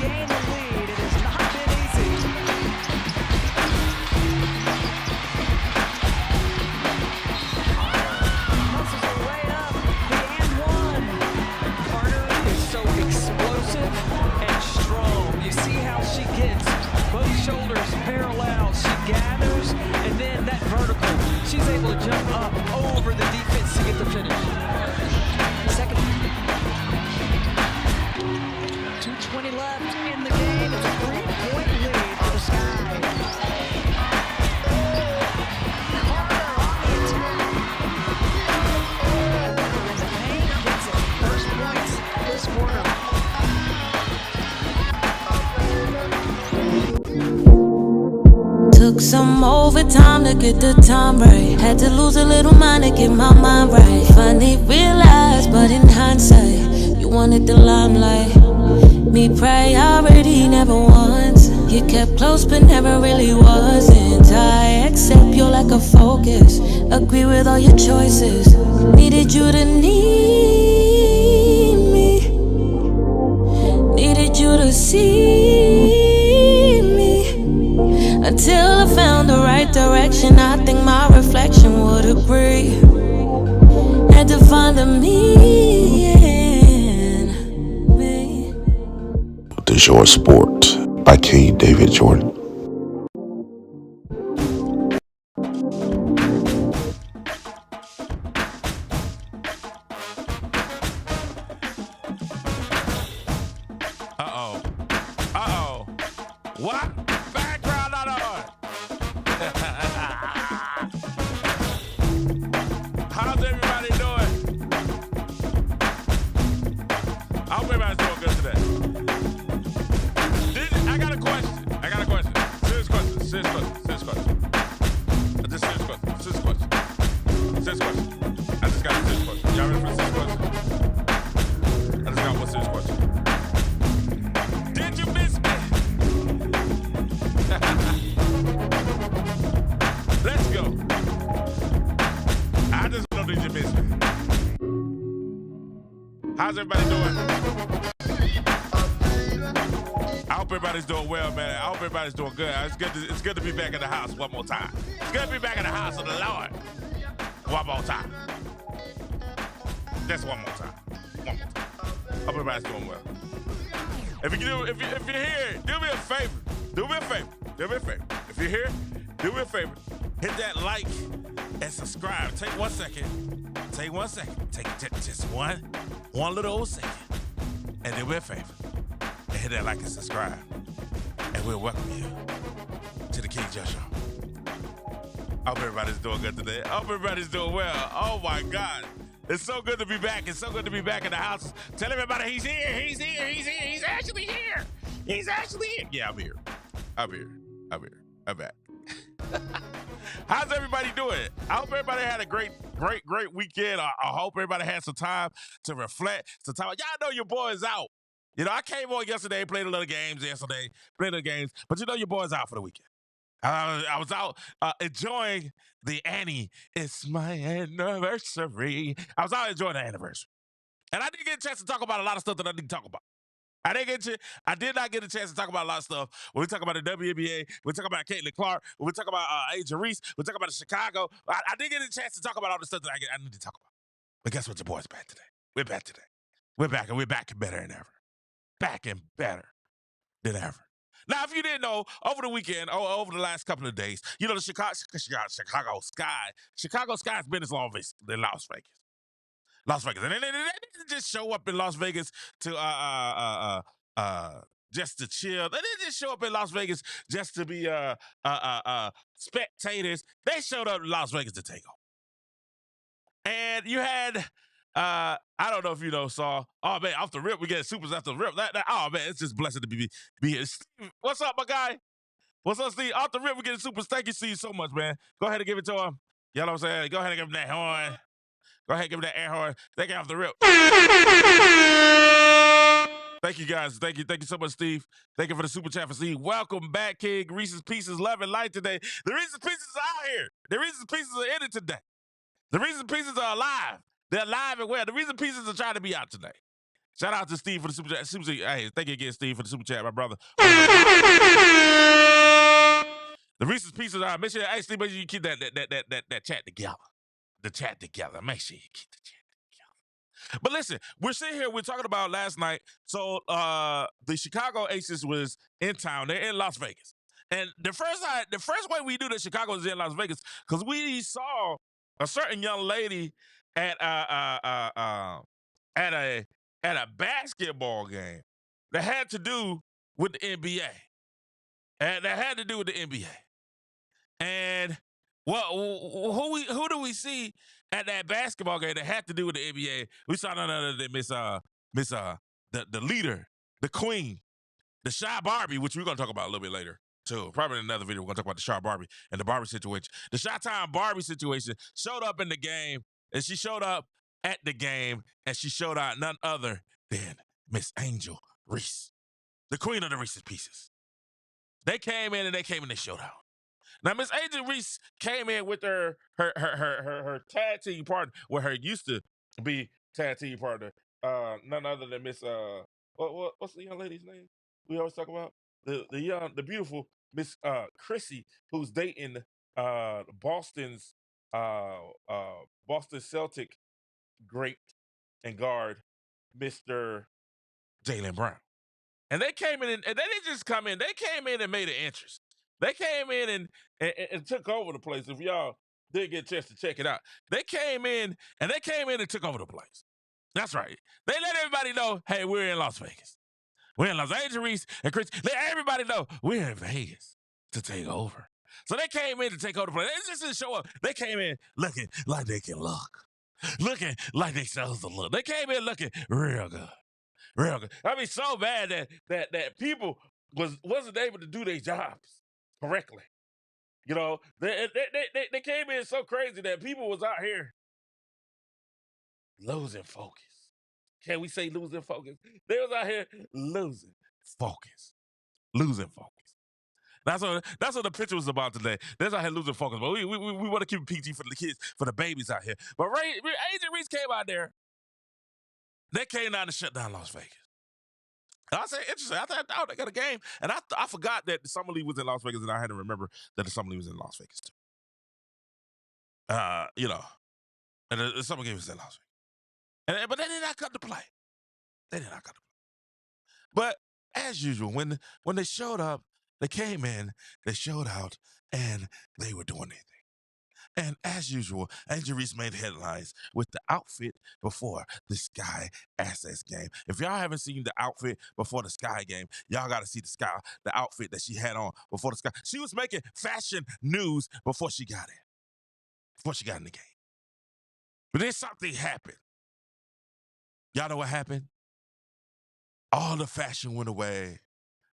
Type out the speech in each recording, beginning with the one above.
gain the lead. It has not been easy. Muscles her way up. The and one. Carter is so explosive and strong. You see how she gets both shoulders parallel. She gathers, and then that vertical. She's able to jump up over the defense to get the finish. Second. 2:20 left in the game. It's a 3-point lead for the Sky. Carter on the attack. In the paint, gets it. First points this quarter. Took some overtime to get the time right. Had to lose a little mind to get my mind right. Finally realized, but in hindsight, you wanted the limelight. Me priority never once. You kept close but never really wasn't. I accept you like a focus. Agree with all your choices. Needed you to need me. Needed you to see me. Until I found the right direction, I think my reflection would agree. Had to find the me in me. The Short Sport by K. David Jordan. What? Background not on. How's everybody doing? I hope everybody's doing good today. I got a question. Serious question. Just serious question. I just got a serious question. Y'all ready for a serious question? I just got one serious question. Did you miss me? Let's go. I just know that you miss me. How's everybody doing? I hope everybody's doing well, man. I hope everybody's doing good. It's good to be back in the house one more time. It's good to be back in the house of the Lord one more time. Just one more time. Hope everybody's doing well. If you're here, do me a favor. If you're here, do me a favor. Hit that like and subscribe. Take 1 second. Take just one little old second. And do me a favor. And hit that like and subscribe. And we'll welcome you to the King Joe Show. I hope everybody's doing good today. I hope everybody's doing well. Oh my God. It's so good to be back. It's so good to be back in the house. Tell everybody he's here. He's actually here. Yeah, I'm here. I'm back. How's everybody doing? I hope everybody had a great weekend. I hope everybody had some time to reflect. Y'all know your boy is out. You know, I came on yesterday, played a little games yesterday, but you know your boy's out for the weekend. I was out enjoying the Annie. It's my anniversary. I was out enjoying the anniversary. And I didn't get a chance to talk about a lot of stuff that I didn't talk about. I did not get a chance to talk about a lot of stuff. When we talk about the WNBA, we talk about Caitlyn Clark, when we talk about Reese, we talk about Chicago. I didn't get a chance to talk about all the stuff that I need to talk about. But guess what? Your boy's back today. We're back today. We're back, and we're back better than ever. Back and better than ever. Now, if you didn't know, over the weekend, over the last couple of days, you know, the Chicago Sky has been as long as Las Vegas. And they didn't just show up in Las Vegas to just to chill. They didn't just show up in Las Vegas just to be spectators. They showed up in Las Vegas to take over. And you had I don't know if you know, Saul. Oh man, off the rip, we get supers after the rip. Oh man, it's just blessed to be here. Steve, what's up, my guy? What's up, Steve? Off the rip, we get supers. Thank you, Steve, so much, man. Go ahead and give it to him. You know what I'm saying? Go ahead and give him that horn. Go ahead and give him that air horn. Thank you off the rip. Thank you, guys. Thank you so much, Steve. Thank you for the super chat for Steve. Welcome back, King. Reese's Pieces, love and light today. The Reese's Pieces are out here. The Reese's Pieces are in it today. The Reese's Pieces are alive. They're alive and well. The Reese's Pieces are trying to be out today. Shout out to Steve for the super chat. Hey, thank you again, Steve, for the super chat, my brother. The Reese's Pieces are. Make sure, hey, Steve, make sure you keep that chat together. The chat together. Make sure you keep the chat together. But listen, we're sitting here. We're talking about last night. So the Chicago Aces was in town. They're in Las Vegas. And the first way we knew that Chicago was in Las Vegas because we saw a certain young lady at a basketball game that had to do with the NBA. And that had to do with the NBA. And who do we see at that basketball game that had to do with the NBA? We saw none other than the leader, the queen, the Shy Barbie, which we're gonna talk about a little bit later too. Probably in another video, we're gonna talk about the Shy Barbie and the Barbie situation. The Shy Time Barbie situation showed up in the game, and she showed up at the game, and she showed out none other than Miss Angel Reese, the queen of the Reese's Pieces. They came in and they showed out. Now, Miss Angel Reese came in with her tag team partner, where her used to be tag team partner, none other than Miss what's the young lady's name we always talk about? The beautiful Miss Chrissy, who's dating Boston's Boston Celtic great and guard, Mr. Jaylen Brown. And they came in, and they didn't just come in. They came in and made an entrance. They came in and took over the place. If y'all didn't get a chance to check it out, they came in and took over the place. That's right. They let everybody know, hey, we're in Las Vegas. We're in Los Angeles, and Chris, let everybody know we're in Vegas to take over. So they came in to take over the place. They just didn't show up. They came in looking like they can look. Looking like they supposed to look. They came in looking real good. Real good. I mean, so bad that people wasn't able to do their jobs correctly. You know, they came in so crazy that people was out here losing focus. Can we say losing focus? They was out here losing focus. Losing focus. That's what the picture was about today. They're out here losing focus. But we want to keep it PG for the kids, for the babies out here. But Agent Reese came out there. They came down to shut down Las Vegas. And I said, interesting. I thought, oh, they got a game. And I forgot that the Summer League was in Las Vegas, and I had to remember that the Summer League was in Las Vegas too. You know, and the Summer game was in Las Vegas. But they did not come to play. They did not come to play. But as usual, when they showed up, they came in, they showed out, and they were doing anything. And as usual, Angel Reese made headlines with the outfit before the Sky Access game. If y'all haven't seen the outfit before the Sky game, y'all got to see the outfit that she had on before the Sky. She was making fashion news before she got in. Before she got in the game. But then something happened. Y'all know what happened? All the fashion went away.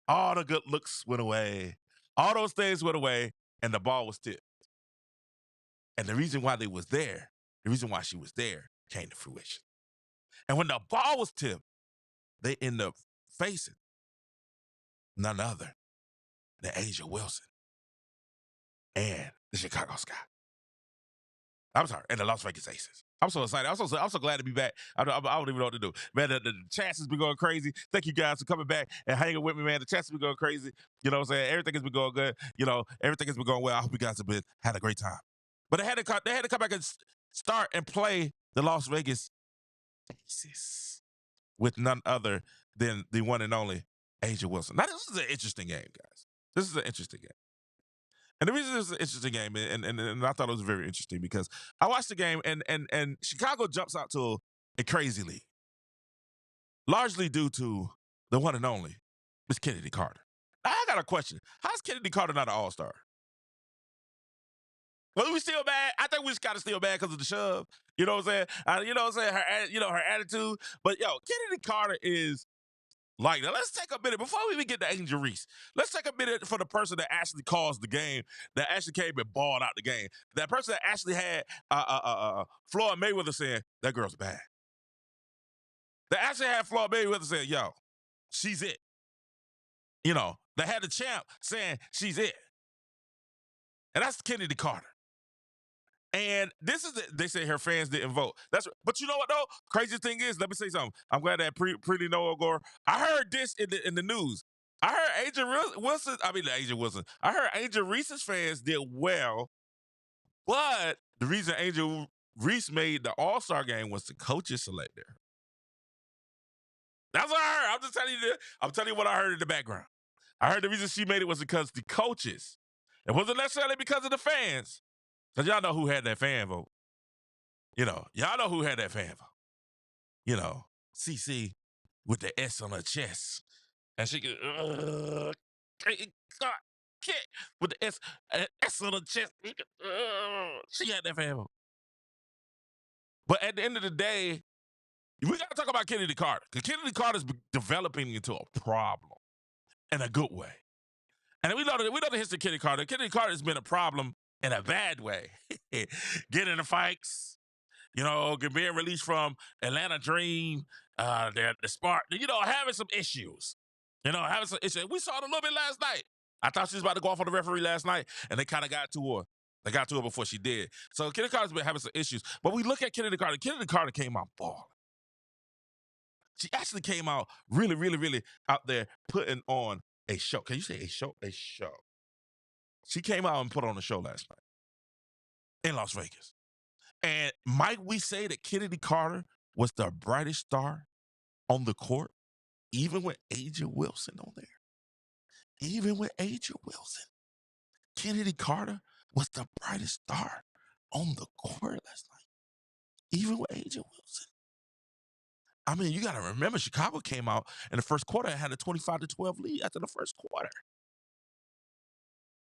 All the good looks went away. All those things went away, and the ball was tipped. And the reason why she was there came to fruition. And when the ball was tipped, they ended up facing none other than Asia Wilson and the Chicago Sky. I'm sorry, and the Las Vegas Aces. I'm so excited. I'm so glad to be back. I don't even know what to do. Man, the chats has been going crazy. Thank you guys for coming back and hanging with me, man. The chats has been going crazy. You know what I'm saying? Everything has been going good. You know, everything has been going well. I hope you guys have had a great time. But they had to come back and start and play the Las Vegas Aces with none other than the one and only Asia Wilson. Now, this is an interesting game, guys. This is an interesting game. And the reason this is an interesting game, and I thought it was very interesting because I watched the game, and Chicago jumps out to a crazy lead, largely due to the one and only Miss Kennedy Carter. Now, I got a question. How's Kennedy Carter not an all-star? Well, we still bad. I think we just got to still bad because of the shove. You know what I'm saying? You know what I'm saying? Her attitude. But, Kennedy Carter is like that. Let's take a minute. Before we even get to Angel Reese, let's take a minute for the person that actually caused the game, that actually came and balled out the game. That person that actually had Floyd Mayweather saying, that girl's bad. That actually had Floyd Mayweather saying, yo, she's it. You know, that had the champ saying, she's it. And that's Kennedy Carter. And this is they say her fans didn't vote. But you know what though? Crazy thing is, let me say something. I'm glad that Pretty Noah Gore. I heard this in the news. I heard Angel Wilson. I heard Angel Reese's fans did well, but the reason Angel Reese made the All-Star game was the coaches selected her. That's what I heard. I'm just telling you. I'm telling you what I heard in the background. I heard the reason she made it was because the coaches. It wasn't necessarily because of the fans. Because y'all know who had that fan vote. Y'all know who had that fan vote. CC with the S on her chest. And she could, with the S on her chest. She had that fan vote. But at the end of the day, we got to talk about Kennedy Carter. Because Kennedy Carter's developing into a problem in a good way. And we know the history of Kennedy Carter. Kennedy Carter has been a problem in a bad way. Getting in fights, being released from Atlanta Dream, the Spark, having some issues. Having some issues. We saw it a little bit last night. I thought she was about to go off on the referee last night, and they kind of got to her. They got to her before she did. So Kennedy Carter's been having some issues. But we look at Kennedy Carter. Kennedy Carter came out balling. She actually came out really, really, really out there putting on a show. Can you say a show? A show. She came out and put on a show last night in Las Vegas. And might we say that Kennedy Carter was the brightest star on the court, even with Aja Wilson on there? Even with Aja Wilson, Kennedy Carter was the brightest star on the court last night, even with Aja Wilson. I mean, you got to remember, Chicago came out in the first quarter and had a 25-12 lead after the first quarter.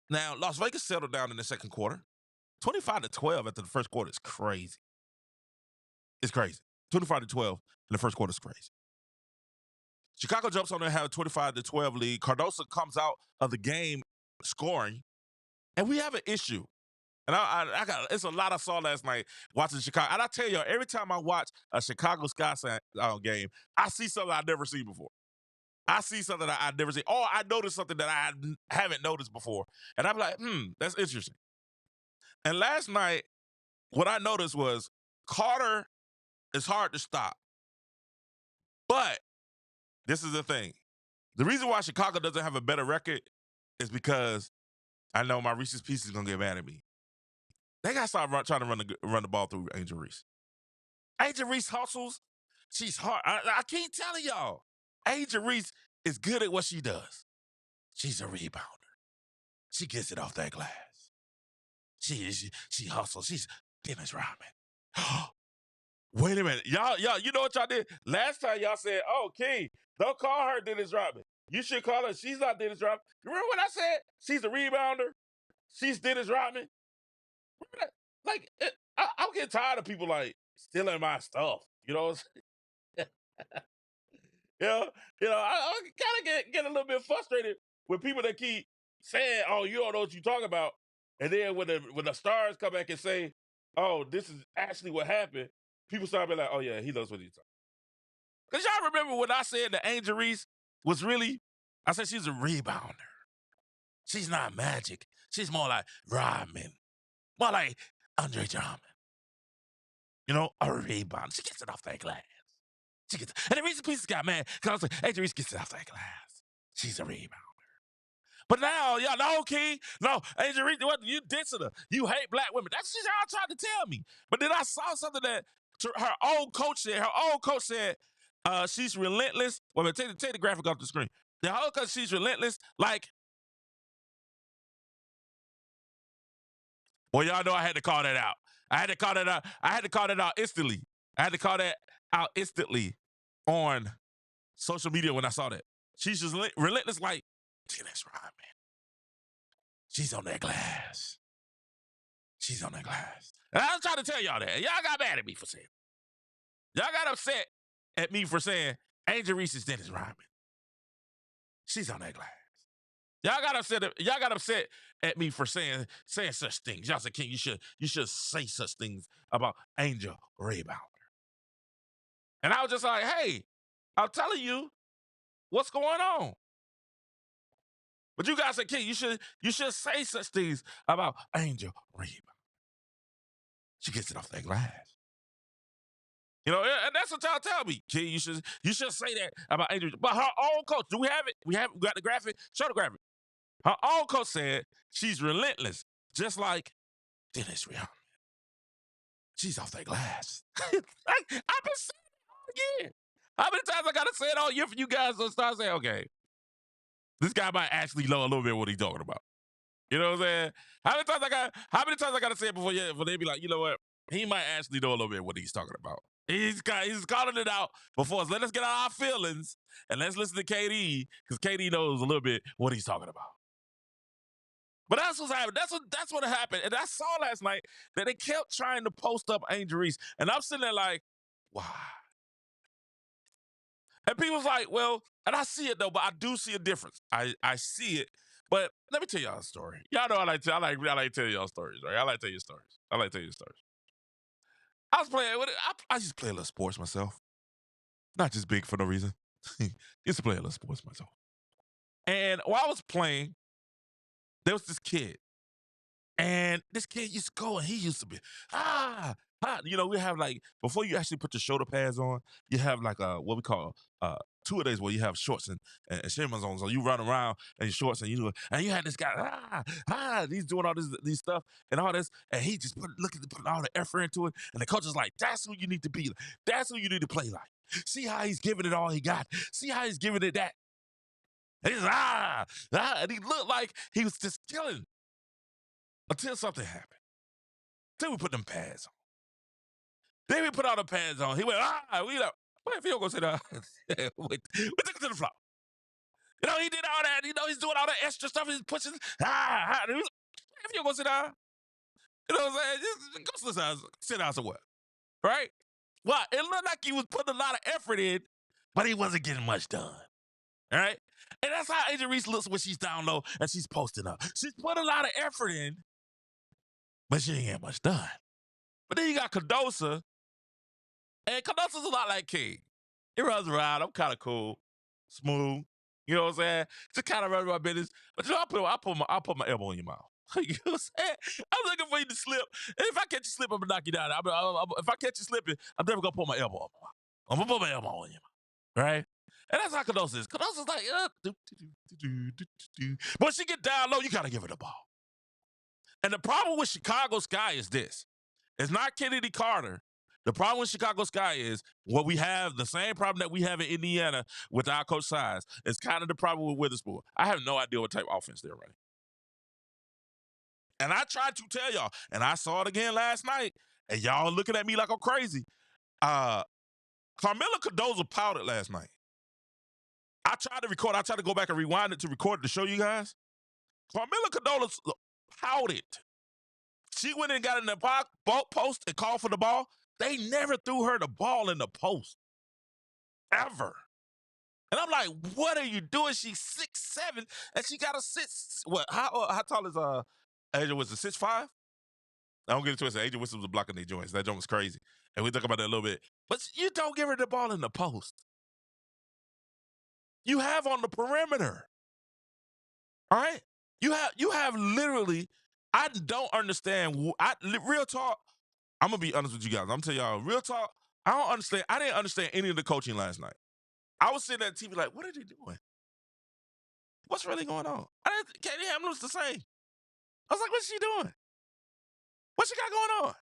Now, Las Vegas settled down in the second quarter. 25-12 after the first quarter is crazy. It's crazy. 25-12 in the first quarter is crazy. Chicago jumps on there and have a 25-12 lead. Cardoso comes out of the game scoring, and we have an issue. And it's a lot I saw last night watching Chicago. And I tell you, every time I watch a Chicago Sky game, I see something I've never seen before. I see something that I've never seen. Or I notice something that I haven't noticed before. And I'm like, that's interesting. And last night, what I noticed was Carter is hard to stop. But this is the thing. The reason why Chicago doesn't have a better record is because I know my Reese's Pieces is going to get mad at me. They got to start trying to run the ball through Angel Reese. Angel Reese hustles. She's hard. I keep telling y'all. Angel Reese is good at what she does. She's a rebounder. She gets it off that glass. She hustles. She's Dennis Rodman. Wait a minute. Y'all, you know what y'all did? Last time y'all said, oh, King, don't call her Dennis Rodman. You should call her, she's not Dennis Rodman. Remember what I said? She's a rebounder. She's Dennis Rodman. Remember that? Like, I'm getting tired of people, like, stealing my stuff. You know what I'm saying? I kind of get a little bit frustrated with people that keep saying, oh, you don't know what you're talking about. And then when the stars come back and say, oh, this is actually what happened, people start being like, oh, yeah, he knows what he's talking about. Because y'all remember when I said that Angel Reese was really, I said she's a rebounder. She's not Magic. She's more like Rodman. More like Andre Drummond. A rebounder. She gets it off that glass. And the Reese's Pieces got mad because I was like, Angel Reese gets it off that glass. She's a rebounder. But now, y'all know, King. No, Angel Reese, what, you dissing her. You hate black women. That's what y'all trying to tell me. But then I saw something that her old coach said. Her old coach said she's relentless. Well, take the graphic off the screen. The whole coach, she's relentless. Like, well, y'all know I had to call that out. I had to call that out. I had to call that out instantly. I had to call that out instantly on social media when I saw that. She's just relentless like Dennis Rodman. She's on that glass. She's on that glass. And I was trying to tell y'all that. Y'all got mad at me for saying it. Y'all got upset at me for saying Angel Reese is Dennis Rodman. She's on that glass. Y'all got upset at me for saying such things. Y'all said, King, you should say such things about Angel Rebounder. And I was just like, hey, I'm telling you what's going on. But you guys said, King, you should say such things about Angel Reeve. She gets it off that glass. You know, and that's what y'all tell me. Kid, you should say that about Angel. But her own coach, do we have it? We got the graphic? Show the graphic. Her own coach said she's relentless, just like Dennis Rihanna. She's off that glass. I've been saying it again. How many times I gotta say it all year for you guys to start saying, okay, this guy might actually know a little bit what he's talking about. You know what I'm saying? How many times I gotta say it before they be like, you know what? He might actually know a little bit what he's talking about. He's calling it out before us. Let us get out our feelings and let's listen to KD, because KD knows a little bit what he's talking about. But that's what's happening. That's what happened. And I saw last night that they kept trying to post up Angel Reese. And I'm sitting there like, why? And people's like, well, and I see it though, but I do see a difference. I see it. But let me tell y'all a story. Y'all know I like telling y'all stories, right? I like to tell you stories. I was playing with it. I used to play a little sports myself. Not just big for no reason. Used to play a little sports myself. And while I was playing, there was this kid. And this kid used to go and he used to be, you know, we have like, before you actually put your shoulder pads on, you have like what we call 2 days where you have shorts and shimmies on. So you run around in your shorts and you had this guy, he's doing all these stuff and all this. And he just put all the effort into it. And the coach is like, that's who you need to be. That's who you need to play like. See how he's giving it all he got. See how he's giving it that. And he's and he looked like he was just killing. Until something happened. Until we put them pads on. Then we put all the pads on. He went, we like, what if you don't go sit down? we took it to the floor. You know, he did all that. You know, he's doing all that extra stuff. He's pushing. He was like, if you don't go sit down. You know what I'm saying? Just go sit down somewhere. Right? Well, it looked like he was putting a lot of effort in, but he wasn't getting much done. All right? And that's how Angel Reese looks when she's down low and she's posting up. She's put a lot of effort in, but she ain't get much done. But then you got Cardosa, and Cardosa's a lot like King. He runs around. I'm kind of cool, smooth. You know what I'm saying? Just kind of run my business. But you know, I'll put my elbow in your mouth. You know what I'm saying? I'm looking for you to slip. And if I catch you slipping, I'm going to knock you down. If I catch you slipping, I'm never going to put my elbow on. I'm going to put my elbow on your mouth. Right? And that's how Cardosa is. Cardosa's like, but she get down low, you got to give her the ball. And the problem with Chicago Sky is this. It's not Kennedy Carter. The problem with Chicago Sky is what we have, the same problem that we have in Indiana with our coach size. It's kind of the problem with Witherspoon. I have no idea what type of offense they're running. And I tried to tell y'all, and I saw it again last night, and y'all looking at me like I'm crazy. Carmela Cardoso pouted last night. I tried to record. I tried to go back and rewind it to record it to show you guys. Carmela Cardoso pouted. She went and got in the post and called for the ball. They never threw her the ball in the post. Ever. And I'm like, what are you doing? She's 6'7", and she got a 6. What? How tall is Angel Wilson? 6'5"? I don't get it twisted. Angel Wilson was blocking their joints. That joint was crazy. And we talk about that a little bit. But you don't give her the ball in the post. You have on the perimeter. All right? You have literally, I don't understand. Real talk, I'm going to be honest with you guys. I'm going to tell y'all, real talk, I didn't understand any of the coaching last night. I was sitting at TV like, what are they doing? What's really going on? Katie Hamlin was the same. I was like, what's she doing? What she got going on?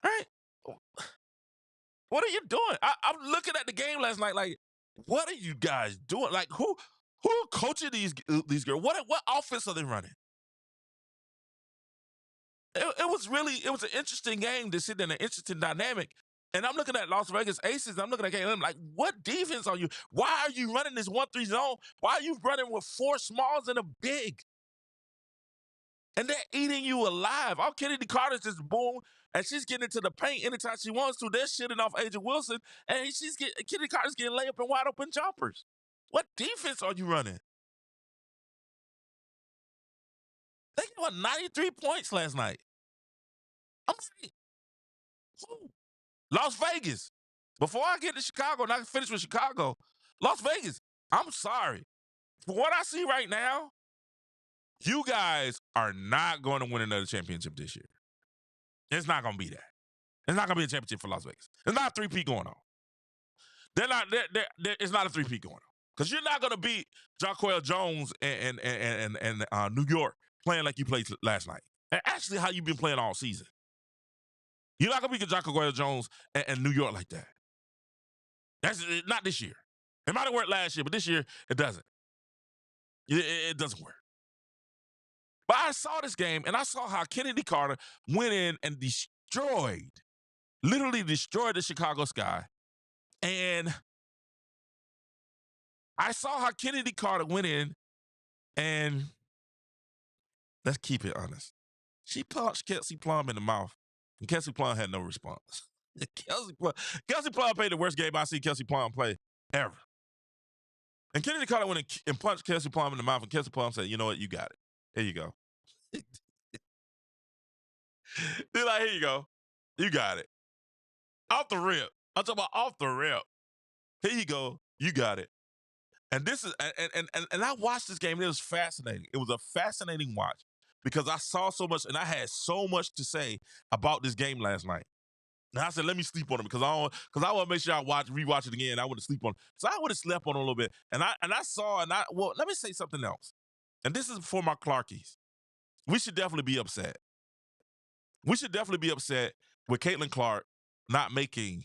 Right? What are you doing? I'm looking at the game last night like, what are you guys doing? Like, who are coaching these girls? What offense are they running? It was an interesting game to sit in, an interesting dynamic. And I'm looking at Las Vegas Aces. I'm looking at Caitlyn. I'm like, what defense are you? Why are you running this 1-3 zone? Why are you running with 4 smalls and a big? And they're eating you alive. All Kennedy Carter's just boom, and she's getting into the paint anytime she wants to. They're shitting off Angel Wilson, and Kennedy Carter's getting layup and wide open jumpers. What defense are you running? They got 93 points last night. I'm like, who? Las Vegas. Before I get to Chicago and I can finish with Chicago, Las Vegas, I'm sorry. For what I see right now, you guys are not going to win another championship this year. It's not going to be that. It's not going to be a championship for Las Vegas. It's not a three-peat going on. It's not a three-peat going on. Because you're not going to beat Jaquel Jones and New York playing like you played last night. And actually how you've been playing all season. You're not going to beat Jaquel Jones and New York like that. That's not this year. It might have worked last year, but this year it doesn't. It doesn't work. But I saw this game, and I saw how Kennedy Carter went in and literally destroyed the Chicago Sky. And I saw how Kennedy Carter went in and, let's keep it honest, she punched Kelsey Plum in the mouth, and Kelsey Plum had no response. Kelsey Plum played the worst game I see Kelsey Plum play ever. And Kennedy Carter went and punched Kelsey Plum in the mouth, and Kelsey Plum said, you know what, you got it. Here you go. They're like, here you go. You got it. Off the rip. I'm talking about off the rip. Here you go. You got it. And this is and I watched this game. And it was fascinating. It was a fascinating watch because I saw so much and I had so much to say about this game last night. And I said, let me sleep on it because I want to make sure I rewatch it again. I want to sleep on it. So I would have slept on it a little bit. And I saw, well, let me say something else. And this is for my Clarkies. We should definitely be upset. We should definitely be upset with Caitlyn Clark not making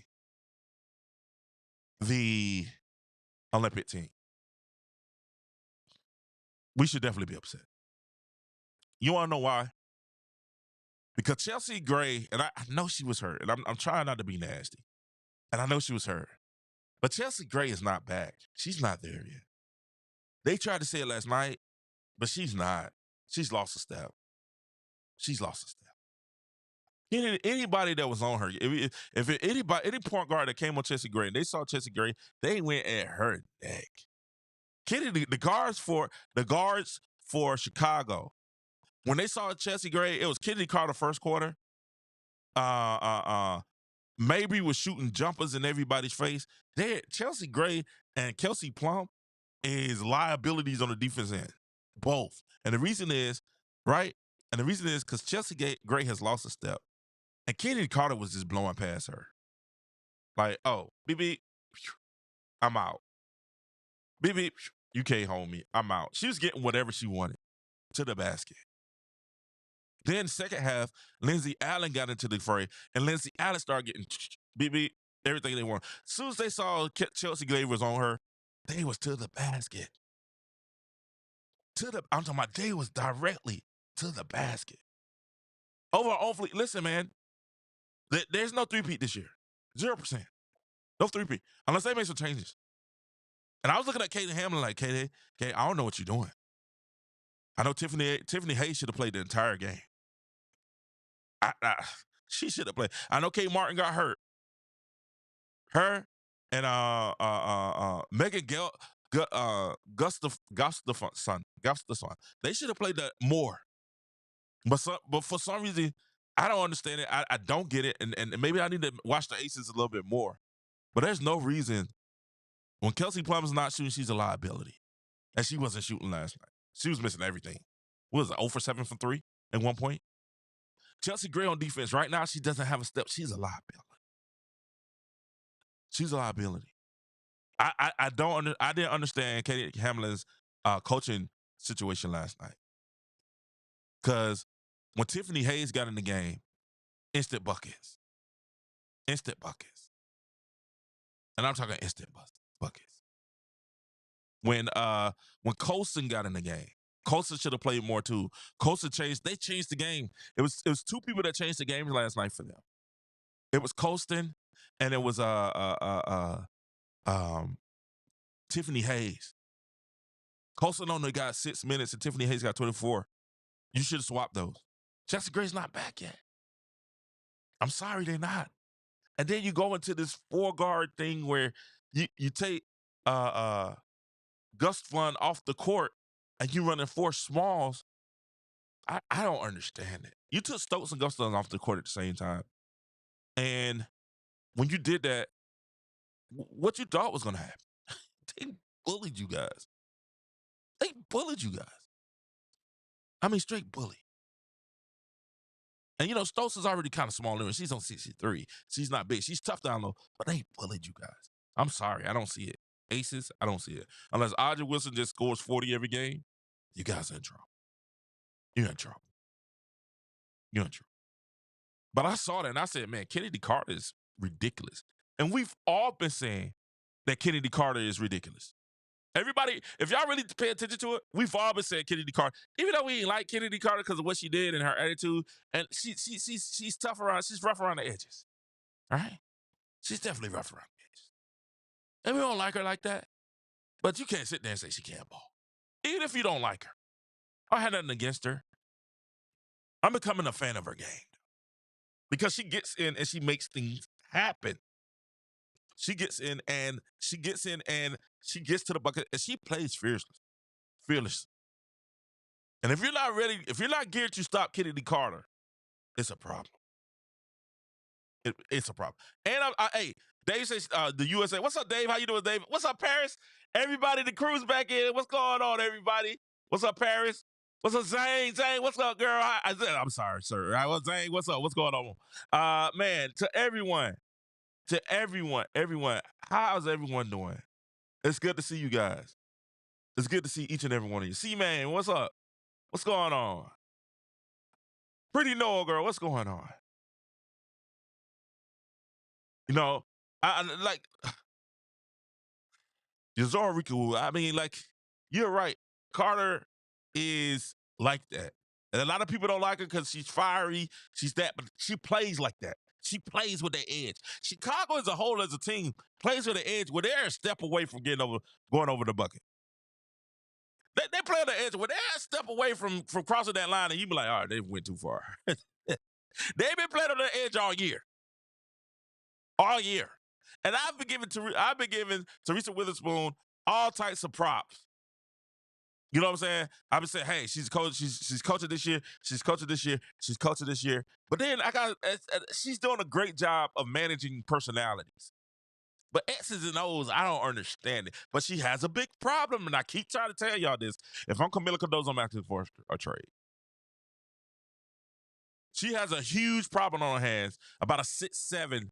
the Olympic team. We should definitely be upset. You want to know why? Because Chelsea Gray, and I know she was hurt, and I'm trying not to be nasty, and I know she was hurt, but Chelsea Gray is not back. She's not there yet. They tried to say it last night, but she's not. She's lost a step. She's lost a step. Anybody that was on her, if any point guard that came on Chelsea Gray, and they saw Chelsea Gray, they went at her neck. Kennedy, the guards for Chicago, when they saw Chelsea Gray, it was Kennedy Carter first quarter. Maybe was shooting jumpers in everybody's face. Chelsea Gray and Kelsey Plum is liabilities on the defense end, both. And the reason is, right? And the reason is because Chelsea Gray has lost a step. And Kennedy Carter was just blowing past her. Like, oh, beep, beep, I'm out. Beep, beep, you can't hold me. I'm out. She was getting whatever she wanted to the basket. Then second half, Lindsay Allen got into the fray, and Lindsay Allen started getting beep, beep, everything they want. As soon as they saw Chelsea Gray was on her, they was to the basket. I'm talking about they was directly to the basket. Overall, listen, man, there's no three-peat this year. 0%. No three-peat. Unless they make some changes. And I was looking at Caitlyn Hamlin like, Katie, I don't know what you're doing. I know Tiffany Hayes should have played the entire game. She should have played. I know Kate Martin got hurt. Her and Megan Gustafson. They should have played that more. But for some reason, I don't understand it. I don't get it. And maybe I need to watch the Aces a little bit more. But there's no reason when Kelsey Plum is not shooting, she's a liability. And she wasn't shooting last night. She was missing everything. What was it, 0 for 7 from 3 at one point? Chelsea Gray on defense, right now, she doesn't have a step. She's a liability. She's a liability. I didn't understand Katie Hamlin's coaching situation last night. Because when Tiffany Hayes got in the game, instant buckets. Instant buckets. And I'm talking instant buckets. When Colson got in the game, Colson should have played more too. Colson changed the game. It was two people that changed the game last night for them. It was Colston and it was Tiffany Hayes. Colston only got 6 minutes and Tiffany Hayes got 24. You should have swapped those. Chelsea Gray's not back yet. I'm sorry, they're not. And then you go into this 4-guard thing where you take Gustafson off the court and you running 4 smalls. I don't understand it. You took Stokes and Gustafson off the court at the same time. And when you did that, what you thought was going to happen? They bullied you guys. They bullied you guys. I mean, straight bully. And, Stokes is already kind of small. She's on 63. She's not big. She's tough down low, but they bullied you guys. I'm sorry. I don't see it. Aces, I don't see it. Unless Audrey Wilson just scores 40 every game, you guys are in trouble. You're in trouble. You're in trouble. But I saw that and I said, man, Kennedy Carter is ridiculous. And we've all been saying that Kennedy Carter is ridiculous. Everybody, if y'all really pay attention to it, we've all been saying Kennedy Carter, even though we ain't like Kennedy Carter because of what she did and her attitude, and she's tough around, she's rough around the edges. Right? She's definitely rough around the edges. And we don't like her like that. But you can't sit there and say she can't ball. Even if you don't like her. I had nothing against her. I'm becoming a fan of her game. Because she gets in and she makes things happen. She gets in and she gets to the bucket and she plays fearless. And if you're not ready, if you're not geared to stop Kennedy Carter, it's a problem. It's a problem. And hey, Dave says the USA. What's up, Dave? How you doing, Dave? What's up, Paris? Everybody, the crew's back in. What's going on, everybody? What's up, Paris? What's up, Zane? Zane, what's up, girl? I'm sorry, sir. Zane, what's up? What's going on? Man, to everyone, how's everyone doing? It's good to see you guys. It's good to see each and every one of you. C-Man, what's up? What's going on? Pretty Noah, girl, what's going on? I like Yazora Riku. I mean, like, you're right. Carter is like that. And a lot of people don't like her because she's fiery. She's that, but she plays like that. She plays with the edge. Chicago as a whole, as a team, plays with the edge where they're a step away from going over the bucket. They play on the edge where they're a step away from crossing that line, and you be like, all right, they went too far. They've been playing on the edge all year. All year. And I've been giving Teresa Witherspoon all types of props. You know what I'm saying? I've been saying, hey, she's coaching this year. She's coaching this year. She's coaching this year. But then she's doing a great job of managing personalities. But X's and O's, I don't understand it. But she has a big problem, and I keep trying to tell y'all this. If I'm Camila Cardozo, I'm asking for a trade. She has a huge problem on her hands about a 6'7"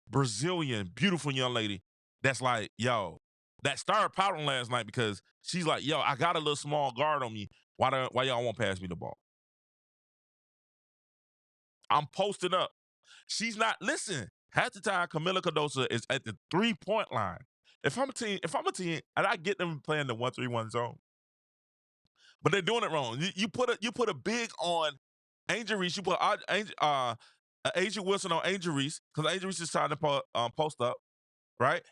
Brazilian, beautiful young lady that's like, yo, that started pouting last night because she's like, yo, I got a little small guard on me. Why y'all won't pass me the ball? I'm posting up. She's not, listen, half the time Camila Cardoso is at the 3-point line. If I'm a team, and I get them playing the 1-3-1 zone, but they're doing it wrong. You put a big on Angel Reese. You put Angel Wilson on Angel Reese because Angel Reese is trying to post up, right?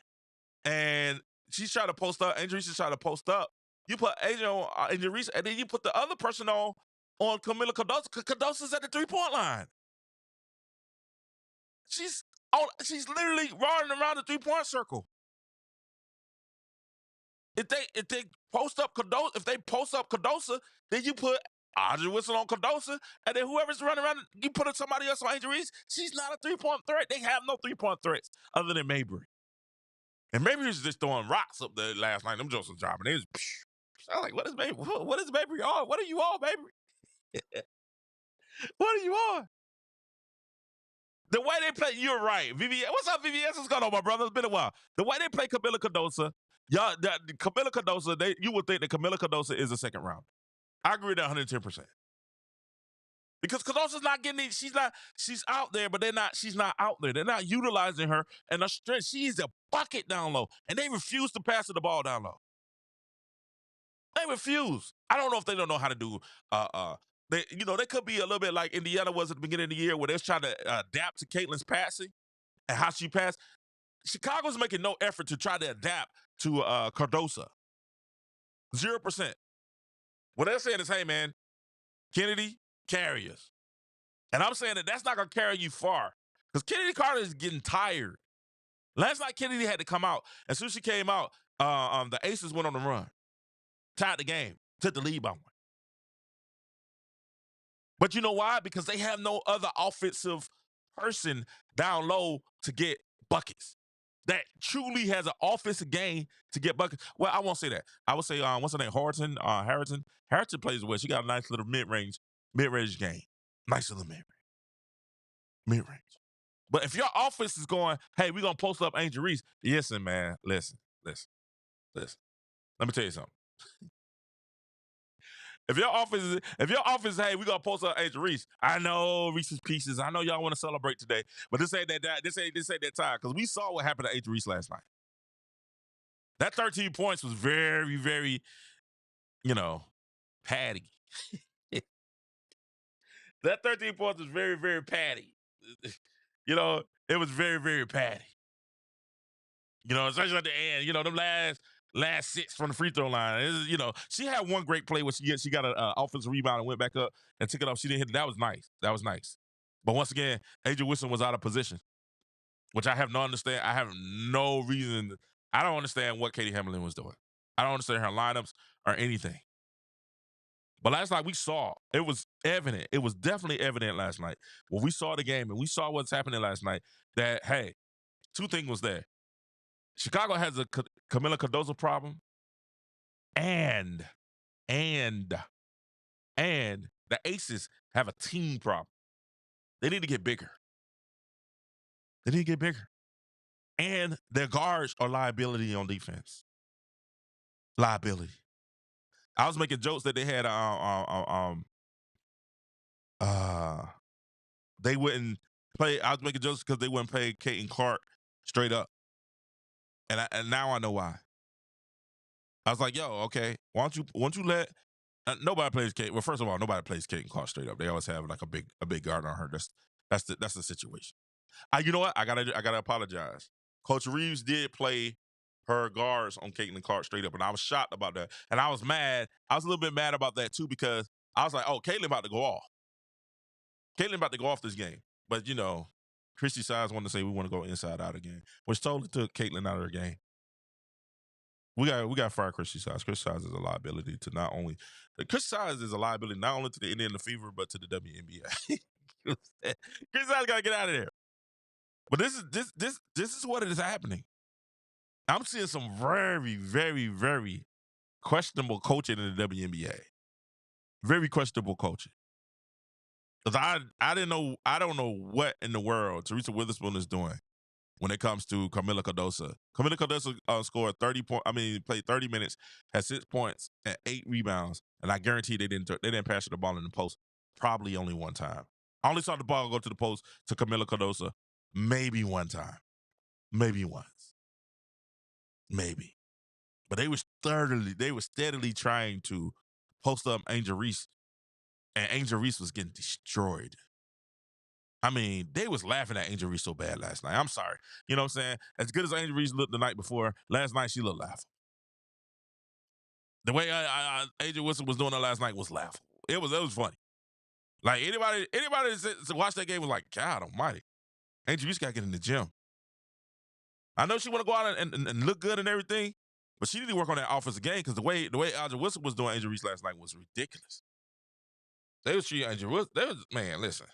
And she's trying to post up. Angel Reese is trying to post up. You put Angel Reese, and then you put the other person on Camila Cardoso. Cardoso's at the 3-point line. She's literally running around the 3-point circle. If they post up Cardoso, then you put Audrey Wilson on Cardoso, and then whoever's running around, you put somebody else on Angel Reese. She's not a 3-point threat. They have no 3-point threats other than Mabry. And Mabry was just throwing rocks up there last night. Them Joseph dropping. They was, I was like, what is Mabry? What is Mabry on? What are you on, Mabry? What are you on? The way they play, you're right. VVS, what's up, VVS? What's going on, my brother? It's been a while. The way they play Camila Cardoso, Camila Cardoso, you would think that Camila Cardoso is a second round. I agree with that 110%. Because Cardoso's not getting it. She's out there, but she's not out there. They're not utilizing her and her strength. She's a bucket down low, and they refuse to pass her the ball down low. They refuse. I don't know if they don't know how to do they could be a little bit like Indiana was at the beginning of the year where they're trying to adapt to Caitlyn's passing and how she passed. Chicago's making no effort to try to adapt to Cardoso. 0%. What they're saying is, hey, man, Kennedy, carry us. And I'm saying that's not going to carry you far because Kennedy Carter is getting tired. Last night, Kennedy had to come out. As soon as she came out, the Aces went on the run. Tied the game. Took the lead by 1. But you know why? Because they have no other offensive person down low to get buckets. That truly has an offensive game to get buckets. Well, I won't say that. I would say, what's her name? Harrington. Harrington plays well. She got a nice little mid-range game. Nice little mid-range. mid-range. But if your offense is going, hey, we're going to post up Angel Reese, listen, man, listen. Let me tell you something. If your offense, hey, we gonna post up Angel Reese. I know Reese's Pieces. I know y'all want to celebrate today, but this ain't that time because we saw what happened to Angel Reese last night. That 13 points was very, very, patty. That 13 points was very, very patty. It was very, very patty. Especially at the end. Them last 6 from the free throw line. She had one great play where she got an offensive rebound and went back up and took it off. She didn't hit it. That was nice. But once again, Angel Wilson was out of position, which I have no understand. I have no reason. I don't understand what Katie Hamilton was doing. I don't understand her lineups or anything. But last night we saw, it was evident. It was definitely evident last night when we saw the game and we saw what's happening last night that, hey, 2 things was there. Chicago has a Camila Cardozo problem, and the Aces have a team problem. They need to get bigger. And their guards are liability on defense. Liability. I was making jokes that they had they wouldn't play. I was making jokes because they wouldn't pay Caitlyn Clark straight up. And now I know why. I was like, yo, okay, why don't you let nobody plays Kate. Well, first of all, nobody plays Caitlyn Clark straight up. They always have like a big guard on her. That's the situation. You know what? I gotta apologize. Coach Reeves did play her guards on Caitlyn Clark straight up, and I was shocked about that. And I was mad. I was a little bit mad about that too because I was like, oh, Caitlyn about to go off. Caitlyn about to go off this game. But Christy Sides wanted to say we want to go inside out again, which totally took Caitlyn out of her game. We got to fire Christy Sides. Christy Sides is a liability to not only Christy Sides is a liability not only to the Indiana Fever but to the WNBA. Christy Sides got to get out of there. But this is what it is happening. I'm seeing some very, very, very questionable coaching in the WNBA. Very questionable coaching. Because I don't know what in the world Teresa Witherspoon is doing when it comes to Camila Cardozo. Camila Cardozo scored 30 points. Played 30 minutes, had 6 points and 8 rebounds, and I guarantee they didn't pass her the ball in the post probably only one time. I only saw the ball go to the post to Camila Cardozo maybe one time, maybe once, maybe. But they were steadily trying to post up Angel Reese, and Angel Reese was getting destroyed. They was laughing at Angel Reese so bad last night. I'm sorry. You know what I'm saying? As good as Angel Reese looked the night before, last night she looked laughable. The way Angel Wilson was doing it last night was laughable. It was funny. Like anybody that watched that game was like, God almighty. Angel Reese got to get in the gym. I know she want to go out and look good and everything, but she need to work on that offensive game because the way Angel Wilson was doing Angel Reese last night was ridiculous. They was treating Angel Wilson. Man, listen.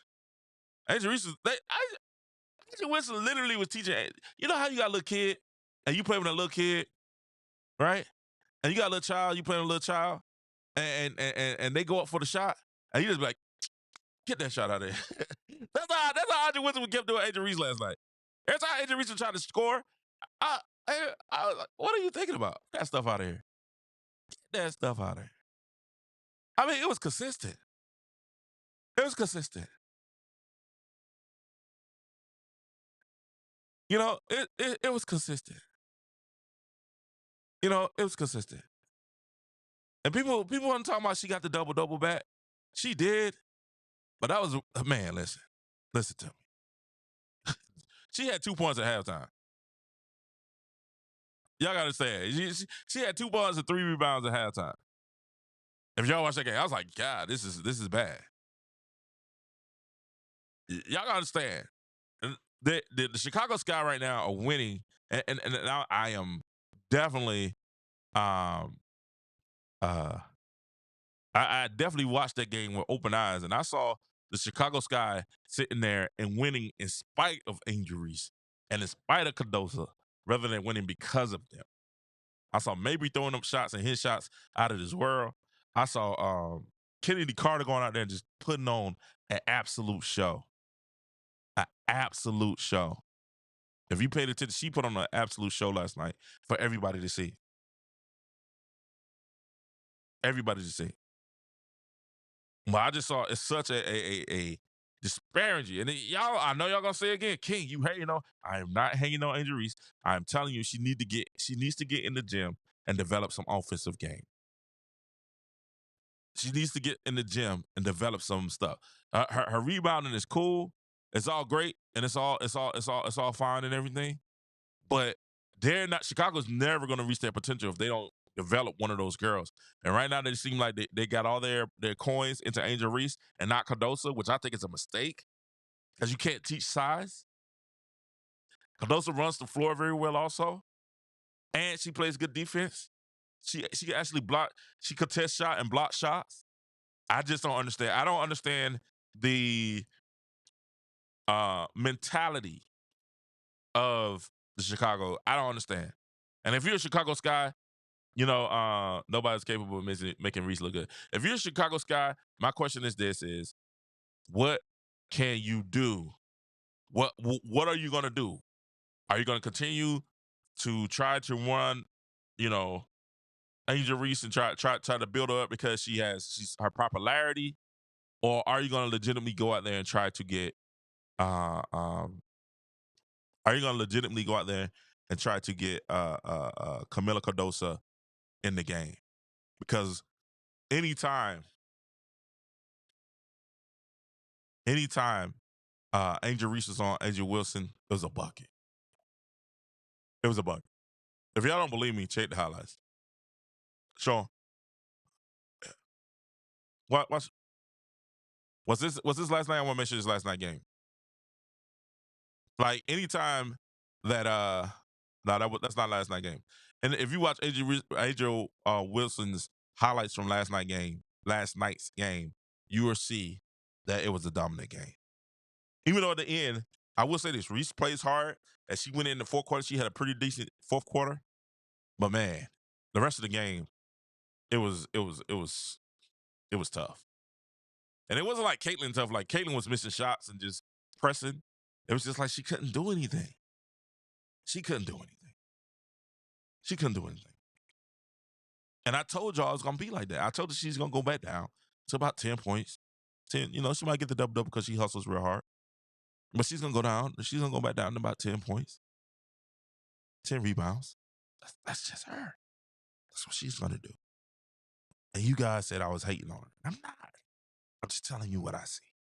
Angel Reese Angel Wilson literally was teaching. You know how you got a little kid and you play with a little kid, right? And you got a little child, you play with a little child, and they go up for the shot, and you just be like, get that shot out of there. That's how Angel Wilson kept doing Angel Reese last night. Every time Angel Reese was trying to score, I was like, what are you thinking about? Get that stuff out of here. Get that stuff out of here. It was consistent. It was consistent. It was consistent. It was consistent. And people want to talk about she got the double back. She did. But that was, man, listen to me. She had 2 points at halftime. Y'all got to say it. She had 2 points and 3 rebounds at halftime. If y'all watch that game, I was like, God, this is bad. Y'all got to understand. The Chicago Sky right now are winning, and now I am definitely, I definitely watched that game with open eyes, and I saw the Chicago Sky sitting there and winning in spite of injuries and in spite of Cardozo, rather than winning because of them. I saw Mabry throwing up shots and his shots out of this world. I saw Kennedy Carter going out there and just putting on an absolute show. An absolute show. If you paid attention, she put on an absolute show last night for everybody to see. Everybody to see. But I just saw it's such a disparity. And y'all, I know y'all gonna say again, King, you hating on. I am not hanging on Angel Reese. I'm telling you, she needs to get in the gym and develop some offensive game. She needs to get in the gym and develop some stuff. Her rebounding is cool. It's all great, and it's all fine and everything. But they're not. Chicago's never going to reach their potential if they don't develop one of those girls. And right now, they seem like they got all their coins into Angel Reese and not Cardoso, which I think is a mistake because you can't teach size. Cardoso runs the floor very well, also, and she plays good defense. She can actually block. She contest shot and block shots. I just don't understand. I don't understand the mentality of the Chicago. I don't understand. And if you're a Chicago Sky, you know, nobody's capable of making Reese look good. If you're a Chicago Sky, my question is this: is what can you do? What are you gonna do? Are you gonna continue to try to run, you know, Angel Reese and try to build her up because she's her popularity, or are you gonna legitimately go out there and try to get are you gonna legitimately go out there and try to get Camila Cardoso in the game? Because anytime Angel Reese was on Angel Wilson, it was a bucket. It was a bucket. If y'all don't believe me, check the highlights. Sean, what was this last night? I want to make sure this last night game. Like anytime that that's not last night game. And if you watch Angel Wilson's highlights from last night's game, you will see that it was a dominant game. Even though at the end, I will say this: Reese plays hard. As she went in the fourth quarter, she had a pretty decent fourth quarter. But man, the rest of the game, it was tough. And it wasn't like Caitlyn tough. Like Caitlyn was missing shots and just pressing. It was just like she couldn't do anything. She couldn't do anything. And I told y'all it was gonna be like that. I told her she's gonna go back down to about 10 points. 10, she might get the double because she hustles real hard. But she's gonna go down. She's gonna go back down to about 10 points, 10 rebounds. That's just her. That's what she's gonna do. And you guys said I was hating on her. I'm not. I'm just telling you what I see.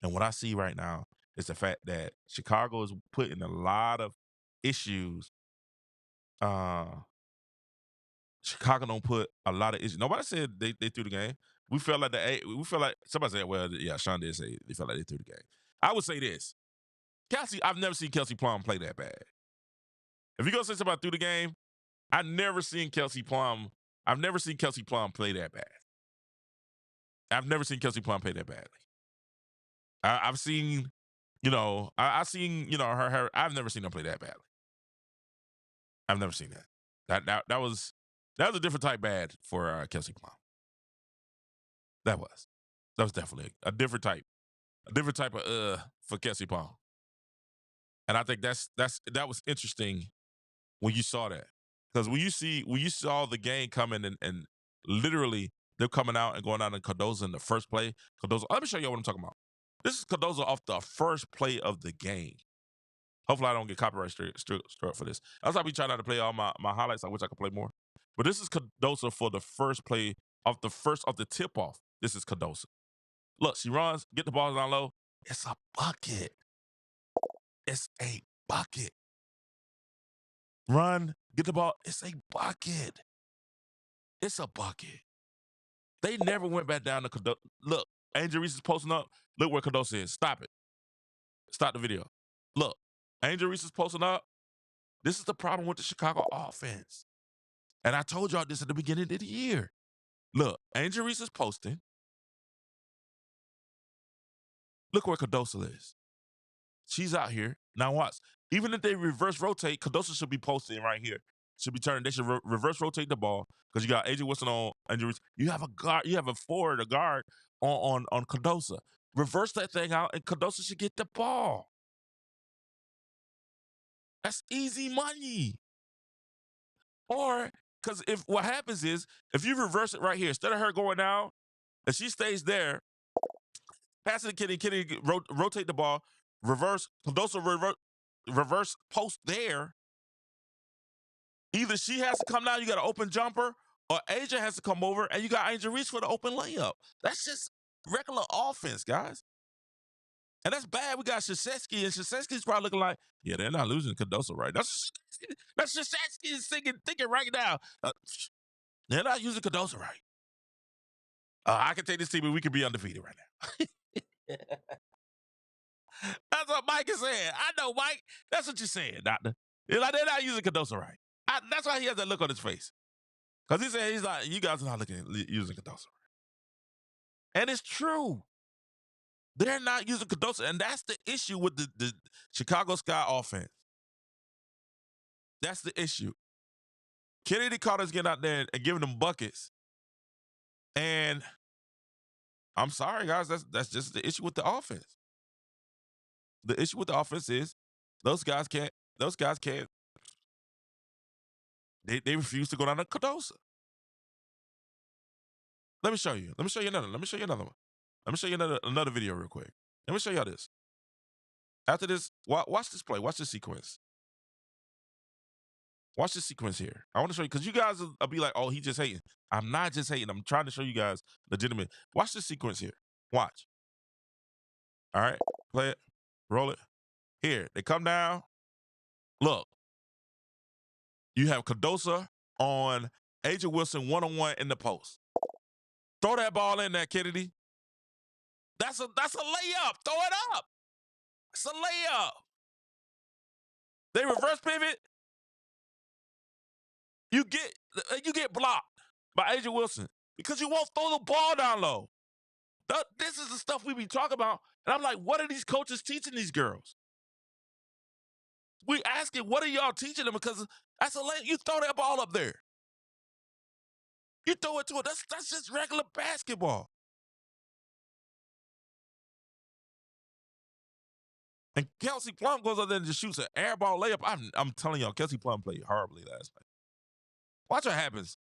And what I see right now is the fact that Chicago is putting a lot of issues. Chicago don't put a lot of issues. Nobody said they threw the game. We felt like somebody said, well, yeah, Sean did say they felt like they threw the game. I would say this. Kelsey, I've never seen Kelsey Plum play that bad. If you're gonna say somebody threw the game, I've never seen Kelsey Plum play that bad. I've never seen Kelsey Plum play that badly. I've seen, I've seen, her. I've never seen her play that badly. I've never seen that. That was a different type bad for Kelsey Plum. That was definitely a different type of for Kelsey Plum. And I think that was interesting when you saw that, because when you saw the game coming and literally they're coming out and going out in Cardoso in the first play. Cardoso, let me show you what I'm talking about. This is Cardoso off the first play of the game. Hopefully I don't get copyright struck for this. That's why I be trying not to play all my highlights. I wish I could play more. But this is Cardoso for the first play off the tip off. This is Cardoso. Look, she runs, get the ball down low. It's a bucket. It's a bucket. Run, get the ball. It's a bucket. It's a bucket. They never went back down to Cardoso. Look, Angel Reese is posting up. Look where Cardoso is. Stop it. Stop the video. Look, Angel Reese is posting up. This is the problem with the Chicago offense. And I told y'all this at the beginning of the year. Look, Angel Reese is posting. Look where Cardoso is. She's out here. Now watch. Even if they reverse rotate, Cardoso should be posting right here. Should be turning. They should reverse rotate the ball because you got AJ Wilson on Angel Reese. You have a guard. You have a forward, a guard on Cardoso. reverse that thing out, and Cardoso should get the ball. That's easy money. Or, because if what happens is, if you reverse it right here, instead of her going down, and she stays there, pass it to Kitty rotate the ball, reverse, Cardoso reverse post there. Either she has to come down, you got an open jumper, or Asia has to come over, and you got Angel Reese for the open layup. That's just regular offense, guys. And that's bad. We got Krzyzewski, and Krzyzewski's probably looking like, yeah, they're not losing Cardoso right. That's Krzyzewski is thinking right now. They're not using Cardoso right. I can take this team and we could be undefeated right now. That's what Mike is saying. I know, Mike. That's what you're saying, doctor. They're not using Cardoso right. That's why he has that look on his face. Because he's like, you guys are not using Cardoso right. And it's true. They're not using Cardoso. And that's the issue with the Chicago Sky offense. That's the issue. Kennedy Carter's getting out there and giving them buckets. And I'm sorry, guys. That's just the issue with the offense. The issue with the offense is those guys can't. They refuse to go down to Cardoso. Let me show you another one. Let me show you another video real quick. Let me show y'all this. After this, watch this play. Watch this sequence. Watch this sequence here. I want to show you, because you guys will be like, oh, he just hating. I'm not just hating. I'm trying to show you guys legitimate. Watch this sequence here. Watch. All right. Play it. Roll it. Here. They come down. Look. You have Cardoso on Asia Wilson one-on-one in the post. Throw that ball in there, Kennedy. That's a layup. Throw it up. It's a layup. They reverse pivot. You get blocked by Asia Wilson because you won't throw the ball down low. This is the stuff we be talking about. And I'm like, what are these coaches teaching these girls? We asking, what are y'all teaching them? Because that's a layup. You throw that ball up there. You throw it to it. That's just regular basketball. And Kelsey Plum goes up there and just shoots an air ball layup. I'm telling y'all, Kelsey Plum played horribly last night. Watch what happens.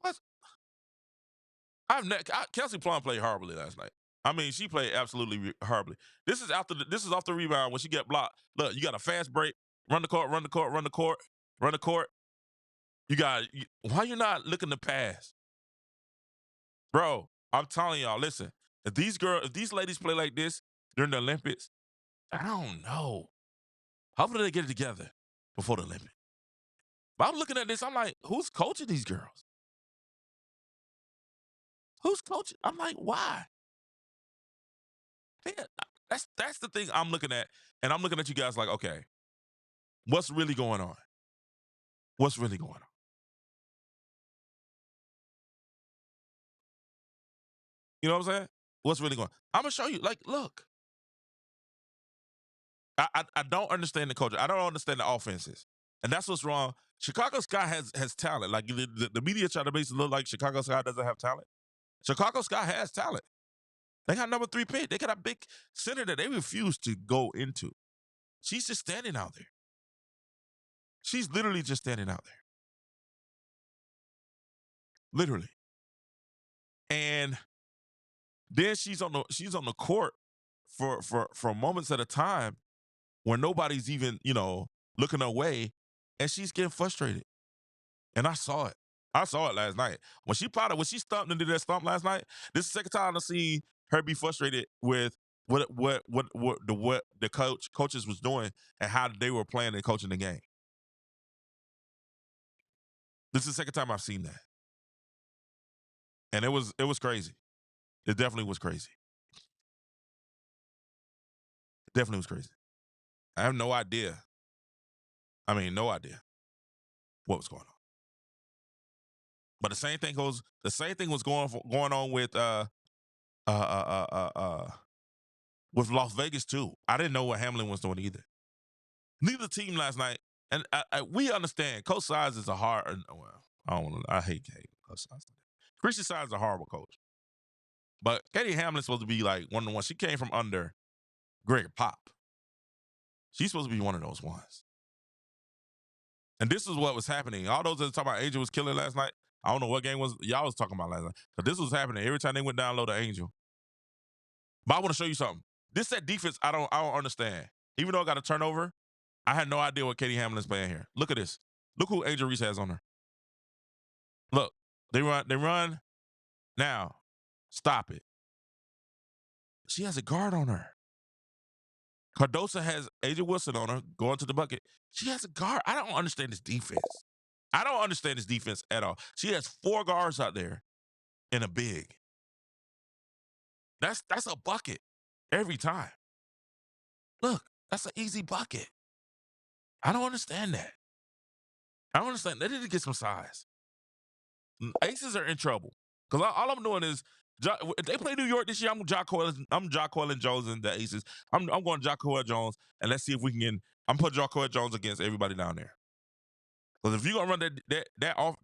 What? Kelsey Plum played horribly last night. I mean, she played absolutely horribly. This is off the rebound when she get blocked. Look, you got a fast break. Run the court. Why you not looking to pass? Bro, I'm telling y'all, listen, if these ladies play like this during the Olympics, I don't know. Hopefully they get it together before the Olympics. But I'm looking at this, I'm like, who's coaching these girls? Who's coaching? I'm like, why? Yeah, that's the thing I'm looking at. And I'm looking at you guys like, okay, what's really going on? What's really going on? You know what I'm saying? What's really going on? I'm going to show you. Like, look. I don't understand the culture. I don't understand the offenses. And that's what's wrong. Chicago Sky has talent. Like, the media try to make it look like Chicago Sky doesn't have talent. Chicago Sky has talent. They got number 3 pick. They got a big center that they refuse to go into. She's just standing out there. She's literally just standing out there. Literally. And then she's on the court for moments at a time where nobody's even, looking her way, and she's getting frustrated. And I saw it. I saw it last night. When she stumped and did that stump last night, this is the second time I've seen her be frustrated with what the coaches was doing and how they were playing and coaching the game. This is the second time I've seen that. And it was crazy. It definitely was crazy. It definitely was crazy. I have no idea. I mean, no idea what was going on. But the same thing was going on with Las Vegas too. I didn't know what Hamlin was doing either. Neither team last night, and we understand Coach Sides is a hard. Well, I hate Coach Sides. Christian Sides is a horrible coach. But Katie Hamlin's supposed to be like one of the ones. She came from under Greg Pop. She's supposed to be one of those ones. And this is what was happening. All those that talk about Angel was killing last night. I don't know what game was y'all was talking about last night. But this was happening every time they went down low to Angel. But I want to show you something. This set defense, I don't understand. Even though I got a turnover, I had no idea what Katie Hamlin's playing here. Look at this. Look who Angel Reese has on her. Look, they run. Now, stop it. She has a guard on her. Cardosa has Angel Wilson on her going to the bucket. She has a guard. I don't understand this defense. I don't understand this defense at all. She has 4 guards out there and a big. That's a bucket every time. Look, that's an easy bucket. I don't understand that. I don't understand. They need to get some size. Aces are in trouble because all I'm doing is if they play New York this year, I'm Jockoel Jones and the Aces. I'm going Jockoel Jones, and let's see if we can get. I'm putting Jockoel Jones against everybody down there. Because if you're gonna run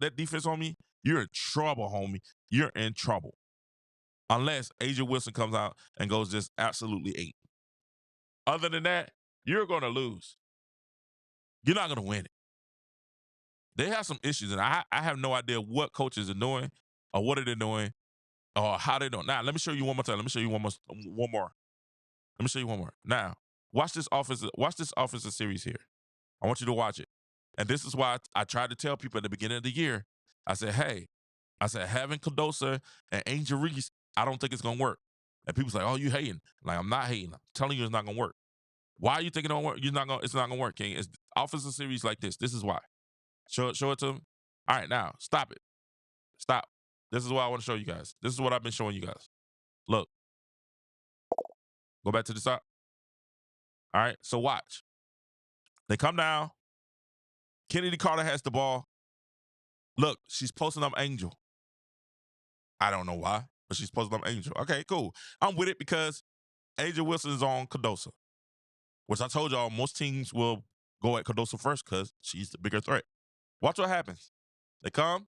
that defense on me, you're in trouble, homie. You're in trouble. Unless Angel Wilson comes out and goes just absolutely 8. Other than that, you're gonna lose. You're not gonna win it. They have some issues, and I have no idea what coaches are doing or what are they doing or how they're doing. Now, let me show you one more time. Let me show you one more. Let me show you one more. Now, watch this offensive series here. I want you to watch it. And this is why I tried to tell people at the beginning of the year, I said, having Cardosa and Angel Reese, I don't think it's going to work. And people say, oh, you hating. Like, I'm not hating. I'm telling you it's not going to work. Why are you thinking it don't work? It's not going to work, King. It's offensive series like this. This is why. Show it to them. All right, now, stop it. Stop. This is what I want to show you guys. This is what I've been showing you guys. Look. Go back to the top. All right, so watch. They come down. Kennedy Carter has the ball. Look, she's posting up Angel. I don't know why, but she's posting up Angel. Okay, cool. I'm with it because Angel Wilson is on Cardosa, which I told y'all most teams will go at Cardosa first because she's the bigger threat. Watch what happens. They come,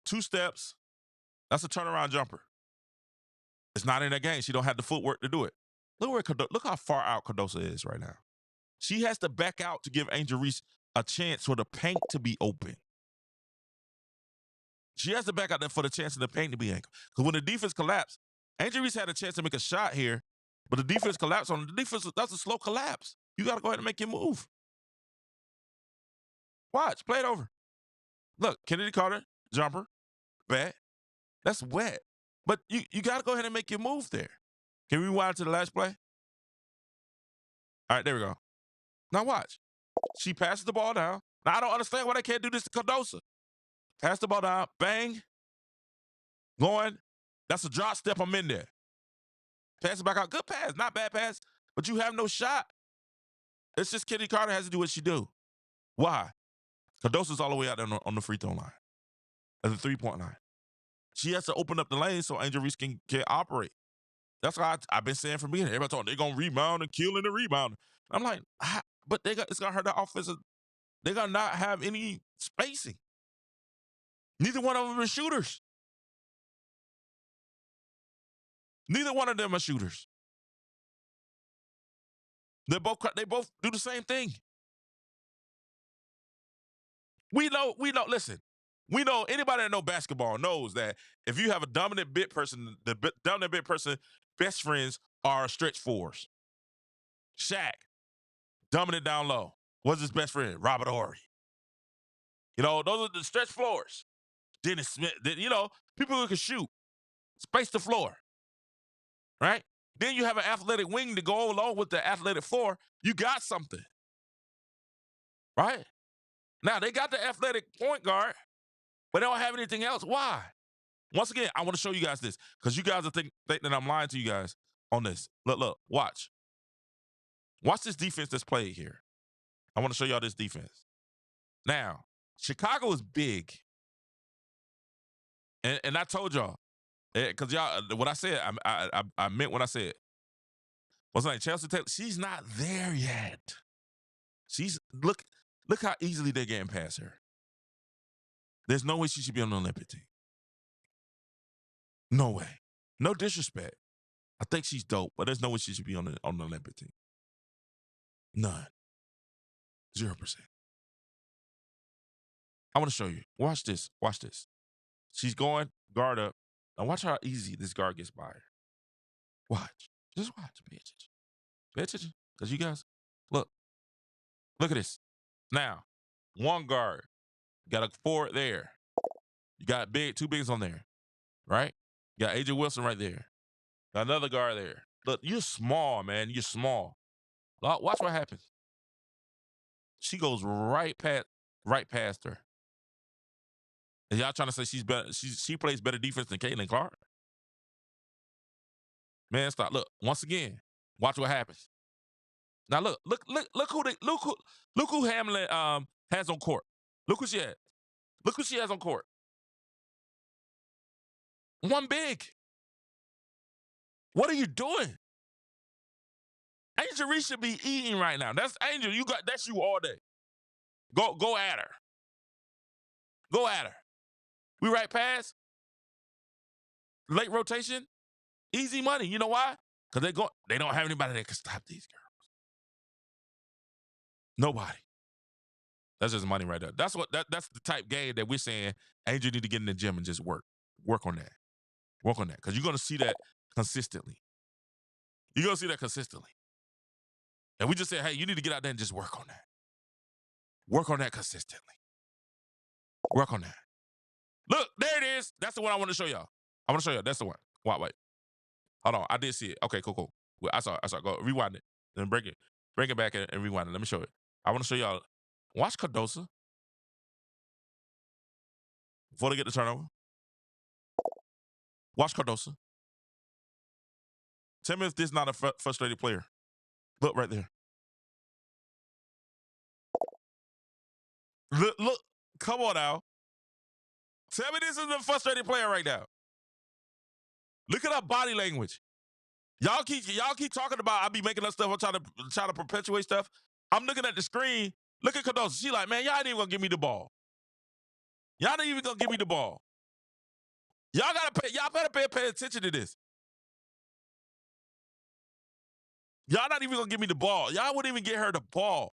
2 steps. That's a turnaround jumper. It's not in that game. She don't have the footwork to do it. Look how far out Cardosa is right now. She has to back out to give Angel Reese a chance for the paint to be open. She has to back out there for the chance of the paint to be open. Because when the defense collapsed, Angel Reese had a chance to make a shot here, but the defense collapsed on the defense. That's a slow collapse. You got to go ahead and make your move. Watch, play it over. Look, Kennedy Carter, jumper, bad. That's wet. But you got to go ahead and make your move there. Can we rewind to the last play? All right, there we go. Now watch. She passes the ball down. Now I don't understand why they can't do this to Cardosa. Pass the ball down, bang. Going. That's a drop step. I'm in there. Pass it back out. Good pass, not bad pass. But you have no shot. It's just Kennedy Carter has to do what she do. Why? Cardosa's all the way out there on the free throw line. At the 3-point line. She has to open up the lane so Angel Reese can operate. That's why I've been saying from beginning. Everybody talking they're going to rebound and kill in the rebound. I'm like, but it's going to hurt the offensive. They're going to not have any spacing. Neither one of them are shooters. Neither one of them are shooters. They both do the same thing. We know, listen, we know anybody that know basketball knows that if you have a dominant big person, the dominant big person, best friends are stretch fours. Shaq, dominant down low. What's his best friend? Robert Horry. Those are the stretch floors. Dennis Smith, people who can shoot, space the floor, right? Then you have an athletic wing to go along with the athletic floor. You got something, right? Now, they got the athletic point guard, but they don't have anything else. Why? Once again, I want to show you guys this because you guys are think that I'm lying to you guys on this. Look, watch. Watch this defense that's played here. I want to show y'all this defense. Now, Chicago is big. And I told y'all, because y'all, what I said, I meant what I said. What's her name? Chelsea Taylor. She's not there yet. Look how easily they're getting past her. There's no way she should be on the Olympic team. No way. No disrespect. I think she's dope, but there's no way she should be on the Olympic team. None. 0%. I want to show you. Watch this. Watch this. She's going guard up. Now watch how easy this guard gets by her. Watch. Just watch. Pay attention. Pay attention. Because you guys, look. Look at this. Now, one guard. You got a forward there. You got two bigs on there. Right? You got AJ Wilson right there. Got another guard there. Look, you're small, man. You're small. Watch what happens. She goes right past her. And y'all trying to say she's better? She plays better defense than Caitlyn Clark? Man, stop. Look, once again, watch what happens. Now look who Hamlin has on court. Look who she has. Look who she has on court. One big. What are you doing? Angel Reese should be eating right now. That's Angel. That's you all day. Go at her. Go at her. We right past. Late rotation. Easy money. You know why? Because they don't have anybody that can stop these girls. Nobody. That's just money right there. That's the type game that we're saying Angel need to get in the gym and just work. Work on that. Work on that. Because you're going to see that consistently. You're going to see that consistently. And we just said, hey, you need to get out there and just work on that. Work on that consistently. Work on that. Look, there it is. That's the one I want to show y'all. I want to show y'all. That's the one. Wait. Hold on. I did see it. Okay, cool. Well, I saw it. Go rewind it. Then bring it back and rewind it. Let me show it. I want to show y'all. Watch Cardosa. Before they get the turnover. Watch Cardosa. Tell me if this is not a frustrated player. Look right there. Look. Come on now. Tell me this is a frustrated player right now. Look at her body language. Y'all keep talking about I be making up stuff. I'm trying to perpetuate stuff. I'm looking at the screen. Look at Cardosa. She like, man, y'all ain't even gonna give me the ball. Y'all ain't even gonna give me the ball. Y'all better pay attention to this. Y'all not even gonna give me the ball. Y'all wouldn't even get her the ball.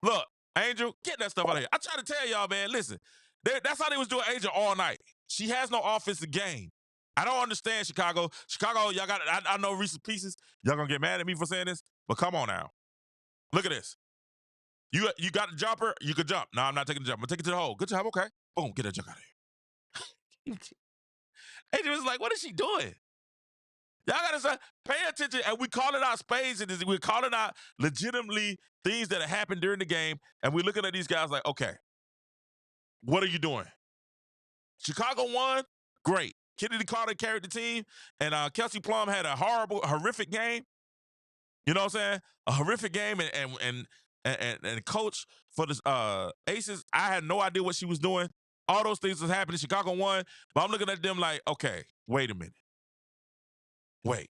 Look, Angel, get that stuff out of here. I try to tell y'all, man, listen. That's how they was doing Angel all night. She has no offensive game. I don't understand Chicago. Chicago, y'all got, I know Reese's Pieces. Y'all gonna get mad at me for saying this, but come on now. Look at this. You got the jumper, you could jump. No, I'm not taking the jump. I'm gonna take it to the hole. Good job, okay. Boom, get that jump out of here. Angel was like, what is she doing? Y'all gotta say, pay attention, and we calling out spades, and we're calling out legitimately things that have happened during the game, and we're looking at these guys like, okay, what are you doing? Chicago won, great. Kennedy Carter carried the team, and Kelsey Plum had a horrific game. You know what I'm saying? A horrific game, and coach for the Aces, I had no idea what she was doing. All those things was happening. Chicago won, but I'm looking at them like, okay, wait a minute. Wait,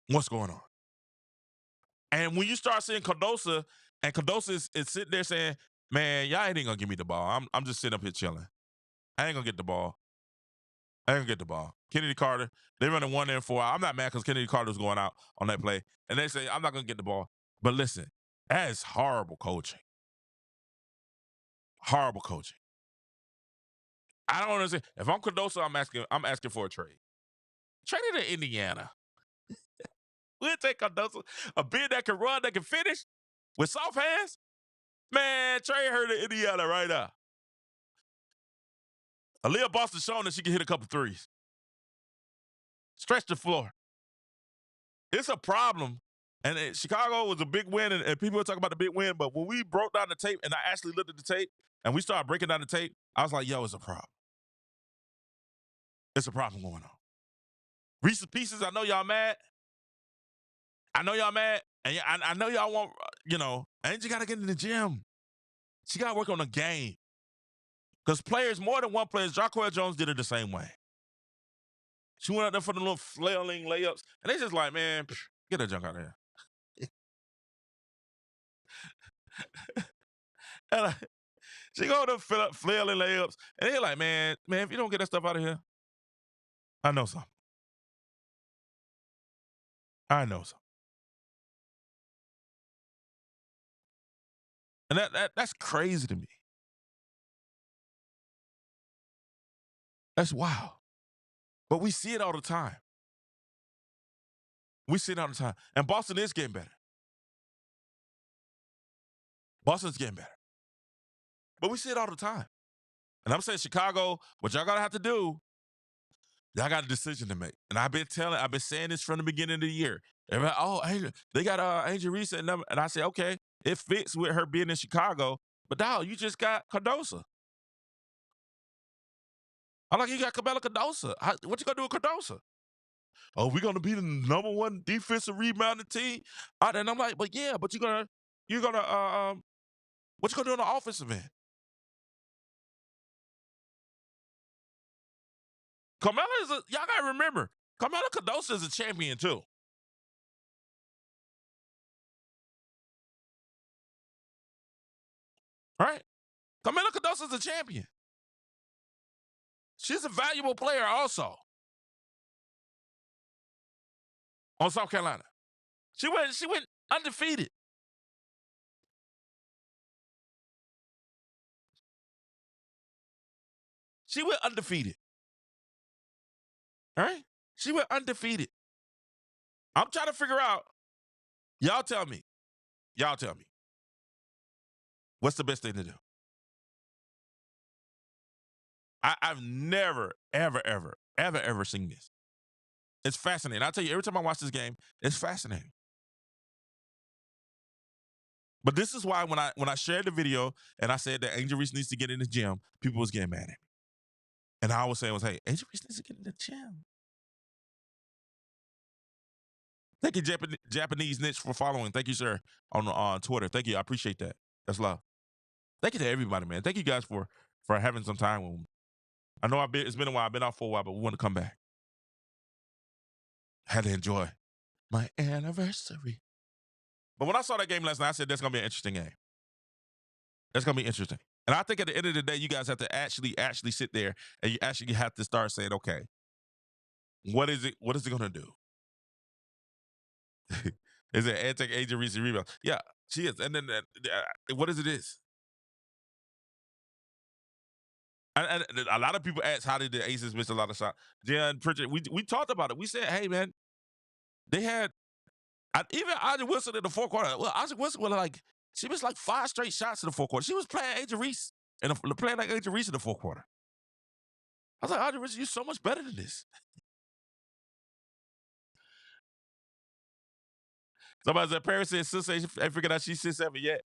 what's going on? And when you start seeing Cardosa, and Cardosa is sitting there saying, man, y'all ain't gonna give me the ball. I'm just sitting up here chilling. I ain't gonna get the ball. Kennedy Carter, they running 1 and 4. I'm not mad because Kennedy Carter was going out on that play. And they say, I'm not gonna get the ball. But listen, that is horrible coaching. Horrible coaching. I don't understand. If I'm Cardosa, I'm asking for a trade. Trade it to Indiana. We'll take Cardosa, a bid that can run, that can finish with soft hands. Man, trade her to Indiana right now. Aaliyah Boston showing that she can hit a couple threes. Stretch the floor. It's a problem. And Chicago was a big win, and people were talking about the big win, but when we broke down the tape, and I actually looked at the tape, and we started breaking down the tape, I was like, yo, it's a problem. It's a problem going on. Reese's Pieces, I know y'all mad. And I know y'all want, Angie got to get in the gym. She got to work on the game. Because players, more than one player, Jacquel Jones did it the same way. She went out there for the little flailing layups, and they just like, man, get that junk out of here. She go to flailing layups, and they're like, man, if you don't get that stuff out of here, I know something. I know something. And that's crazy to me. That's wild. But we see it all the time. We see it all the time. And Boston is getting better. Boston's getting better. But we see it all the time. And I'm saying, Chicago, what y'all gotta have to do, y'all got a decision to make. And I've been saying this from the beginning of the year. Everybody, Angel, they got Angel Reese and them. And I say, okay, it fits with her being in Chicago. But dog, you just got Cardoso. I'm like, you got Camila Cardoso. What you gonna do with Cardoso? Oh, we're gonna be the number one defensive rebounding team. And I'm like, but yeah, but you're gonna what you gonna do on the offensive end? Carmela y'all gotta remember, Camila Cardoso is a champion too. Right? Camila Cardoso is a champion. She's a valuable player also. On South Carolina. She went undefeated. She went undefeated. All right? She went undefeated. I'm trying to figure out, y'all tell me. What's the best thing to do? I've never, ever seen this. It's fascinating. I'll tell you, every time I watch this game, it's fascinating. But this is why when I shared the video and I said that Angel Reese needs to get in the gym, people was getting mad at me. And I was saying hey, Angel Reese needs to get in the gym. Thank you, Japanese Niche, for following. Thank you, sir, on Twitter. Thank you. I appreciate that. That's love. Thank you to everybody, man. Thank you guys for having some time with me. I know it's been a while. I've been off for a while, but we want to come back. Had to enjoy my anniversary. But when I saw that game last night, I said, that's going to be an interesting game. That's going to be interesting. And I think at the end of the day, you guys have to actually sit there and you actually have to start saying, okay, what is it going to do? Is it anti Angel Reese rebound? Yeah, she is. And then what is it is? And a lot of people ask, how did the Aces miss a lot of shots? Jen Pritchard, we talked about it. We said, hey, man, they had even Aja Wilson in the fourth quarter. Well, Aja Wilson was she missed 5 straight shots in the fourth quarter. She was playing Angel Reese and playing like Angel Reese in the fourth quarter. I was like, Aja Wilson, you're so much better than this. Somebody said, Paris said, Sister ain't figured out she's 6'7" yet.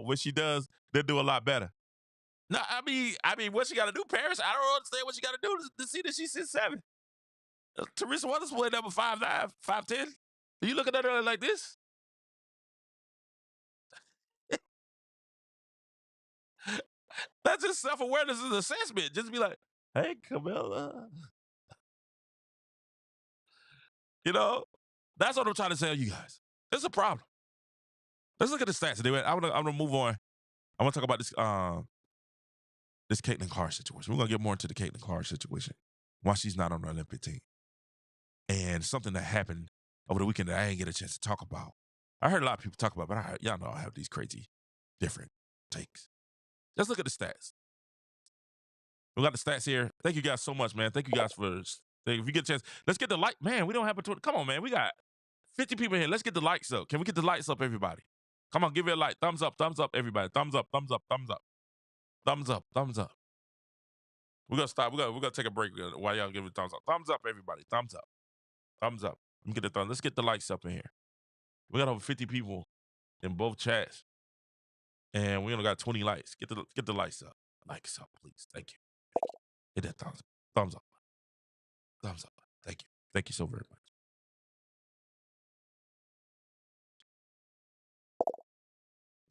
When she does, they'll do a lot better. No, I mean, what she got to do, Paris? I don't understand what she got to do to see that she's 6'7". Teresa Weatherspoon number 5'9", 5'10". Are you looking at her like this? That's just self-awareness and assessment. Just be like, hey, Camilla. You know, that's what I'm trying to tell you guys. It's a problem. Let's look at the stats. Anyway, I'm gonna move on. I want to talk about this Caitlyn Clark situation. We're gonna get more into the Caitlyn Clark situation. Why she's not on the Olympic team. And something that happened over the weekend that I didn't get a chance to talk about. I heard a lot of people talk about it, but y'all know I have these crazy, different takes. Let's look at the stats. We got the stats here. Thank you guys so much, man. Thank you guys for, if you get a chance, let's get the like. Man, we don't have a Twitter. Come on, man. We got 50 people here. Let's get the likes up. Can we get the likes up, everybody? Come on, give it a like. Thumbs up, everybody. Thumbs up, thumbs up, thumbs up. Thumbs up, thumbs up. We're going to stop. We're gonna take a break while y'all give it thumbs up. Thumbs up, everybody. Thumbs up. Thumbs up. Let me get the thumbs. Let's get the likes up in here. We got over 50 people in both chats. And we only got 20 likes. Get the likes up. Likes up, please. Thank you. Hit that thumbs up. Thumbs up. Thumbs up. Thank you. Thank you so very much.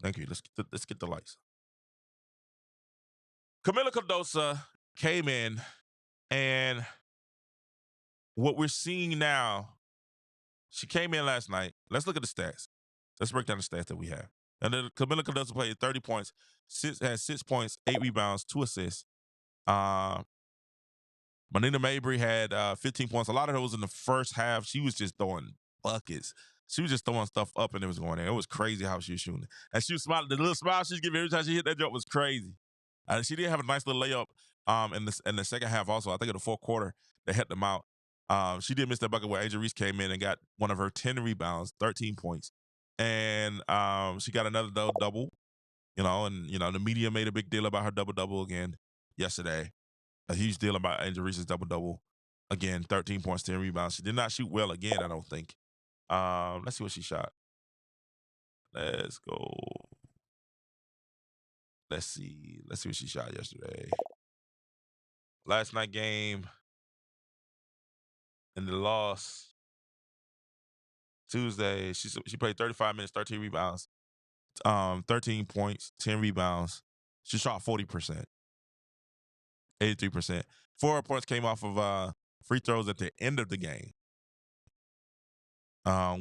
Thank you. Let's get the likes. Camila Cardoso came in, and what we're seeing now, she came in last night. Let's look at the stats. Let's break down the stats that we have. And then Camila Cardoso played 30 points, had 6 points, 8 rebounds, 2 assists. Manina Mabry had 15 points. A lot of those in the first half. She was just throwing buckets. She was just throwing stuff up and it was going in. It was crazy how she was shooting. And she was smiling. The little smile she was giving every time she hit that jump was crazy. And she did have a nice little layup in the second half also. I think in the fourth quarter, they hit them out. She did miss that bucket where Angel Reese came in and got one of her 10 rebounds, 13 points. And she got another double, and the media made a big deal about her double-double again yesterday. A huge deal about Angel Reese's double-double. Again, 13 points, 10 rebounds. She did not shoot well again, I don't think. Let's see what she shot. Let's go. Let's see what she shot yesterday. Last night game in the loss. Tuesday, she played 35 minutes, 13 rebounds, 13 points, 10 rebounds. She shot 40%, 83%. 4 points came off of free throws at the end of the game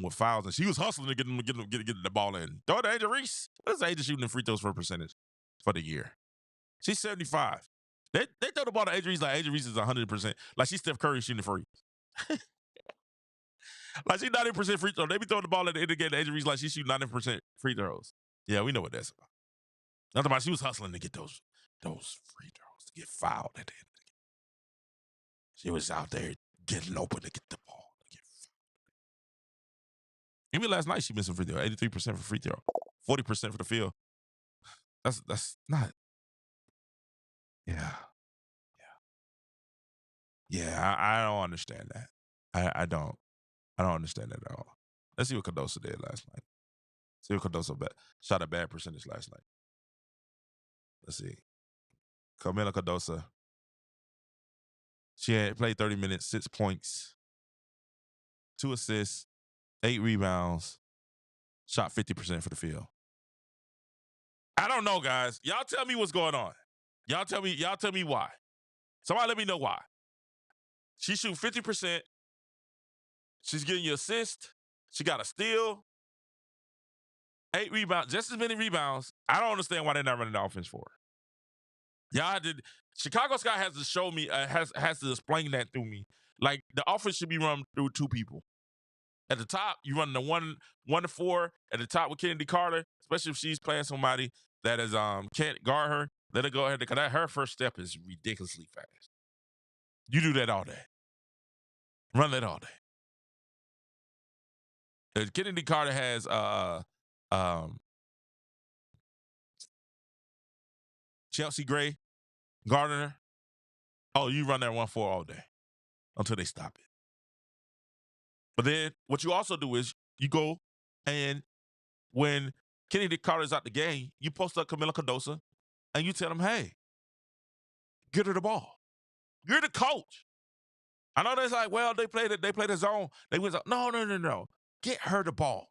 with fouls, and she was hustling to get the ball in. Throw it to Angel Reese. What is Angel shooting in free throws for percentage for the year? She's 75. They throw the ball to Angel Reese like Angel Reese is 100%. Like she's Steph Curry shooting free. Like she's 90% free throw. They be throwing the ball at the end of the game to Angel Reese like she's shooting 90% free throws. Yeah, we know what that's about. Nothing about she was hustling to get those free throws to get fouled at the end of the game. She was out there getting open to get the ball. Even last night she missed some free throw. 83% for free throw, 40% for the field. That's not. Yeah. I don't understand that. I don't understand that at all. Let's see what Cardoso did last night. See what Cardoso shot a bad percentage last night. Let's see. Camila Cardoso. She had played 30 minutes, 6 points, 2 assists, 8 rebounds, shot 50% for the field. I don't know, guys. Y'all tell me what's going on. Y'all tell me why. Somebody let me know why. She shoot 50%. She's getting you assist. She got a steal. 8 rebounds, just as many rebounds. I don't understand why they're not running the offense for her. Y'all did. Chicago Sky has to show me, has to explain that through me. Like the offense should be run through 2 people. At the top, you run the 1-4 at the top with Kennedy Carter, especially if she's playing somebody that is can't guard her. Let her go ahead because her first step is ridiculously fast. You do that all day. Run that all day. Kennedy Carter has Chelsea Gray guarding her. Oh, you run that 1-4 all day until they stop it. But then what you also do is you go and when Kennedy Carter's out the game, you post up Camila Cardoso and you tell them, hey, get her the ball. You're the coach. I know that's like, well, they played the zone. They went, no. Get her the ball.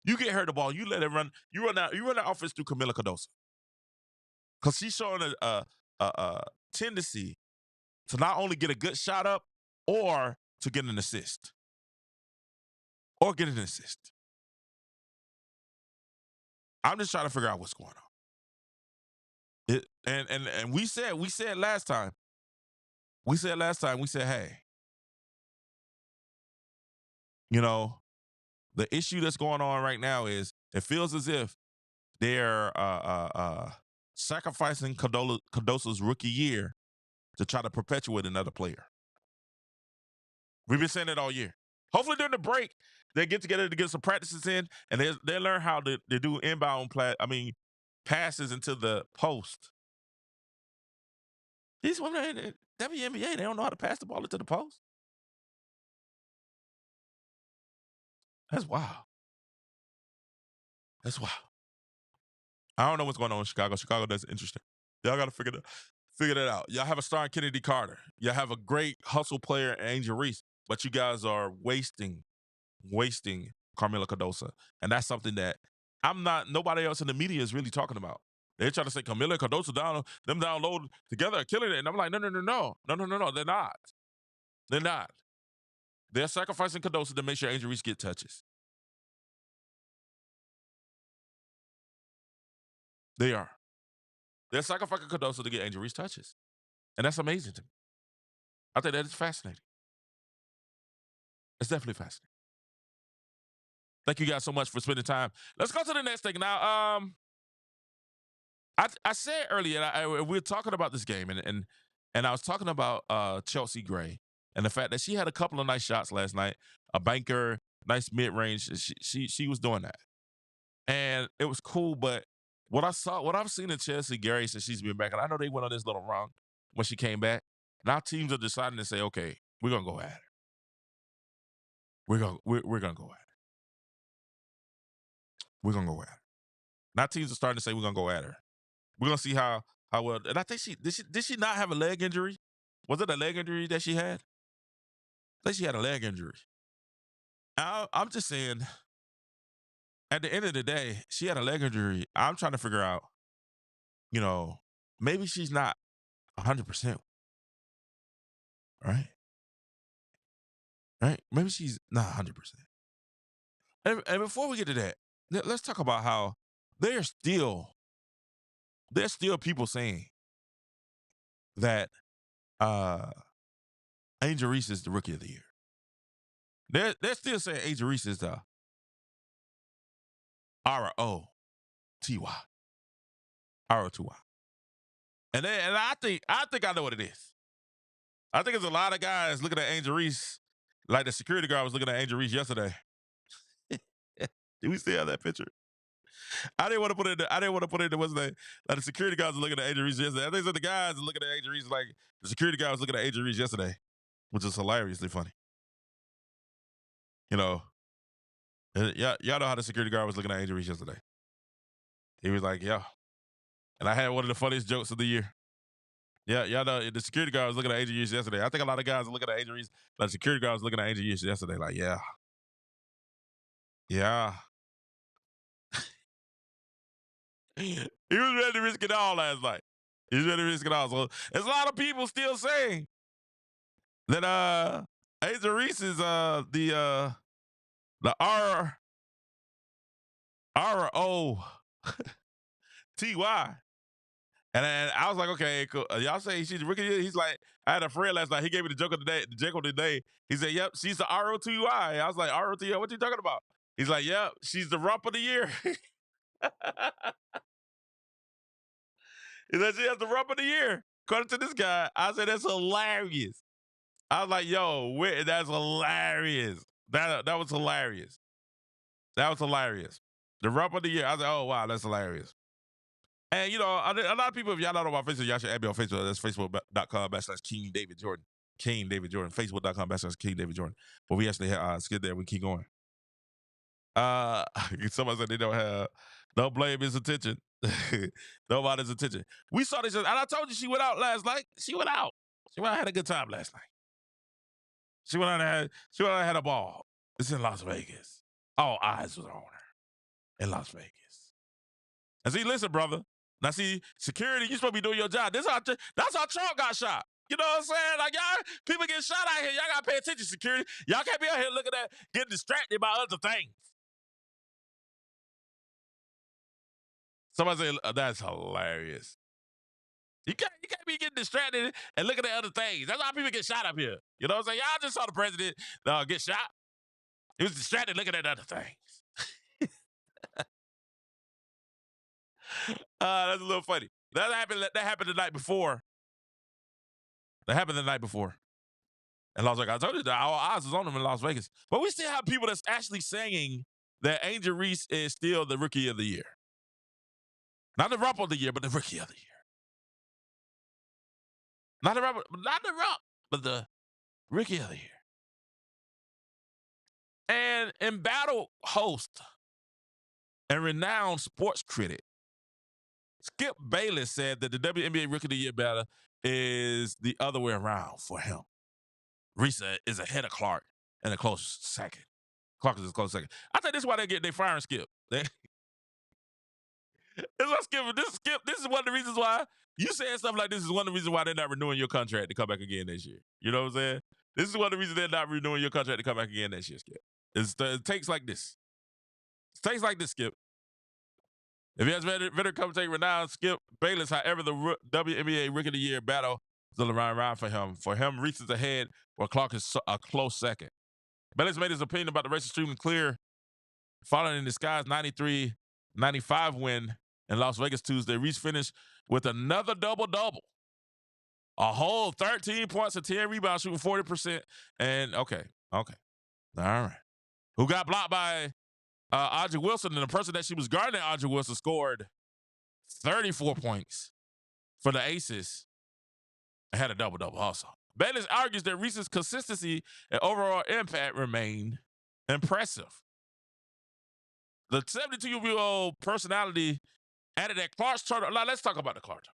You get her the ball. You let her run. You run the offense through Camila Cardoso. Because she's showing a tendency to not only get a good shot up or to get an assist. I'm just trying to figure out what's going on. And we said last time, hey, the issue that's going on right now is it feels as if they're sacrificing Cardoso's rookie year to try to perpetuate another player. We've been saying it all year. Hopefully during the break, they get together to get some practices in, and they learn how to do inbound passes into the post. These women in WNBA, they don't know how to pass the ball into the post. That's wild. I don't know what's going on in Chicago. Chicago, that's interesting. Y'all got to figure that out. Y'all have a star in Kennedy Carter. Y'all have a great hustle player in Angel Reese, but you guys are wasting Camila Cardoso. And that's something that nobody else in the media is really talking about. They're trying to say Camila Cardoso down low together are killing it. And I'm like, no. They're not. They're sacrificing Cadosa to make sure Angel Reese get touches. They are. They're sacrificing Cadosa to get Angel Reese touches. And that's amazing to me. I think that is fascinating. It's definitely fascinating. Thank you guys so much for spending time. Let's go to the next thing. Now, I said earlier, we were talking about this game, and I was talking about Chelsea Gray and the fact that she had a couple of nice shots last night, a banker, nice mid-range. She was doing that. And it was cool, but what I've seen in Chelsea Gray since she's been back, and I know they went on this little run when she came back. Now teams are deciding to say, okay, we're gonna go at her. We're gonna go at her. We're gonna go at her. Now teams are starting to say we're gonna go at her. We're gonna see how well. And I think did she not have a leg injury? Was it a leg injury that she had? I think she had a leg injury. I'm just saying, at the end of the day, she had a leg injury. I'm trying to figure out, maybe she's not 100%. Right? Right? Maybe she's not 100%. And before we get to that, let's talk about how there's still people saying that Angel Reese is the rookie of the year. They're still saying Angel Reese is the R-O-T-Y. R-O-T-Y. And I think I know what it is. I think there's a lot of guys looking at Angel Reese like the security guard was looking at Angel Reese yesterday. Do we still have that picture? I didn't want to put it in what's the name? Like the security guys were looking at Angel Reese yesterday. I think the guys are looking at Angel Reese like the security guy was looking at Angel Reese yesterday, which is hilariously funny. Y'all know how the security guard was looking at Angel Reese yesterday. He was like, yeah. And I had one of the funniest jokes of the year. Yeah, y'all know the security guard was looking at Angel Reese yesterday. I think a lot of guys are looking at Angel Reese. Like the security guard was looking at Angel Reese yesterday. Like, yeah. Yeah. He was ready to risk it all last night. He was ready to risk it all. So there's a lot of people still saying that Angel Reese is the R-O-T-Y. And I was like, okay, cool. Y'all say she's the rookie. He's like, I had a friend last night. He gave me the joke of the day. The joke of the day. He said, "Yep, she's the R-O-T-Y." I was like, R-O-T-Y. What you talking about? He's like, "Yep, she's the rump of the year." He said she has the rump of the year. According to this guy, I said that's hilarious. I was like, "Yo, that's hilarious." That was hilarious. That was hilarious. The rump of the year. I was like, "Oh wow, that's hilarious." And, a lot of people, if y'all not on my Facebook, y'all should add me on Facebook. That's facebook.com/King David Jordan. King David Jordan. Facebook.com/King David Jordan. But we actually skip there. We keep going. Somebody said they don't blame his attention. Nobody's attention. We saw this, and I told you she went out last night. She went out. Had a good time last night. She went out and had a ball. It's in Las Vegas. All eyes was on her in Las Vegas. And see, listen, brother. Now, see, security, you supposed to be doing your job. That's how Trump got shot. You know what I'm saying? Like, y'all, people get shot out here. Y'all got to pay attention, security. Y'all can't be out here looking at, getting distracted by other things. Somebody say, that's hilarious. You can't be getting distracted and looking at other things. That's how people get shot up here. You know what I'm saying? Y'all just saw the president get shot. He was distracted looking at other things. That's a little funny. That happened the night before. That happened the night before. And Las Vegas. I told you that our eyes was on them in Las Vegas. But we still have people that's actually saying that Angel Reese is still the rookie of the year. Not the rump of the year, but the rookie of the year. Not the rump, but the rookie of the year. And embattled host and renowned sports critic Skip Bayless said that the WNBA Rookie of the Year battle is the other way around for him. Reese is ahead of Clark in a close second. Clark is a close second. I think this is why they firing Skip. This is one of the reasons why you saying stuff like this is one of the reasons why they're not renewing your contract to come back again this year. You know what I'm saying? This is one of the reasons they're not renewing your contract to come back again next year, Skip. It takes like this. It takes like this, Skip. If he has veteran commentating renowned, Skip Bayless, however, the WNBA Rookie of the Year battle is still around for him. For him, Reese is ahead, while Clark is a close second. Bayless made his opinion about the race extremely clear following in disguise 93-95 win in Las Vegas Tuesday. Reese finished with another double-double. A whole 13 points and 10 rebounds, shooting 40%. And okay. All right. Who got blocked by Audrey Wilson, and the person that she was guarding, Audrey Wilson, scored 34 points for the Aces and had a double-double also. Bayless argues that Reese's consistency and overall impact remain impressive. The 72-year-old personality added that Clark's turnover. Now, let's talk about the Clark turnover.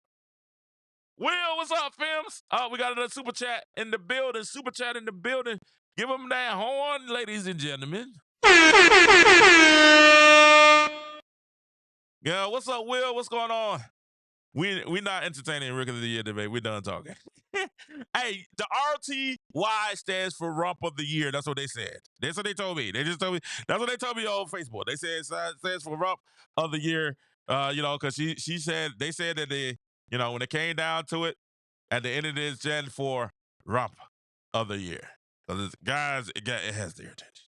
Will, what's up, Fims? We got another super chat in the building. Super chat in the building. Give them that horn, ladies and gentlemen. Yeah, what's up, Will? What's going on? We not entertaining Rookie of the Year debate. We're done talking. Hey, the RTY stands for Rump of the Year. That's what they said. That's what they told me. They just told me. That's what they told me on Facebook. They said it stands for Rump of the Year. Because she said they said that they, when it came down to it, at the end of this, stand for Rump of the Year. Because guys, it has their attention.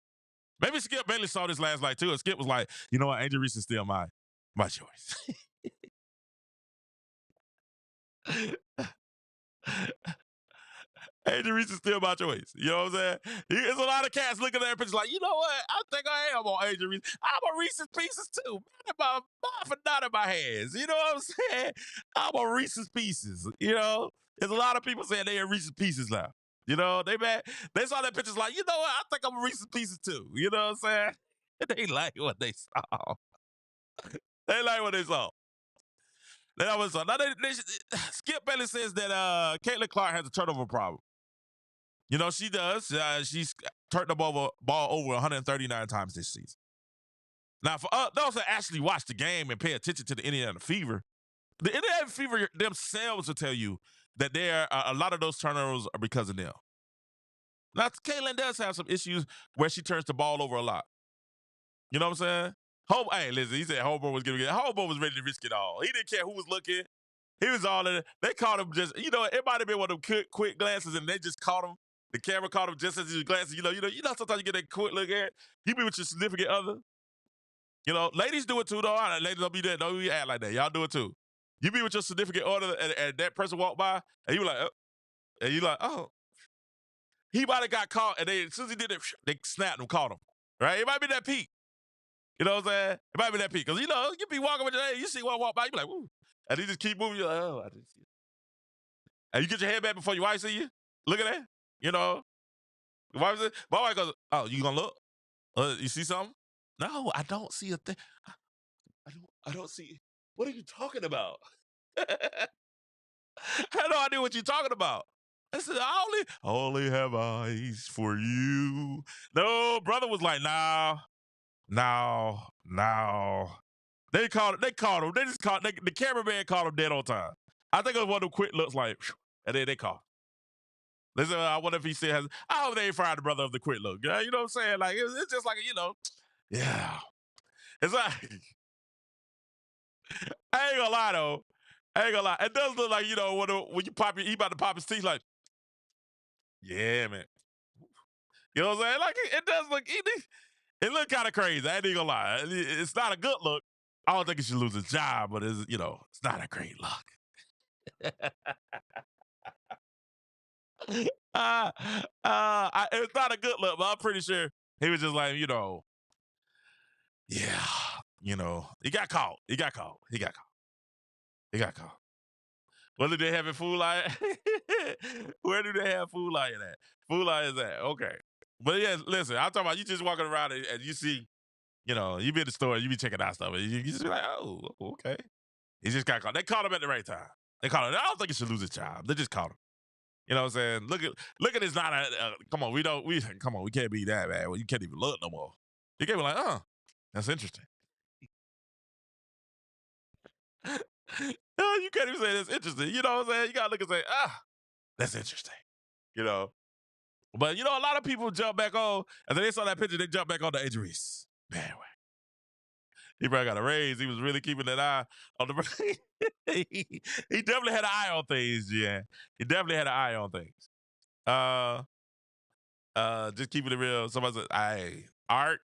Maybe Skip Bailey saw this last night too. And Skip was like, you know what, Angel Reese is still my choice. Angel Reese is still my choice. You know what I'm saying? There's a lot of cats looking at that picture like, you know what? I think I am on Angel Reese. I'm a Reese's Pieces too. Not in my hands. You know what I'm saying? I'm a Reese's Pieces. There's a lot of people saying they are Reese's Pieces now. They saw that pictures like, you know what? I think I'm a Reese's Pieces too. You know what I'm saying? They like what they saw. They like what they saw. Now, Skip Bailey says that Caitlyn Clark has a turnover problem. She does. She's turned the ball over 139 times this season. Now, for those that actually watch the game and pay attention to the Indiana Fever, the Indiana Fever themselves will tell you that a lot of those turnovers are because of them. Now, Caitlyn does have some issues where she turns the ball over a lot. You know what I'm saying? Hey, listen, he said Hobo was going to get it. Hobo was ready to risk it all. He didn't care who was looking. He was all in it. They caught him just, it might have been one of them quick glances, and they just caught him. The camera caught him just as he was glancing. Sometimes you get that quick look at. You be with your significant other. Ladies do it too, though. All right, ladies, don't be there. Don't be act like that. Y'all do it too. You be with your significant other, and that person walk by, and you like, oh. And you like, oh. He might have got caught, and as soon as he did it, they snapped him, caught him. Right? It might be that peak. You know what I'm saying? It might be that peak. Because, you be walking with your head, you see one walk by, you be like, woo. And he just keep moving. You're like, oh, I didn't see it. And you get your head back before your wife see you. Look at that. My wife goes, oh, you gonna look? You see something? No, I don't see a thing. I don't see. What are you talking about? I had no idea what you're talking about. I said, I only have eyes for you. No, brother was like, no. They caught him. They just caught the cameraman caught him dead on time. I think it was one of them quick looks like, and then they caught him. They said, I wonder if he still has. I hope they ain't fired the brother of the quick look. You know what I'm saying? Like it's just like yeah. It's like I ain't gonna lie though. It does look like when you pop he about to pop his teeth like, yeah, man. You know what I'm saying? Like it does look. It look kind of crazy. I ain't gonna lie. It's not a good look. I don't think he should lose his job, but it's not a great look. It's not a good look, but I'm pretty sure he was just like, yeah, he got caught. Where do they have it Food Lion? Where do they have Food Lion at? Food Lion is at. Okay. But yeah, listen, I'm talking about you just walking around and you see, you be in the store, you be checking out stuff, and you just be like, oh, okay. He just got caught. They caught him at the right time. They caught him. I don't think he should lose his job. They just caught him. You know what I'm saying? Look at this. Not come on. We can't be that bad. Well, you can't even look no more. You can't be like, that's interesting. You can't even say that's interesting. You know what I'm saying? You gotta look and say, that's interesting. But you know, a lot of people jump back on, and then they saw that picture, they jump back on the Reese bandwagon. He probably got a raise. He was really keeping an eye on the. he definitely had an eye on things, yeah. He definitely had an eye on things. Just keeping it real. Somebody said, "Hey, Art,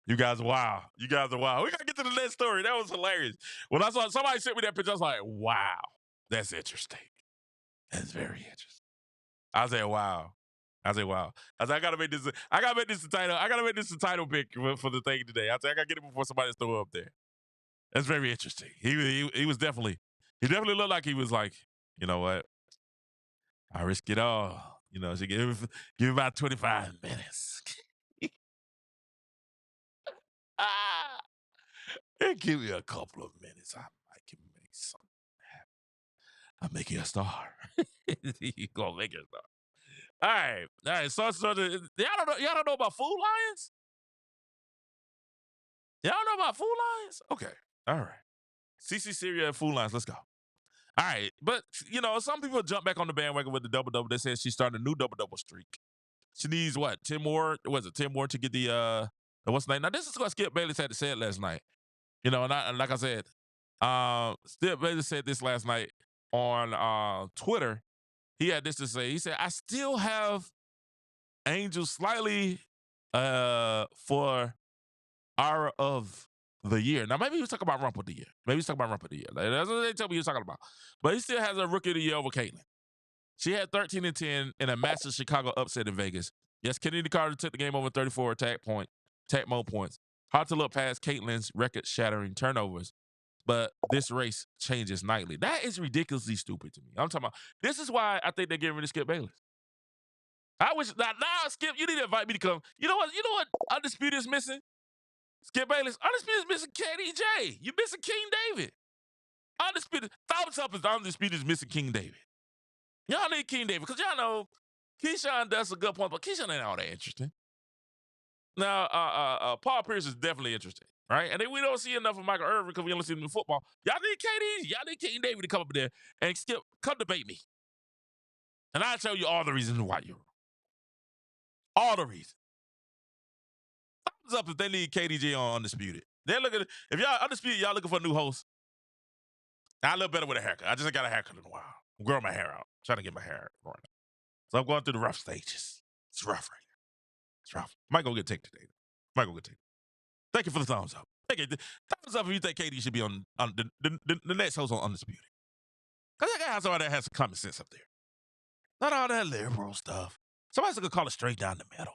you guys are wild. You guys are wild." We gotta get to the next story. That was hilarious. When I saw somebody sent me that picture, I was like, "Wow, that's interesting. That's very interesting." I said, "Wow." I said, "Wow." I said, "I gotta make this. I gotta make this the title. I gotta make this the title pick for the thing today." I said, "I gotta get it before somebody throw it up there." That's very interesting. He was definitely. He definitely looked like he was like, you know what? I risk it all. You know, she give about 25 minutes. Ah, and give me a couple of minutes. I can make something happen. I'm making a star. You gonna make it a star. All right. So y'all don't know about Food Lions? Y'all know about Food Lions? Okay. All right. CC Syria and Food Lions. Let's go. All right. But you know, some people jump back on the bandwagon with the double-double. They said she's starting a new double-double streak. She needs what? 10 more? Was it 10 more to get the what's the name? Now, this is what Skip Bayless had to say it last night. You know, and like I said, Skip Bayless said this last night on Twitter. He had this to say. He said, "I still have Angel slightly for hour of the year." Now, maybe he was talking about Rump of the Year. Maybe he's talking about Rump of the Year. Like, that's what they tell me he was talking about. But he still has a Rookie of the Year over Caitlyn. She had 13 and 10 in a massive Chicago upset in Vegas. Yes, Kennedy Carter took the game over 34 attack mode points. Hard to look past Caitlyn's record-shattering turnovers, but this race changes nightly. That is ridiculously stupid to me. I'm talking about, this is why I think they're getting rid of Skip Bayless. I wish, now Skip, you need to invite me to come. You know what Undisputed is missing? Skip Bayless. Undisputed is missing KDJ. You're missing King David. Undisputed, thumbs up is Undisputed is missing King David. Y'all need King David, because y'all know Keyshawn does a good point, but Keyshawn ain't all that interesting. Now, Paul Pierce is definitely interesting, right? And then we don't see enough of Michael Irvin because we only see him in football. Y'all need KD. Y'all need King David to come up there and Skip, come debate me. And I'll tell you all the reasons why you're wrong. All the reasons. Thumbs up if they need KDJ on Undisputed. They're looking, if y'all Undisputed, y'all looking for a new host. I look better with a haircut. I just ain't got a haircut in a while. I'm growing my hair out. I'm trying to get my hair right now. So I'm going through the rough stages. It's rough right now. It's rough. Might go get take today. Might go get take. Thank you for the thumbs up. Thank you. Thumbs up if you think KD should be on the next host on Undisputed. Because I got somebody that has some common sense up there. Not all that liberal stuff. Somebody's going to call it straight down the middle.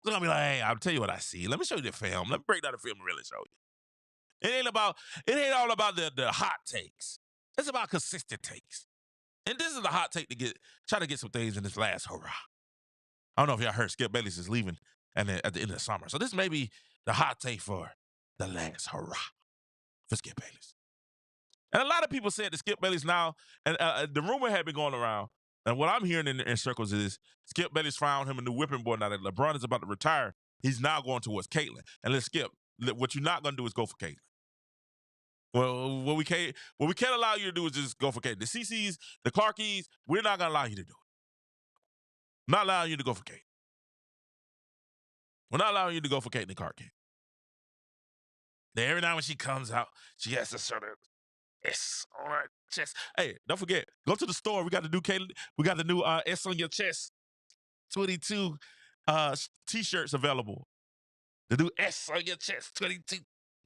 They're going to be like, "Hey, I'll tell you what I see. Let me show you the film. Let me break down the film and really show you." It ain't all about the hot takes. It's about consistent takes. And this is the hot take to try to get some things in this last hurrah. I don't know if y'all heard Skip Bayless is leaving at the end of the summer. So this may be the hot take for the last hurrah for Skip Bayless. And a lot of people said that Skip Bayless now, and the rumor had been going around, and what I'm hearing in circles is Skip Bayless found him a new whipping boy now that LeBron is about to retire. He's now going towards Caitlyn. And let's Skip, what you're not going to do is go for Caitlyn. Well, what we can't allow you to do is just go for Caitlyn. The CCs, the Clarkies, we're not going to allow you to do it. Not allowing you to go for Caitlyn. We're not allowing you to go for Caitlyn Clark. Then every now when she comes out, she has to sort of S on her chest. Hey, don't forget, go to the store. We got the new Caitlyn. We got the new S on your chest 22 t-shirts available. The new S on your chest 22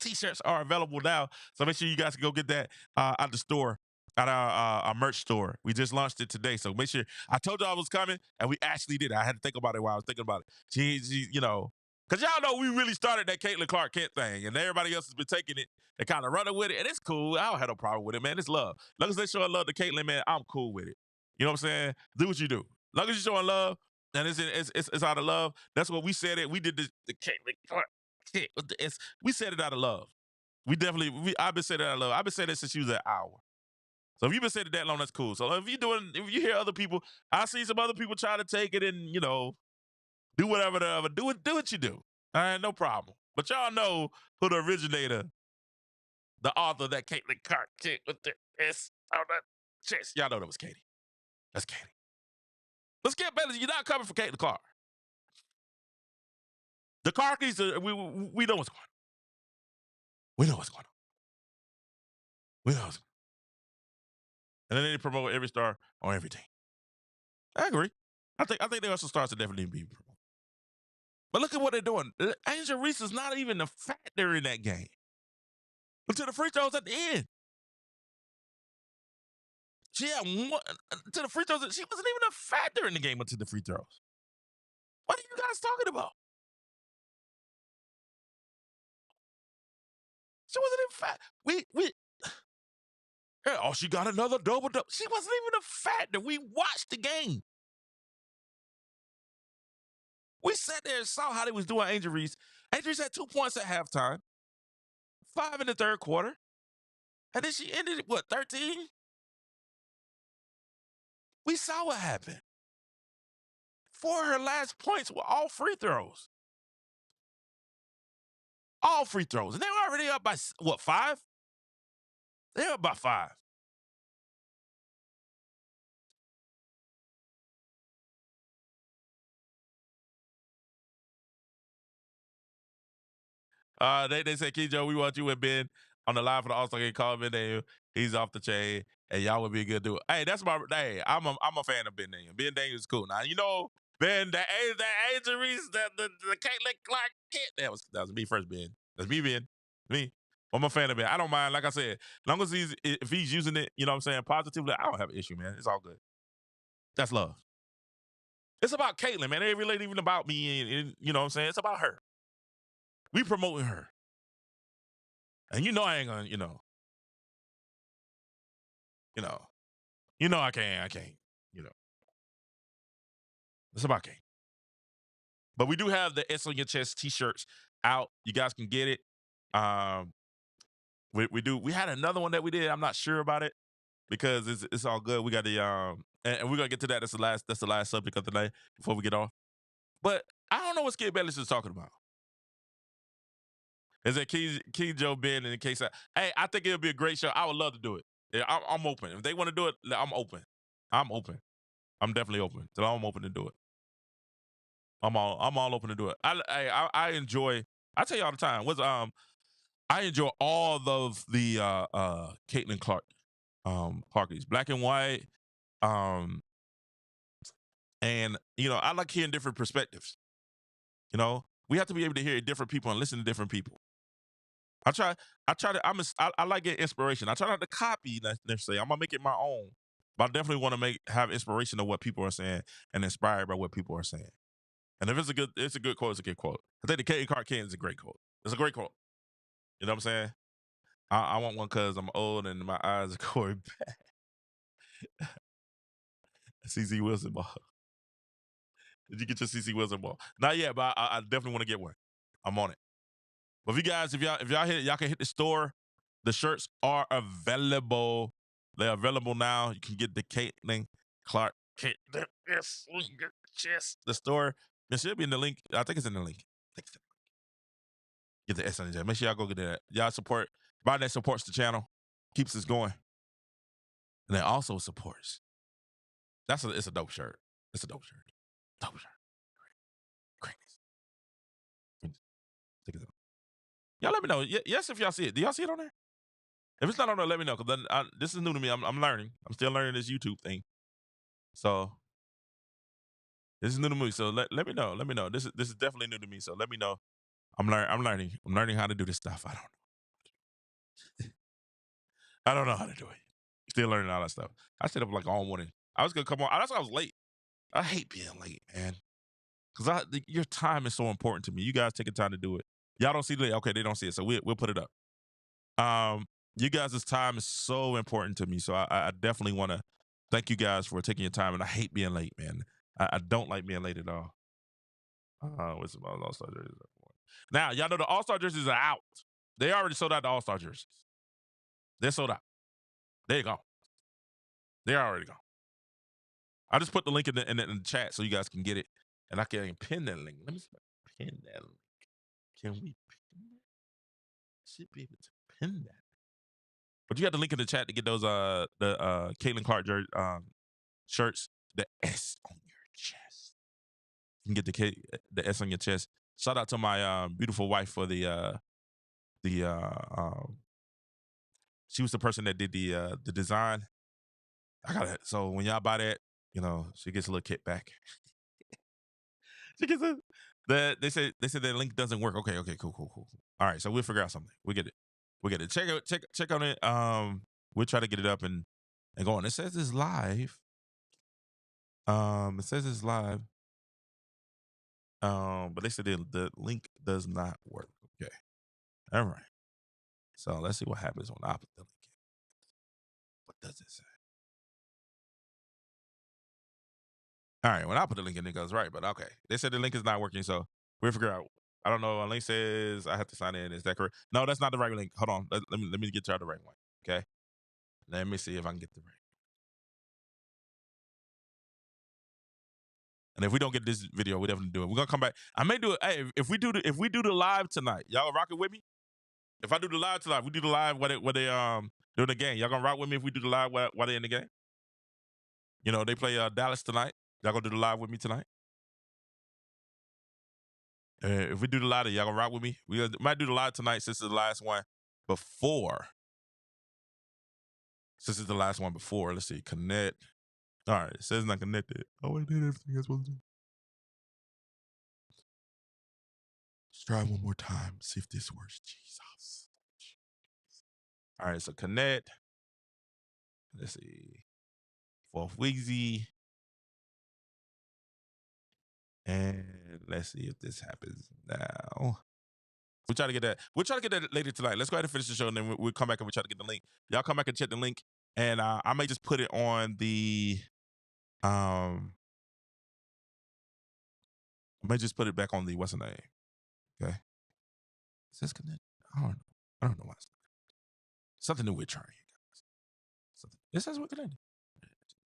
t-shirts are available now. So make sure you guys can go get that at the store, at our merch store. We just launched it today. So make sure, I told you I was coming, and we actually did. I had to think about it while I was thinking about it. She you know, because y'all know we really started that Caitlyn Clark Kent thing, and everybody else has been taking it and kind of running with it, and it's cool. I don't have no problem with it, man. It's love. As long as they show love to Caitlyn, man, I'm cool with it. You know what I'm saying? Do what you do. As long as you're showing love, and it's out of love. That's what we said it. We did the Caitlyn Clark Kent with the S. We said it out of love. I've been saying it out of love. I've been saying it since she was an hour. So if you've been saying it that long, that's cool. So if you hear other people, I see some other people try to take it and, you know, do whatever, do what you do. All right, no problem. But y'all know who the originator, the author of that Caitlyn Clark Kent with the S on the chest. Y'all know that was Katie. That's Katie. Let's get better. You're not coming for Caitlyn Clark. The Clarkies, we know what's going on. We know what's going on. We know what's going on. And then they promote every star on every team. I agree. I think there are some stars that definitely need to be promoted. But look at what they're doing. Angel Reese is not even a factor in that game until the free throws at the end. She had one to the free throws. She wasn't even a factor in the game until the free throws. What are you guys talking about? She wasn't even fat. Oh, she got another double. She wasn't even a factor. We watched the game. We sat there and saw how they was doing Angel Reese. Angel Reese had 2 points at halftime, 5 in the third quarter, and then she ended it, 13? We saw what happened. 4 of her last points were all free throws. All free throws. And they were already up by, 5? They were up by 5. They said, Kijo, we want you and Ben on the line for the All-Star game. Call Ben Daniel. He's off the chain, and y'all would be a good duo. Hey, that's my. Hey, I'm a fan of Ben Daniel. Ben Daniel is cool. Now you know Ben, that Angel Reese, the Caitlyn Clark kid. That was me first, Ben. That's me, Ben. Me. I'm a fan of Ben. I don't mind. Like I said, as long as if he's using it, you know what I'm saying, positively, I don't have an issue, man. It's all good. That's love. It's about Caitlyn, man. It ain't really even about me, and you know what I'm saying. It's about her. We promoting her. And you know I ain't gonna, you know I can't, It's about Kate. But we do have the S on Your Chest t-shirts out. You guys can get it. We had another one that we did. I'm not sure about it because it's all good. We got the and we're gonna get to that. That's the last subject of the night before we get off. But I don't know what Skip Bayless is talking about. Is it Key Joe Ben in case I think it'll be a great show. I would love to do it. Yeah, I'm open. If they want to do it, I'm open. I'm open. I'm definitely open. So I'm open to do it. I'm all open to do it. I enjoy. I tell you all the time. I enjoy all of the Caitlyn Clark parties, black and white, and I like hearing different perspectives. We have to be able to hear different people and listen to different people. I like getting inspiration. I try not to copy necessarily. I'm gonna make it my own, but I definitely want to have inspiration of what people are saying and inspired by what people are saying. And if it's a good quote, it's a good quote. I think the Caitlyn Clark is a great quote. It's a great quote. You know what I'm saying? I want one because I'm old and my eyes are going bad. CC Wilson ball. Did you get your CC Wilson ball? Not yet, but I definitely want to get one. I'm on it. But if you guys, if y'all hit it, y'all can hit the store. The shirts are available. They're available now. You can get the Caitlyn Clark. The store. It should be in the link. I think it's in the link. Get the S on the. Make sure y'all go get that. Y'all support. Buy that supports the channel. Keeps us going. And it also supports. It's a dope shirt. It's a dope shirt. Dope shirt. Greatness. Take it out. Y'all let me know. Yes, if y'all see it. Do y'all see it on there? If it's not on there, let me know. Because this is new to me. I'm learning. I'm still learning this YouTube thing. So this is new to me. So let me know. Let me know. This is definitely new to me. So let me know. I'm learning. I'm learning how to do this stuff. I don't know how to do it. Still learning all that stuff. I stayed up like all morning. I was gonna come on. That's why I was late. I hate being late, man. Because your time is so important to me. You guys taking time to do it. Y'all don't see it. Okay, they don't see it. So we'll put it up. You guys' time is so important to me. So I definitely want to thank you guys for taking your time. And I hate being late, man. I don't like being late at all. What's the All-Star jerseys? Now, y'all know the All-Star jerseys are out. They already sold out the All-Star jerseys. They're sold out. There you go. They're already gone. I just put the link in the chat so you guys can get it. And I can pin that link. Let me see if I can pin that link. Can we pin that? Should be able to pin that. But you got the link in the chat to get those the Caitlyn Clark shirts. The S on your chest. You can get the S on your chest. Shout out to my beautiful wife for the she was the person that did the design. I got it. So when y'all buy that, she gets a little kickback. She gets a they said that link doesn't work. Okay, cool. All right, so we'll figure out something. We get it. Check on it. We'll try to get it up and go on. It says it's live. It says it's live. But they said the link does not work. Okay. All right. So let's see what happens when I put the link in. What does it say? All right, when I put the link in, it goes right, but okay. They said the link is not working, so we'll figure out. I don't know. A link says I have to sign in. Is that correct? No, that's not the right link. Hold on. Let me get y'all the right one. Okay. Let me see if I can get the right. And if we don't get this video, we definitely do it. We're gonna come back. I may do it. Hey, if we do the live tonight, y'all rock it with me? If I do the live tonight, we do the live where they doing the game. Y'all gonna rock with me if we do the live while they in the game? They play Dallas tonight. Y'all gonna do the live with me tonight? If we do the live, y'all gonna rock with me? We might do the live tonight since it's the last one before. Since it's the last one before, let's see. Connect. All right, it says not connected. Oh, I did everything I was supposed to do. Let's try one more time. See if this works. Jesus. All right, so connect. Let's see. Fourth Weezy. And let's see if this happens now. We'll try to get that. We'll try to get that later tonight. Let's go ahead and finish the show, and then we'll come back and we'll try to get the link. Y'all come back and check the link, and I may just put it on the I may just put it back on the what's the name? Okay. It says connect. I don't know why. Something new we're trying, guys. Something. It says we're connected.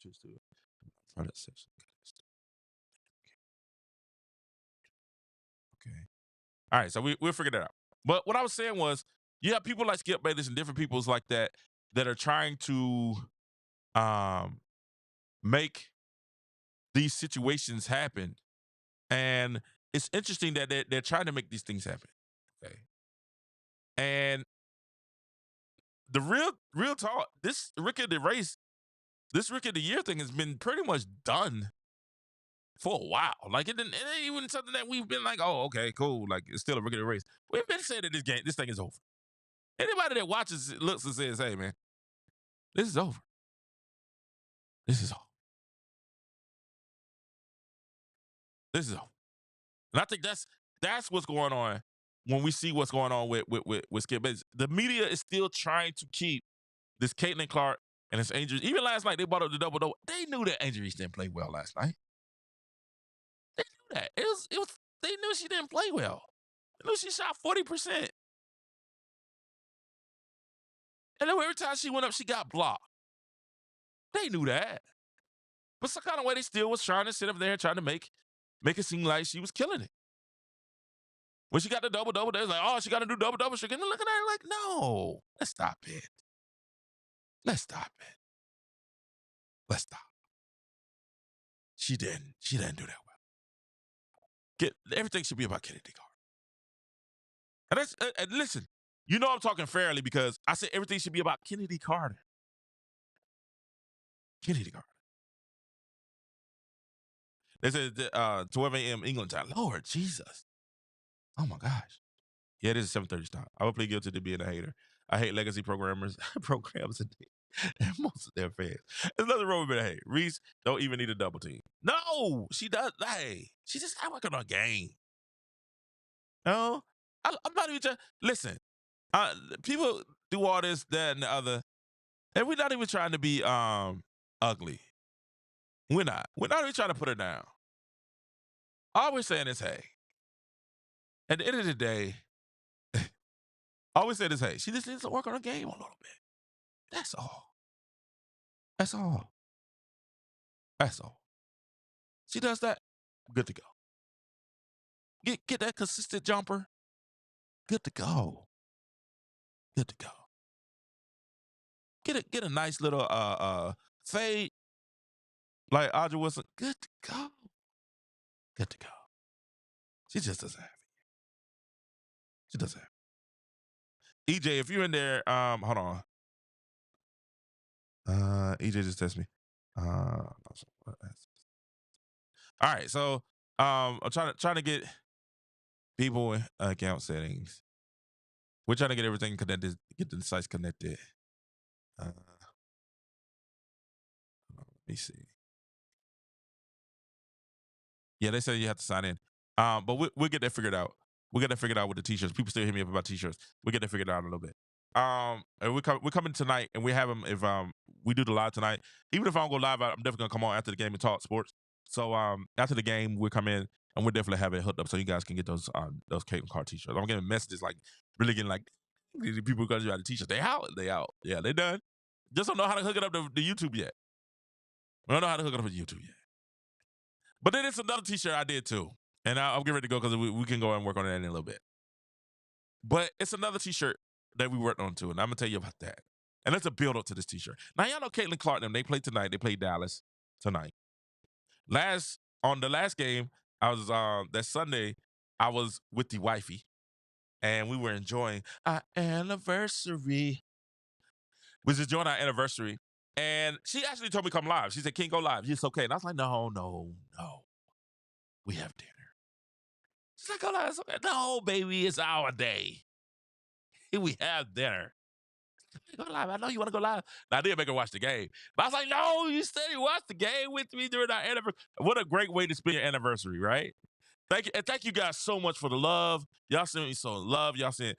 Choose to product section. Okay. All right, so we'll figure that out. But what I was saying was, you have people like Skip Bayless and different peoples like that are trying to make these situations happen. And it's interesting that they're trying to make these things happen. Okay. And the real talk, this Rookie of the Race, this Rookie of the Year thing has been pretty much done for a while. Like it ain't even something that we've been like, oh, okay, cool. Like it's still a Rookie of the Race. We've been saying that this thing is over. Anybody that watches it looks and says, hey man, this is over. This is over. This is over. And I think that's what's going on when we see what's going on with Skip Bayless. The media is still trying to keep this Caitlyn Clark and his injuries. Even last night, they brought up the double. They knew that Angel Reese didn't play well last night. They knew that. It was. They knew she didn't play well. They knew she shot 40%. And then every time she went up, she got blocked. They knew that. But some kind of way, they still was trying to sit up there and trying to make it seem like she was killing it. When she got the double, they was like, oh, she got to do double. She can look at her like, no, let's stop it. Let's stop it. Let's stop. She didn't do that well. Everything should be about Kennedy Carter. And listen, I'm talking fairly because I said everything should be about Kennedy Carter. Kennedy Carter. They said 12 a.m. England time. Lord Jesus. Oh my gosh. Yeah, this is 7:30 stop. I would plead guilty to being a hater. I hate legacy programs and most of their fans. There's nothing wrong with being a hater. Reese don't even need a double team. No, she does. Hey, she just not working on a game. No, I'm not even trying. Listen, people do all this, that, and the other, and we're not even trying to be ugly. We're not. We're not even trying to put her down. All we're saying is, hey, at the end of the day, all we said is, hey, she just needs to work on her game a little bit. That's all. That's all. That's all. She does that, good to go. Get that consistent jumper, good to go. Good to go. Get a nice little fade like Audrey Wilson, good to go. Good to go. She just doesn't have it. She doesn't have it. EJ, if you're in there, hold on. EJ just texted me. All right, so I'm trying to get people in account settings. We're trying to get everything connected, get the sites connected. Let me see. Yeah, they said you have to sign in. But we'll get that figured out. We'll get that figured out with the t-shirts. People still hit me up about t-shirts. We'll get that figured out in a little bit. And we're coming tonight, and we have them if we do the live tonight. Even if I don't go live, I'm definitely gonna come on after the game and talk sports. So after the game, we'll come in and we'll definitely have it hooked up so you guys can get those Caitlyn Clark t-shirts. I'm getting messages like really getting like these people because you got the t-shirts. They out. Yeah, they done. Just don't know how to hook it up to the YouTube yet. We don't know how to hook it up to YouTube yet. But then it's another t-shirt I did too. And I'm getting ready to go because we can go and work on that in a little bit. But it's another t-shirt that we worked on too, and I'm going to tell you about that. And it's a build-up to this t-shirt. Now, y'all know Caitlyn Clark and them, they play tonight. They play Dallas tonight. On the last game, I was that Sunday, I was with the wifey, and we were enjoying our anniversary. We was enjoying our anniversary, and she actually told me to come live. She said, "Can't go live. It's okay." And I was like, no. We have dinner. She's like, "Oh, no, it's okay." No, baby, it's our day. We have dinner. Go live. I know you want to go live. Now, I did make her watch the game. But I was like, no, you said you watched the game with me during our anniversary. What a great way to spend your anniversary, right? Thank you. And thank you guys so much for the love. Y'all sent me so love. Y'all sent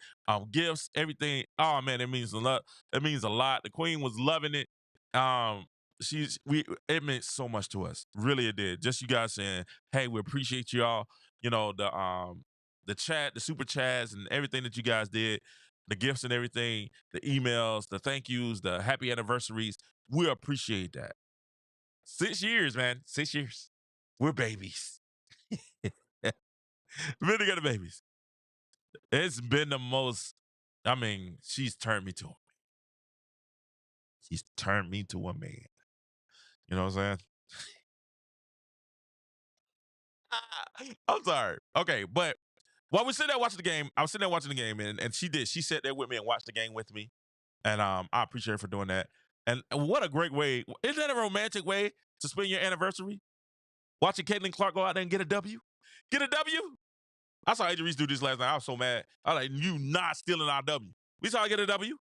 gifts, everything. Oh, man, it means a lot. It means a lot. The queen was loving it. It meant so much to us. Really, it did. Just you guys saying, hey, we appreciate y'all. You know, the chat, the super chats, and everything that you guys did, the gifts and everything, the emails, the thank yous, the happy anniversaries. We appreciate that. 6 years, man. 6 years. We're babies. Really got the babies. It's been the most, I mean, she's turned me to a man. She's turned me to a man. You know what I'm saying? I'm sorry. Okay, but while we're sitting there watching the game, I was sitting there watching the game, and she did. She sat there with me and watched the game with me. And I appreciate her for doing that. And what a great way. Isn't that a romantic way to spend your anniversary? Watching Caitlyn Clark go out there and get a W? Get a W? I saw Reese do this last night. I was so mad. I was like, you not stealing our W. We saw her get a W.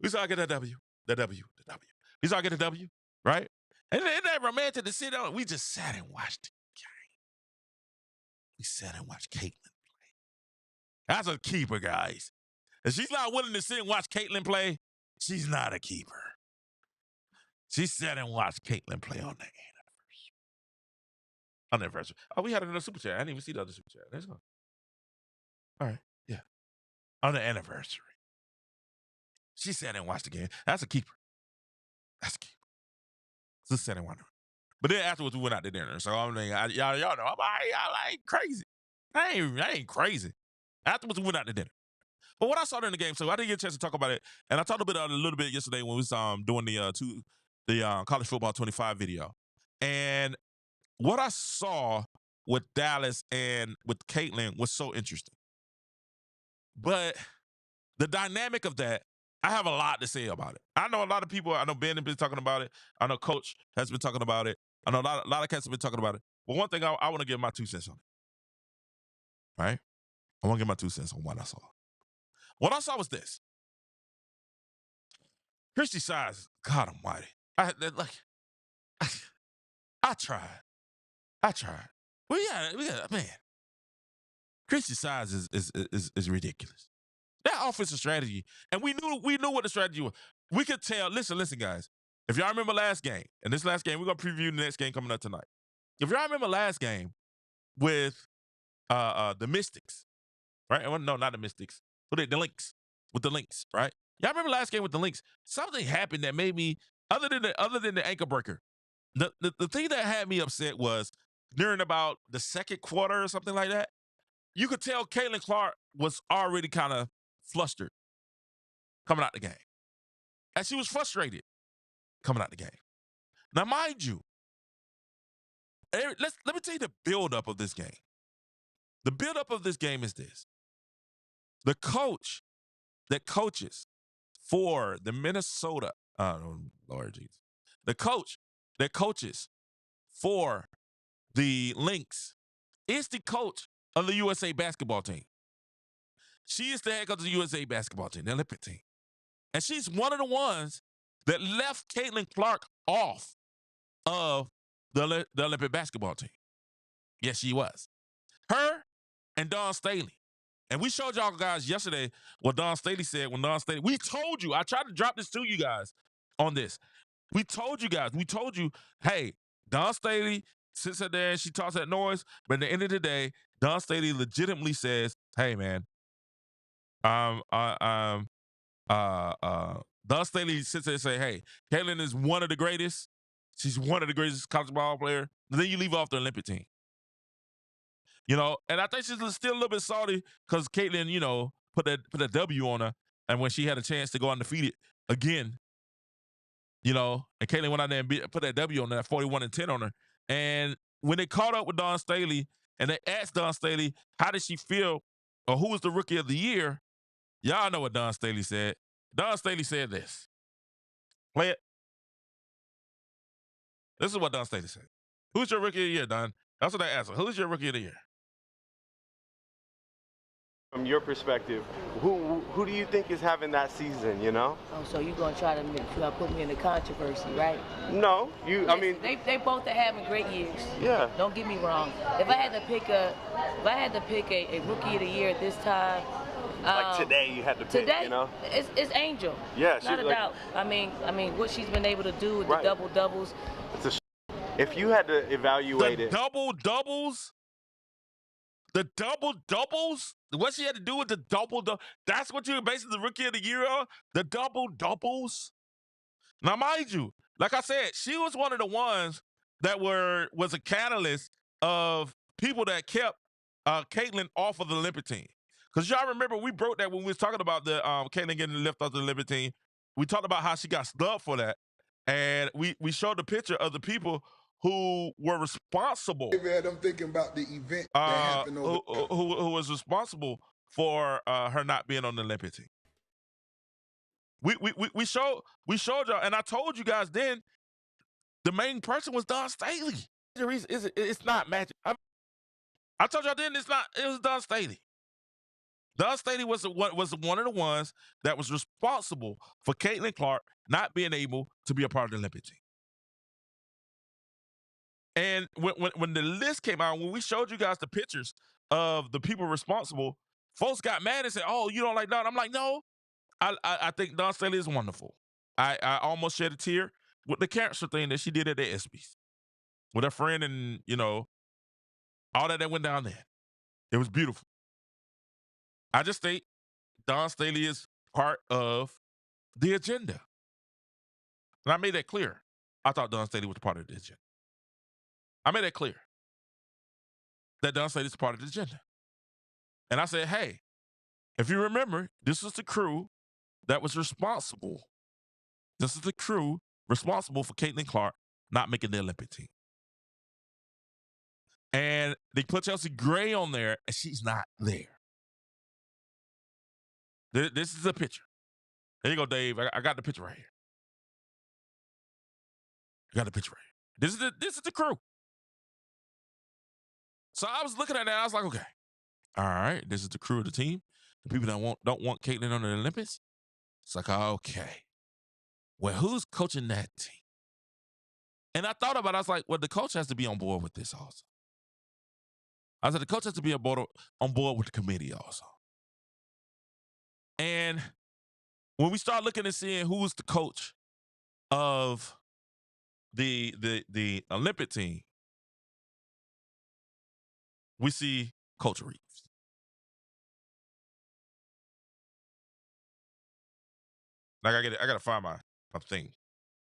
We saw her get a W. The W. We saw her get a W, right? And isn't that romantic to sit down? We just sat and watched the game. We sat and watched Caitlyn play. That's a keeper, guys. If she's not willing to sit and watch Caitlyn play, she's not a keeper. She sat and watched Caitlyn play on the anniversary. Oh, we had another super chat. I didn't even see the other super chat. Let's go. All right. Yeah. On the anniversary. She sat and watched the game. That's a keeper. That's a keeper. Just sat and watched. But then afterwards, we went out to dinner. So I mean, y'all know, I ain't crazy. I ain't crazy. Afterwards, we went out to dinner. But what I saw during the game, so I didn't get a chance to talk about it, and I talked a little bit yesterday when we was doing the college football 25 video, and what I saw with Dallas and with Caitlyn was so interesting. But the dynamic of that, I have a lot to say about it. I know a lot of people. I know Ben has been talking about it. I know Coach has been talking about it. I know a lot of cats have been talking about it. But one thing I want to give my 2 cents on it. Right? I want to give my 2 cents on what I saw. What I saw was this. Christy Size, God almighty. I tried. Well, yeah, man. Christy Size is ridiculous. That offensive strategy, and we knew what the strategy was. We could tell. Listen, guys. If y'all remember last game, and this last game, we're gonna preview the next game coming up tonight. If y'all remember last game with the Mystics, right? No, not the Mystics. But the Lynx. With the Lynx, right? Y'all remember last game with the Lynx? Something happened that made me, other than the ankle breaker, the thing that had me upset was during about the second quarter or something like that, you could tell Caitlyn Clark was already kind of flustered coming out the game. And she was frustrated coming out the game. Now, mind you, Let me tell you the buildup of this game. The buildup of this game is this. The coach that coaches for the Minnesota, Lord Jesus. The coach that coaches for the Lynx is the coach of the USA basketball team. She is the head coach of the USA basketball team, the Olympic team. And she's one of the ones that left Caitlyn Clark off of the Olympic basketball team. Yes, she was. Her and Dawn Staley. And we showed y'all guys yesterday what Dawn Staley said when Dawn Staley, we told you, I tried to drop this to you guys on this. We told you, hey, Dawn Staley sits up there and she talks that noise, but at the end of the day, Dawn Staley legitimately says, hey man, Dawn Staley sits there and say, hey, Caitlyn is one of the greatest. She's one of the greatest college ball player. And then you leave off the Olympic team. You know, and I think she's still a little bit salty because Caitlyn, you know, put that W on her, and when she had a chance to go undefeated again, you know, and Caitlyn went out there and put that W on that 41-10 on her. And when they caught up with Dawn Staley and they asked Dawn Staley, how did she feel or who was the rookie of the year? Y'all know what Dawn Staley said. Dawn Staley said this. Play it. This is what Dawn Staley said. Who's your rookie of the year, Dawn? That's what I asked her. Who's your rookie of the year? From your perspective, who do you think is having that season, you know? Oh, so you're gonna try to put me in the controversy, right? No, I mean they both are having great years. Yeah. Don't get me wrong. If I had to pick a rookie of the year at this time, like today you had to pick, today, you know? It's Angel. Yeah, not a like, doubt. I mean what she's been able to do with right. the double doubles. If you had to evaluate the double doubles. The double doubles? What she had to do with the double double? That's what you're basing the rookie of the year on? The double doubles? Now, mind you, like I said, she was one of the ones that was a catalyst of people that kept Caitlyn off of the Olympic team. Because y'all remember we broke that when we was talking about the Caitlyn getting left off the Olympic team. We talked about how she got snubbed for that. And we showed the picture of the people who were responsible. I'm thinking about the event that happened over who was responsible for her not being on the Olympic team. We showed y'all, and I told you guys then the main person was Dawn Staley. The reason is it's not magic. I told y'all then it was Dawn Staley. Dawn Staley was one of the ones that was responsible for Caitlyn Clark not being able to be a part of the Olympic team. And when the list came out, when we showed you guys the pictures of the people responsible, folks got mad and said, "Oh, you don't like Dawn?" I'm like, "No, I think Dawn Staley is wonderful." I almost shed a tear with the cancer thing that she did at the ESPYs with her friend, and you know, all that went down there. It was beautiful. I just think Dawn Staley is part of the agenda, and I made that clear. I thought Dawn Staley was part of the agenda. I made that clear. That Dawn Staley is part of the agenda. And I said, hey, if you remember, this was the crew that was responsible. This is the crew responsible for Caitlyn Clark not making the Olympic team. And they put Chelsea Gray on there, and she's not there. This is a picture. There you go, Dave. I got the picture right here. I got the picture right here. This is the crew. So I was looking at that. I was like, okay, all right, this is the crew of the team. The people that don't want Caitlyn on the Olympics. It's like, okay, well, who's coaching that team? And I thought about it. I was like, well, the coach has to be on board with this also. I said, the coach has to be on board with the committee also. And when we start looking and seeing who's the coach of the Olympic team, we see Coach Reeves. Like I gotta find my thing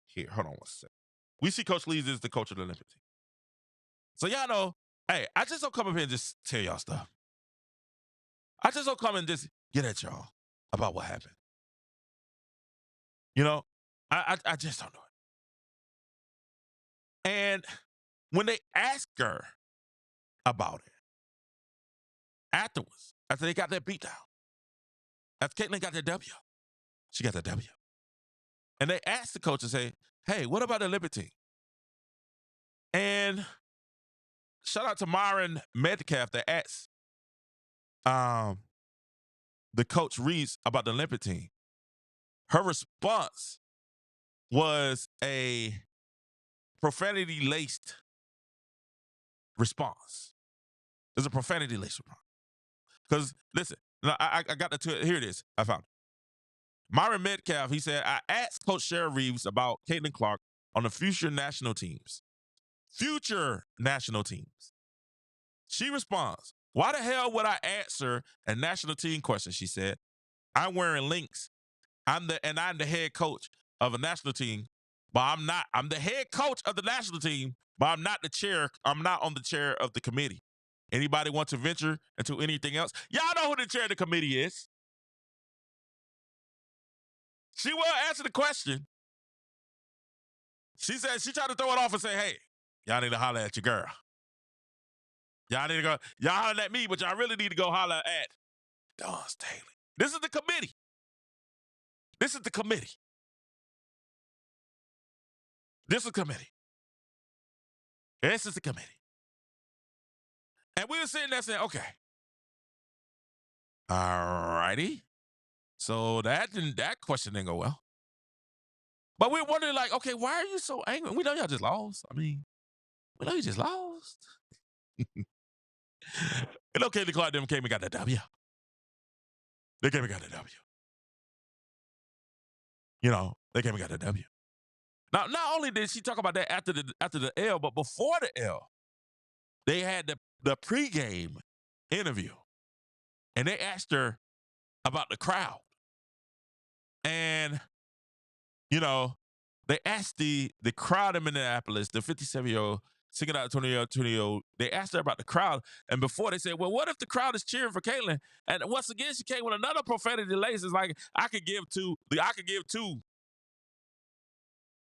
here. Hold on one second. We see Coach Reeves is the coach of the Olympic team. So y'all know, hey, I just don't come up here and just tell y'all stuff. I just don't come and just get at y'all about what happened. You know, I just don't know it. And when they asked her about it afterwards, after they got that beat down, after Caitlyn got that W, she got that W. And they asked the coach and say, hey, what about the Olympic team? And shout out to Myron Metcalf that asked the coach Reese about the Olympic team. Her response was a profanity-laced response. There's a profanity-laced response. Because, listen, I got the here it is. I found it. Myron Metcalf, he said, I asked Coach Cheryl Reeves about Caitlyn Clark on the future national teams. Future national teams. She responds, why the hell would I answer a national team question, she said. I'm wearing Lynx. I'm the head coach of a national team, but I'm not. I'm the head coach of the national team, but I'm not the chair. I'm not on the chair of the committee. Anybody want to venture into anything else? Y'all know who the chair of the committee is. She will answer the question. She said she tried to throw it off and say, hey, y'all need to holler at your girl. Y'all need to go, y'all holler at me, but y'all really need to go holler at Dawn Staley. This is the committee. This is the committee. This is the committee. This is the committee. And we were sitting there saying, okay. All righty. So that question didn't go well. But we're wondering, like, okay, why are you so angry? We know y'all just lost. I mean, we know you just lost. And okay, the Clark them came and got the W. They came and got the W. You know, they came and got the W. Now, not only did she talk about that after the L, but before the L, they had the pregame interview. And they asked her about the crowd. And, you know, they asked the crowd in Minneapolis, the 57-year-old, singing out 20-year-old, they asked her about the crowd. And before they said, well, what if the crowd is cheering for Caitlyn? And once again, she came with another profanity lace. It's like, I could give two.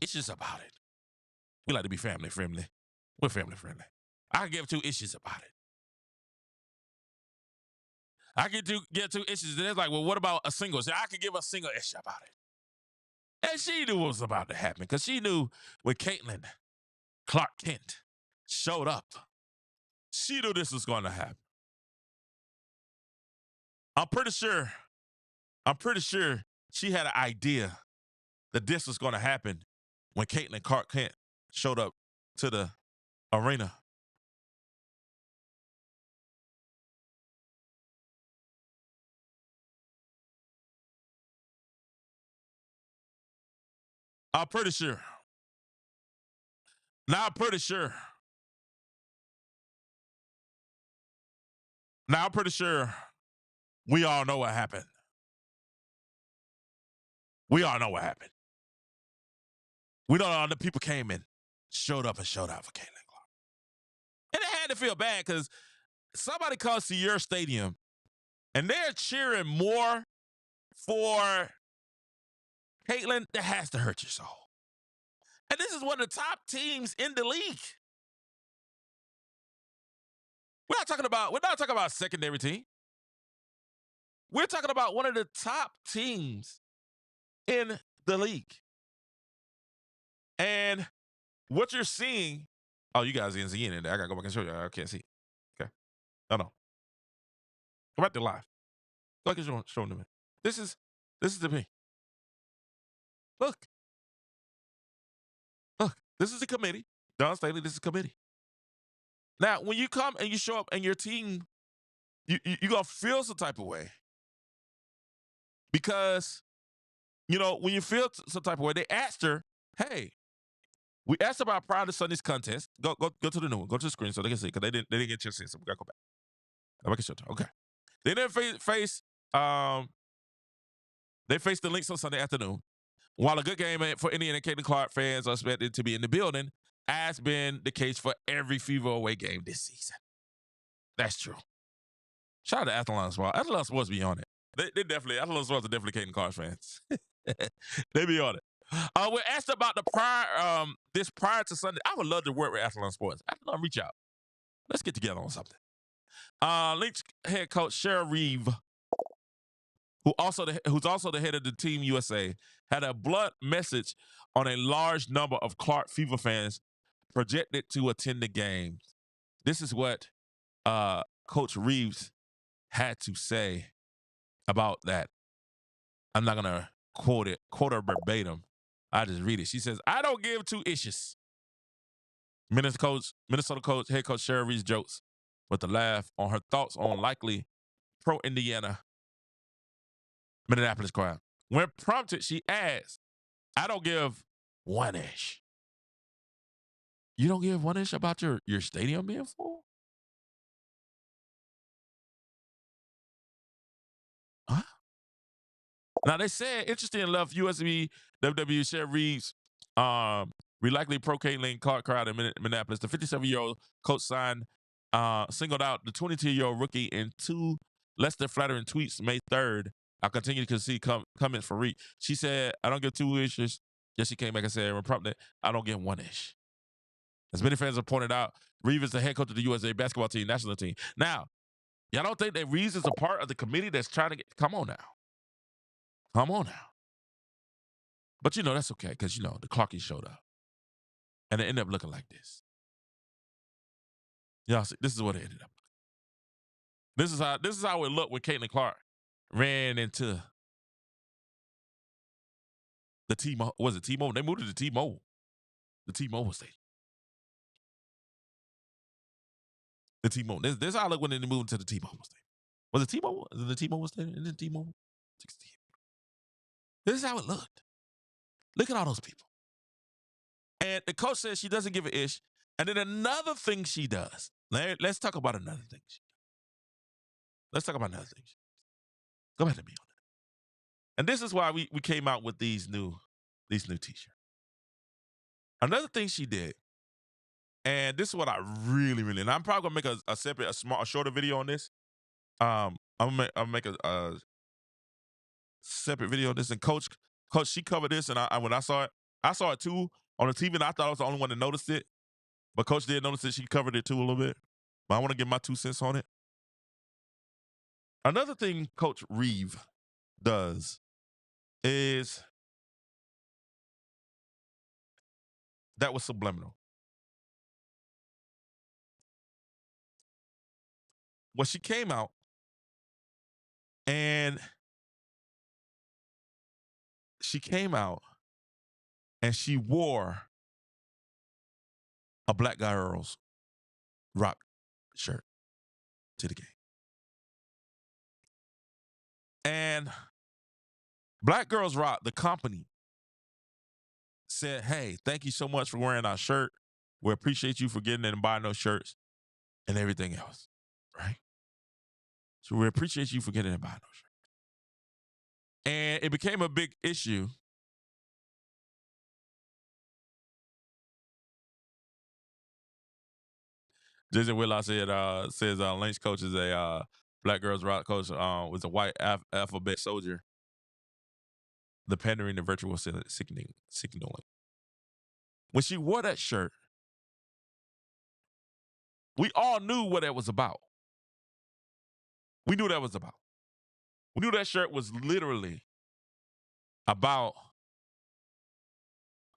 Issues about it. We like to be family friendly. We're family friendly. I can give two issues about it. I can get two issues. And it's like, well, what about a single? So I could give a single issue about it. And she knew what was about to happen because she knew when Caitlyn Clark Kent showed up, she knew this was going to happen. I'm pretty sure she had an idea that this was going to happen when Caitlyn Clark Kent showed up to the arena. I'm pretty sure. Now I'm pretty sure we all know what happened. We all know what happened. We know all the people came and showed up and showed out for Caitlyn Clark. And it had to feel bad because somebody comes to your stadium and they're cheering more for Caitlyn, that has to hurt your soul. And this is one of the top teams in the league. We're not talking about a secondary team. We're talking about one of the top teams in the league. And what you're seeing, oh, you guys didn't see it. I gotta go back and show you. I can't see. Okay. No. Go back to live. Go back and show them to me. This is the me. Look, this is the committee. Dawn Staley, this is the committee. Now, when you come and you show up and your team, you're going to feel some type of way. Because, you know, when you feel some type of way, they asked her, hey, we asked about prior to Sunday's contest. Go to the new one. Go to the screen so they can see because they didn't get a chance to see it. So we got to go back. I can show you. Okay. They didn't face the Lynx on Sunday afternoon. While a good game for Indiana and Caitlyn Clark fans are expected to be in the building, has been the case for every Fever away game this season. That's true. Shout out to Athlon Sports. Athlon Sports be on it. Athlon Sports are definitely Caitlyn Clark fans. They be on it. We're asked about the prior to Sunday. I would love to work with Athlon Sports. Athlon, reach out. Let's get together on something. Lynx head coach Cheryl Reeve, who's also the head of the Team USA, had a blunt message on a large number of Clark Fever fans projected to attend the game. This is what Coach Reeves had to say about that. I'm not gonna quote her verbatim. I just read it. She says, "I don't give two issues." Minnesota head coach Cheryl Reeve jokes with a laugh on her thoughts on likely pro-Indiana Minneapolis crowd. When prompted, she adds, "I don't give one ish." You don't give one ish about your stadium being full? Huh? Now they said, interesting enough, USB WWE Cheryl Reeves likely pro Caitlyn Clark crowd in Minneapolis. The 57-year-old coach singled out the 22-year-old rookie in two less than flattering tweets May 3rd. I continue to see comments from Reese. She said, "I don't give two issues." Yes, she came back and said, when prompted, "I don't give one ish." As many fans have pointed out, Reeve is the head coach of the USA basketball team, national team. Now, y'all don't think that Reeves is a part of the committee that's trying to get, come on now. Come on now. But that's okay, because the Clarkies showed up. And it ended up looking like this. Y'all see, this is what it ended up. This is how it looked when Caitlyn Clark ran into the T-Mobile. Was it T-Mobile? They moved to the T-Mobile. The T-Mobile station. The T-Mobile. This is how I look when they moved to the T-Mobile station. Was it T-Mobile? Is it the T-Mobile station? Is it T-Mobile? This is how it looked. Look at all those people. And the coach says she doesn't give an ish. And then another thing she does. Let's talk about another thing. Let's talk about another thing. Go ahead and be on it. And this is why we came out with these new t-shirts. Another thing she did, and this is what I really, really, and I'm probably gonna make a separate, a shorter video on this. I'll make a separate video on this. And coach, she covered this, and when I saw it too on the TV, and I thought I was the only one that noticed it. But Coach did notice that she covered it too a little bit. But I want to give my 2 cents on it. Another thing Coach Reeve does is that was subliminal. Well, she came out and she wore a Black Girls Rock shirt to the game. And Black Girls Rock, the company, said, "Hey, thank you so much for wearing our shirt. We appreciate you for getting in and buying those shirts and everything else." Right? So we appreciate you for getting in and buying those shirts. And it became a big issue. Jason Whitlock says Lynx coach is a Black Girls Rock coach, was a white alphabet soldier. The pandering, the virtual signaling. When she wore that shirt, we all knew what that was about. We knew that was about. We knew that shirt was literally about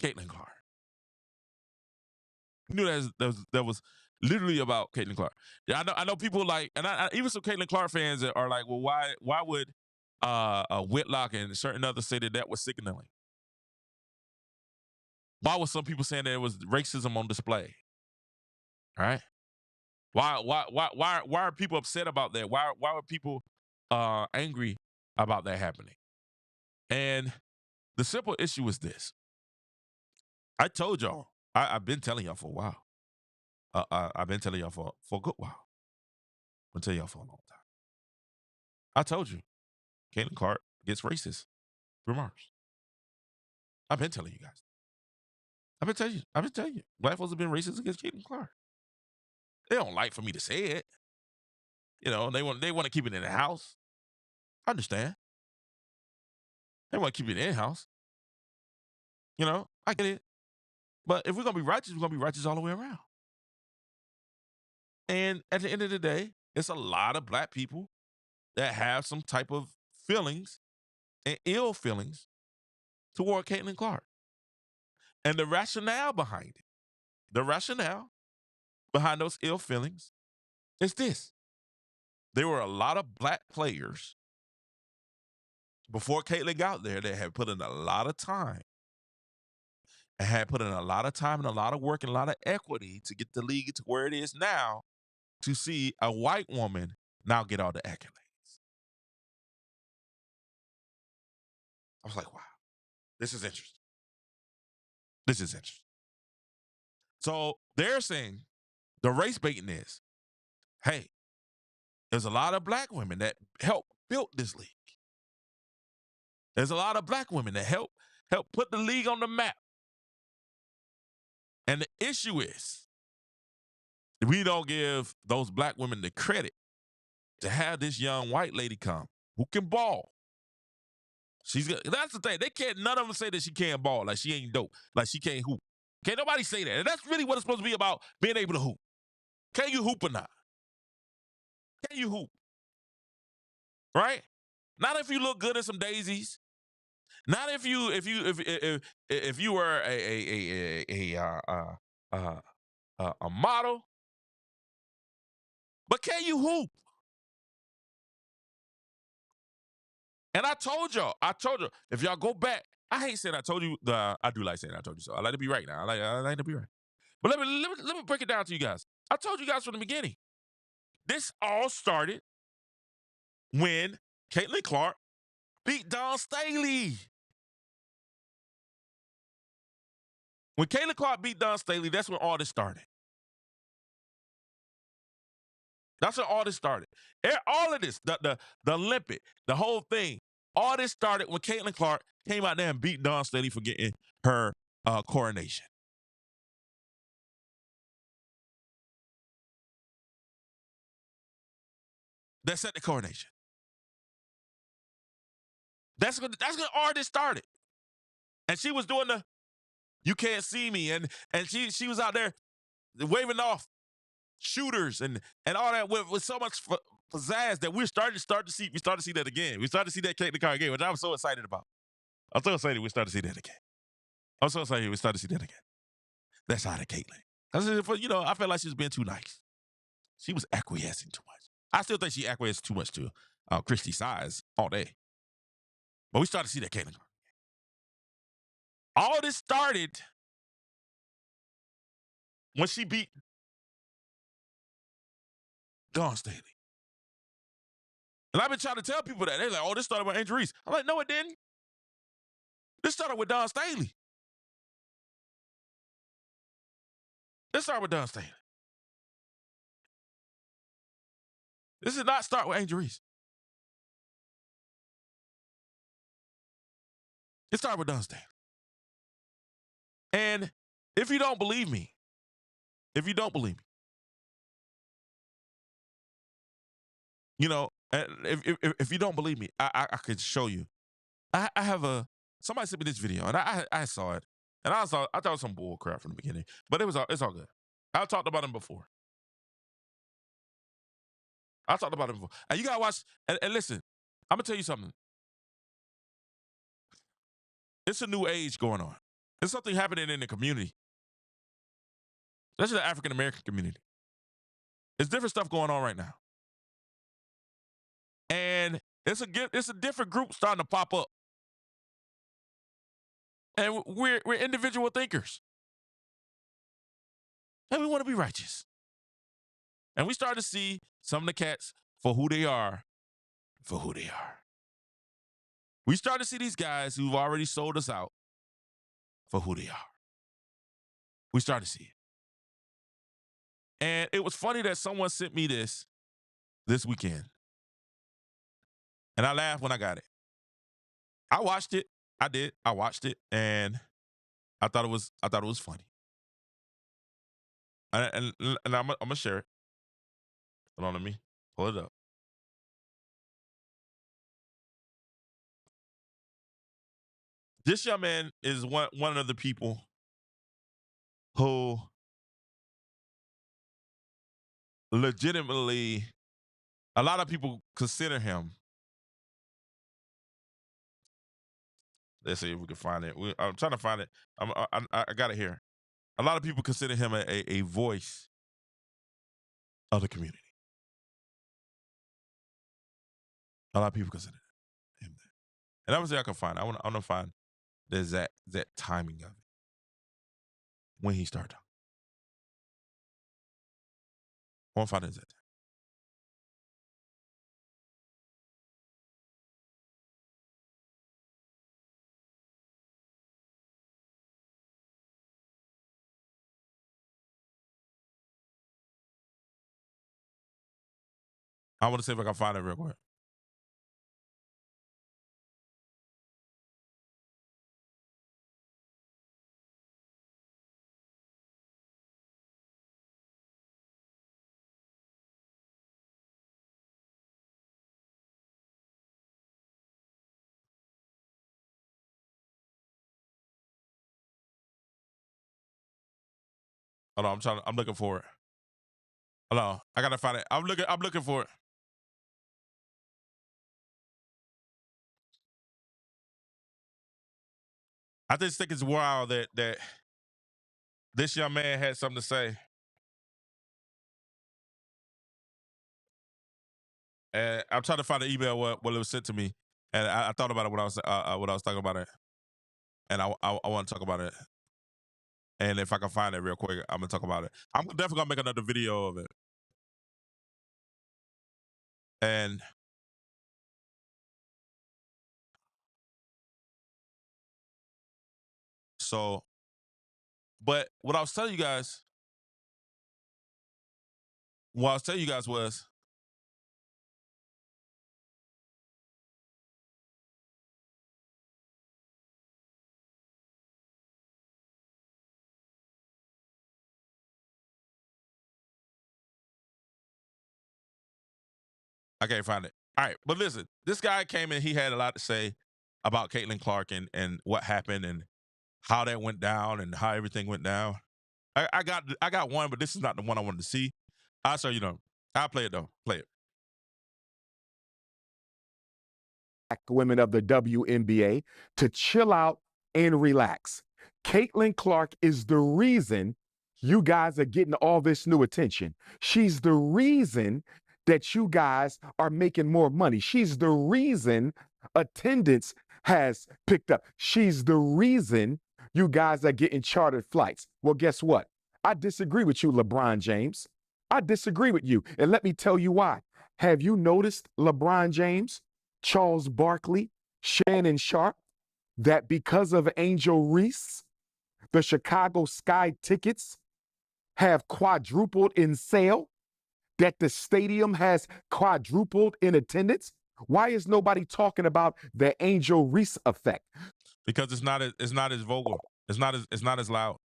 Caitlyn Clark. We knew that was literally about Caitlyn Clark. Yeah, I know people like, and I even some Caitlyn Clark fans are like, well, why would Whitlock and certain others say that was signaling? Why was some people saying that it was racism on display? All right. Why are people upset about that? Why are people angry about that happening? And the simple issue is this. I told y'all, I've been telling y'all for a while. I've been telling y'all for a good while. I'll tell y'all for a long time. I told you, Caitlyn Clark gets racist remarks. I've been telling you guys. I've been telling you. Black folks have been racist against Caitlyn Clark. They don't like for me to say it. They want to keep it in the house. I understand. They want to keep it in the house. I get it. But if we're going to be righteous, we're going to be righteous all the way around. And at the end of the day, it's a lot of black people that have some type of feelings and ill feelings toward Caitlyn Clark. And the rationale behind those ill feelings is this. There were a lot of black players before Caitlyn got there that had put in a lot of time and had put in a lot of time and a lot of work and a lot of equity to get the league to where it is now, to see a white woman now get all the accolades. I was like, wow, this is interesting. This is interesting. So they're saying the race baiting is, hey, there's a lot of black women that helped build this league. There's a lot of black women that help put the league on the map. And the issue is, we don't give those black women the credit to have this young white lady come who can ball. That's the thing. None of them say that she can't ball, like she ain't dope, like she can't hoop. Can't nobody say that. And that's really what it's supposed to be about, being able to hoop. Can you hoop or not? Can you hoop? Right? Not if you look good in some daisies. Not if you were a model. But can you hoop? And I told y'all, if y'all go back, I hate saying I told you. I do like saying I told you so. I like to be right now. I like to be right. But let me break it down to you guys. I told you guys from the beginning. This all started when Caitlyn Clark beat Dawn Staley. When Caitlyn Clark beat Dawn Staley, that's when all this started. That's when all this started. All of this, the Olympic, the whole thing, all this started when Caitlyn Clark came out there and beat Dawn Staley for getting her coronation. That set the coronation. That's when all this started. And she was doing the "you can't see me," and she was out there waving off shooters and all that with so much pizzazz that we started to see that again. We started to see that Caitlyn Clark again, which I'm so excited about. I'm so excited we started to see that again. I'm so excited we started to see that again. That's how the Caitlyn. I felt like she was being too nice. She was acquiescing too much. I still think she acquiesced too much to Christy Size all day. But we started to see that Caitlyn Clark. All this started when she beat Dawn Staley. And I've been trying to tell people that. They're like, oh, this started with Reese. I'm like, no, it didn't. This started with Dawn Staley. This started with Dawn Staley. This did not start with Angel Reese. It started with Dawn Staley. And if you don't believe me, if you don't believe me, I could show you. I have somebody sent me this video, and I saw it, and I thought it was some bull crap from the beginning, but it's all good. I've talked about him before. And you gotta watch, and listen, I'm gonna tell you something. It's a new age going on. There's something happening in the community. Especially the African American community. There's different stuff going on right now. And it's a different group starting to pop up. And we're individual thinkers. And we want to be righteous. And we start to see some of the cats for who they are. We start to see these guys who've already sold us out for who they are. We start to see it. And it was funny that someone sent me this weekend. And I laughed when I got it. I watched it. I did. I watched it, and I thought it was funny. And I'm gonna share it. Hold on, let me pull it up. This young man is one of the people who legitimately, a lot of people consider him. Let's see if we can find it. I'm trying to find it. I got it here. A lot of people consider him a voice of the community. A lot of people consider him that. And I'm gonna see if I can find it. I want to find the exact timing of it when he started talking. I want to find the exact time. I want to see if I can find it real quick. Hold on, I'm looking for it. Hold on, I gotta find it. I'm looking for it. I just think it's wild that this young man had something to say. And I'm trying to find the email what it was sent to me, and I thought about it when I was talking about it, and I want to talk about it. And if I can find it real quick, I'm gonna talk about it. I'm definitely gonna make another video of it. And so, but what I was telling you guys was, I can't find it. All right, but listen, this guy came in, he had a lot to say about Caitlyn Clark and what happened and how that went down and how everything went down. I got one, but this is not the one I wanted to see. I'll show you though. I'll play it though. Play it. Women of the WNBA to chill out and relax. Caitlyn Clark is the reason you guys are getting all this new attention. She's the reason that you guys are making more money. She's the reason attendance has picked up. She's the reason you guys are getting chartered flights. Well, guess what? I disagree with you, LeBron James. I disagree with you. And let me tell you why. Have you noticed, LeBron James, Charles Barkley, Shannon Sharp, that because of Angel Reese, the Chicago Sky tickets have quadrupled in sale, that the stadium has quadrupled in attendance? Why is nobody talking about the Angel Reese effect? Because it's not as vocal. It's not as loud.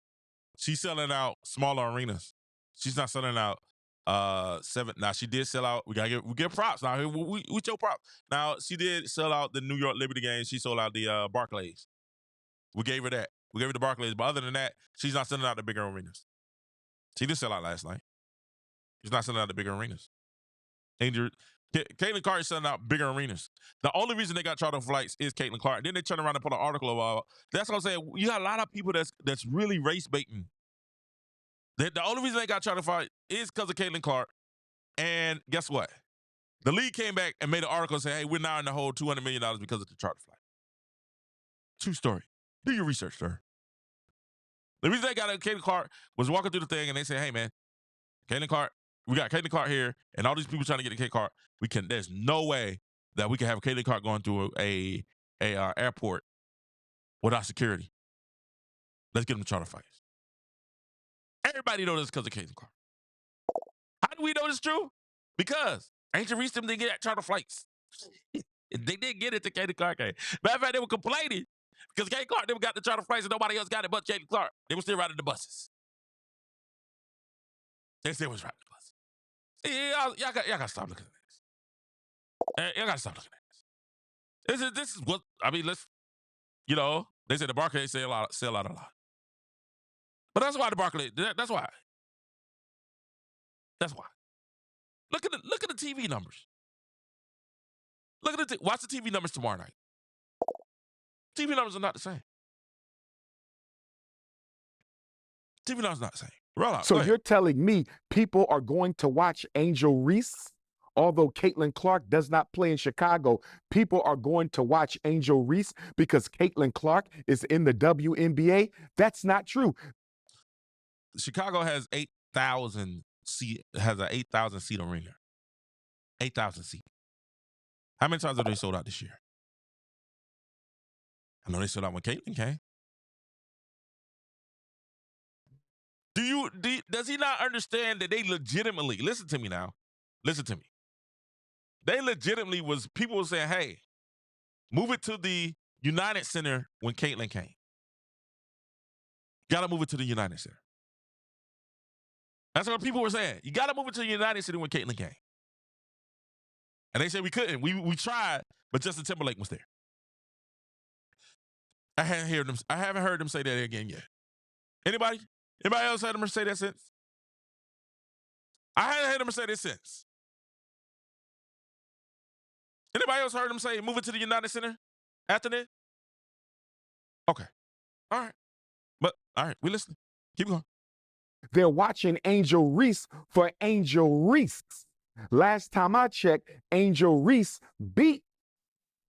She's selling out smaller arenas. She's not selling out seven. Now she did sell out. We get props. Now we show props. Now she did sell out the New York Liberty game. She sold out the Barclays. We gave her that. We gave her the Barclays. But other than that, she's not selling out the bigger arenas. She did sell out last night. She's not selling out the bigger arenas. Caitlyn Clark is selling out bigger arenas. The only reason they got charter flights is Caitlyn Clark. Then they turn around and put an article about. That's what I'm saying. You got a lot of people that's really race baiting. The only reason they got charter flight is because of Caitlyn Clark. And guess what? The league came back and made an article saying, hey, we're now in the hole $200 million because of the charter flight. True story. Do your research, sir. The reason they got Caitlyn Clark was walking through the thing and they said, hey, man, Caitlyn Clark, we got Caitlyn Clark here and all these people trying to get the Caitlyn Clark. There's no way that we can have Caitlyn Clark going through a airport without security. Let's get them charter flights. Everybody knows this because of Caitlyn Clark. How do we know this is true? Because Angel Reese them didn't get charter flights. They didn't get it to Caitlyn Clark. Matter of fact, they were complaining because Caitlyn Clark never got the charter flights and nobody else got it but Caitlyn Clark. They were still riding the buses. They still was riding the buses. Y'all got to stop looking at this. Y'all got to stop looking at this. This is what, I mean, let's, They said the Barclays sell out a lot. But that's why the Barclays. That's why. That's why. Look at the TV numbers. Watch the TV numbers tomorrow night. TV numbers are not the same. TV numbers are not the same. Roll out. So you're telling me people are going to watch Angel Reese? Although Caitlyn Clark does not play in Chicago, people are going to watch Angel Reese because Caitlyn Clark is in the WNBA? That's not true. Chicago has 8,000 seat, has an 8,000 seat arena. 8,000 seat. How many times have they sold out this year? I know they sold out when Caitlyn came. Does he not understand that they legitimately, listen to me now, listen to me. They legitimately people were saying, hey, move it to the United Center when Caitlyn came. Got to move it to the United Center. That's what people were saying. You got to move it to the United Center when Caitlyn came. And they said we couldn't. We tried, but Justin Timberlake was there. I haven't heard them say that again yet. Anybody else heard them say that since? I haven't heard them say this since. Anybody else heard them say move it to the United Center after that? Okay. All right. But, all right, we listening. Keep going. They're watching Angel Reese for Angel Reese. Last time I checked, Angel Reese beat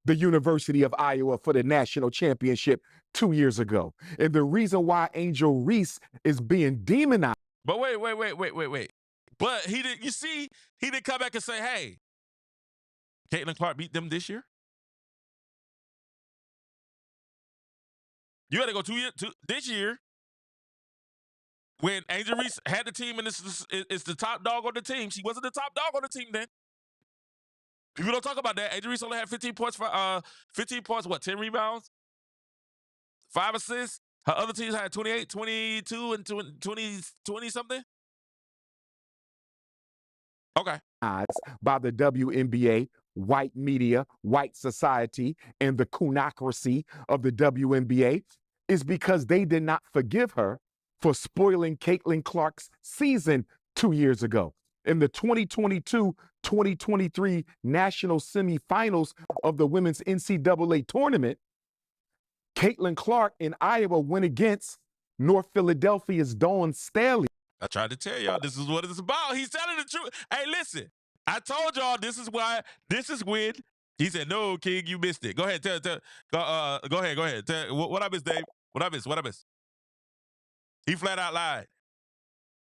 the University of Iowa for the national championship 2 years ago. And the reason why Angel Reese is being demonized. But wait. But he didn't come back and say, hey, Caitlyn Clark beat them this year? You had to go this year when Angel Reese had the team and it's the top dog on the team. She wasn't the top dog on the team then. People don't talk about that. Angel Reese only had 15 points for 15 points, 10 rebounds? 5 assists. Her other teams had 28, 22, and 20 something. Okay. By the WNBA, white media, white society, and the kunocracy of the WNBA is because they did not forgive her for spoiling Caitlyn Clark's season 2 years ago. In the 2022-2023 national semifinals of the women's NCAA tournament, Caitlyn Clark in Iowa went against North Philadelphia's Dawn Staley. I tried to tell y'all this is what it's about. He's telling the truth. Hey, listen, I told y'all this is when. He said, no, King, you missed it. Go ahead, go ahead. What I missed, Dave? What I missed? He flat out lied.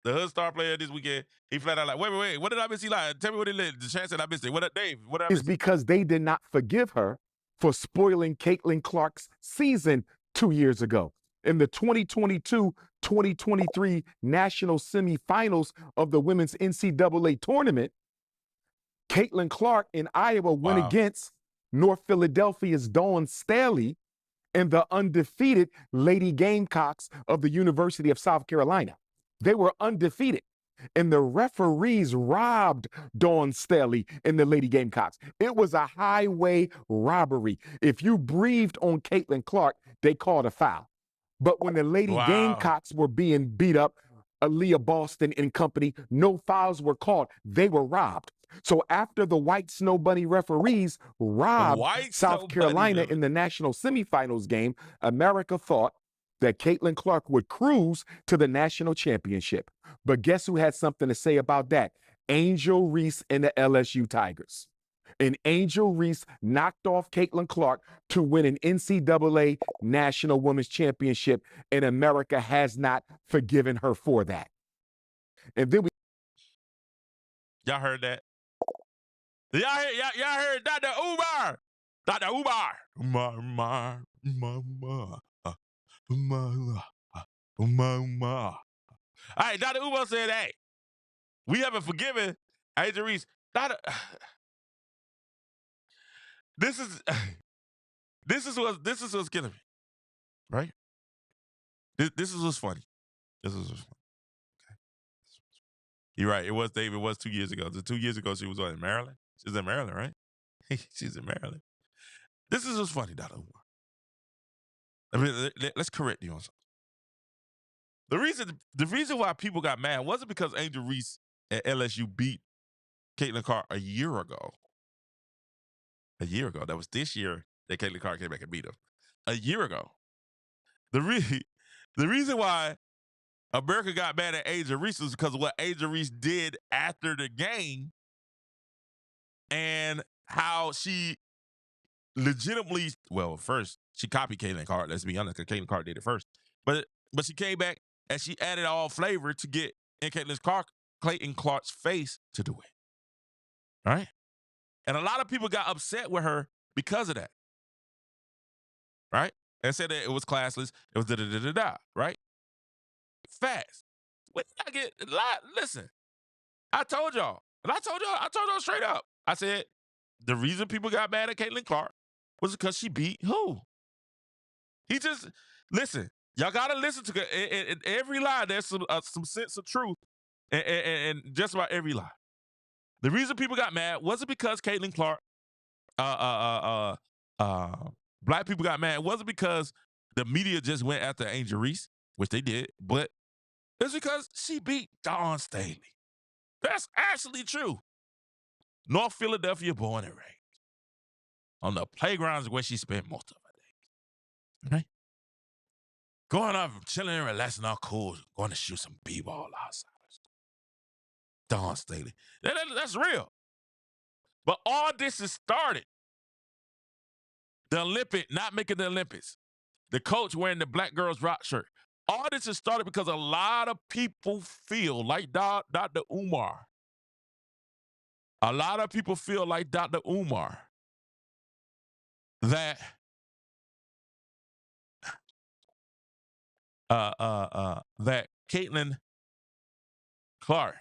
The hood star player this weekend, he flat out lied. Wait. What did I miss? He lied. Tell me what he did. The chance that I missed it. Dave? What did I miss? It's because they did not forgive her for spoiling Caitlyn Clark's season 2 years ago. In the 2022-2023 national semifinals of the women's NCAA tournament, Caitlyn Clark in Iowa went against North Philadelphia's Dawn Staley and the undefeated Lady Gamecocks of the University of South Carolina. They were undefeated, and the referees robbed Dawn Staley and the Lady Gamecocks. It was a highway robbery. If you breathed on Caitlyn Clark, they called a foul. But when the Lady Gamecocks were being beat up, Aaliyah Boston and company, no fouls were called. They were robbed. So after the White Snow Bunny referees robbed South Carolina in the national semifinals game, America thought that Caitlyn Clark would cruise to the national championship. But guess who had something to say about that? Angel Reese and the LSU Tigers. And Angel Reese knocked off Caitlyn Clark to win an NCAA National Women's Championship, and America has not forgiven her for that. And then y'all heard that? Y'all heard Dr. Umar. Dr. Umar. Umar. All right, Dr. Umar said, hey, we haven't forgiven Angel Reese. This is what's killing me, right? This is what's funny. This is what's funny. Okay. You're right. It was 2 years ago. 2 years ago, she was in Maryland. She's in Maryland, right? She's in Maryland. This is what's funny, Dr. Umar. I mean, let's correct you on something. The reason why people got mad wasn't because Angel Reese at LSU beat Caitlyn Clark a year ago. A year ago. That was this year that Caitlyn Clark came back and beat him. A year ago. The reason why America got mad at Angel Reese was because of what Angel Reese did after the game and how she legitimately, well, first, she copied Caitlyn Clark, let's be honest, because Caitlyn Clark did it first. But she came back and she added all flavor to get in Caitlyn Clark's face to do it. Right? And a lot of people got upset with her because of that. Right? And said that it was classless, it was da-da-da-da-da, right? Fast. Listen, I told y'all straight up. I said, the reason people got mad at Caitlyn Clark was because she beat who? Listen, y'all got to listen to in every lie. There's some sense of truth and just about every lie. The reason people got mad wasn't because Caitlyn Clark, black people got mad. It wasn't because the media just went after Angel Reese, which they did, but it's because she beat Dawn Staley. That's actually true. North Philadelphia born and raised. On the playgrounds where she spent most of her days. Right? Going up, chilling and relaxing, all cool, going to shoot some b-ball outside. Dawn Staley. That's real. But all this has started. The Olympic, not making the Olympics. The coach wearing the Black Girls Rock shirt. All this has started because a lot of people feel like Dr. Umar. A lot of people feel like Dr. Umar that that Caitlyn Clark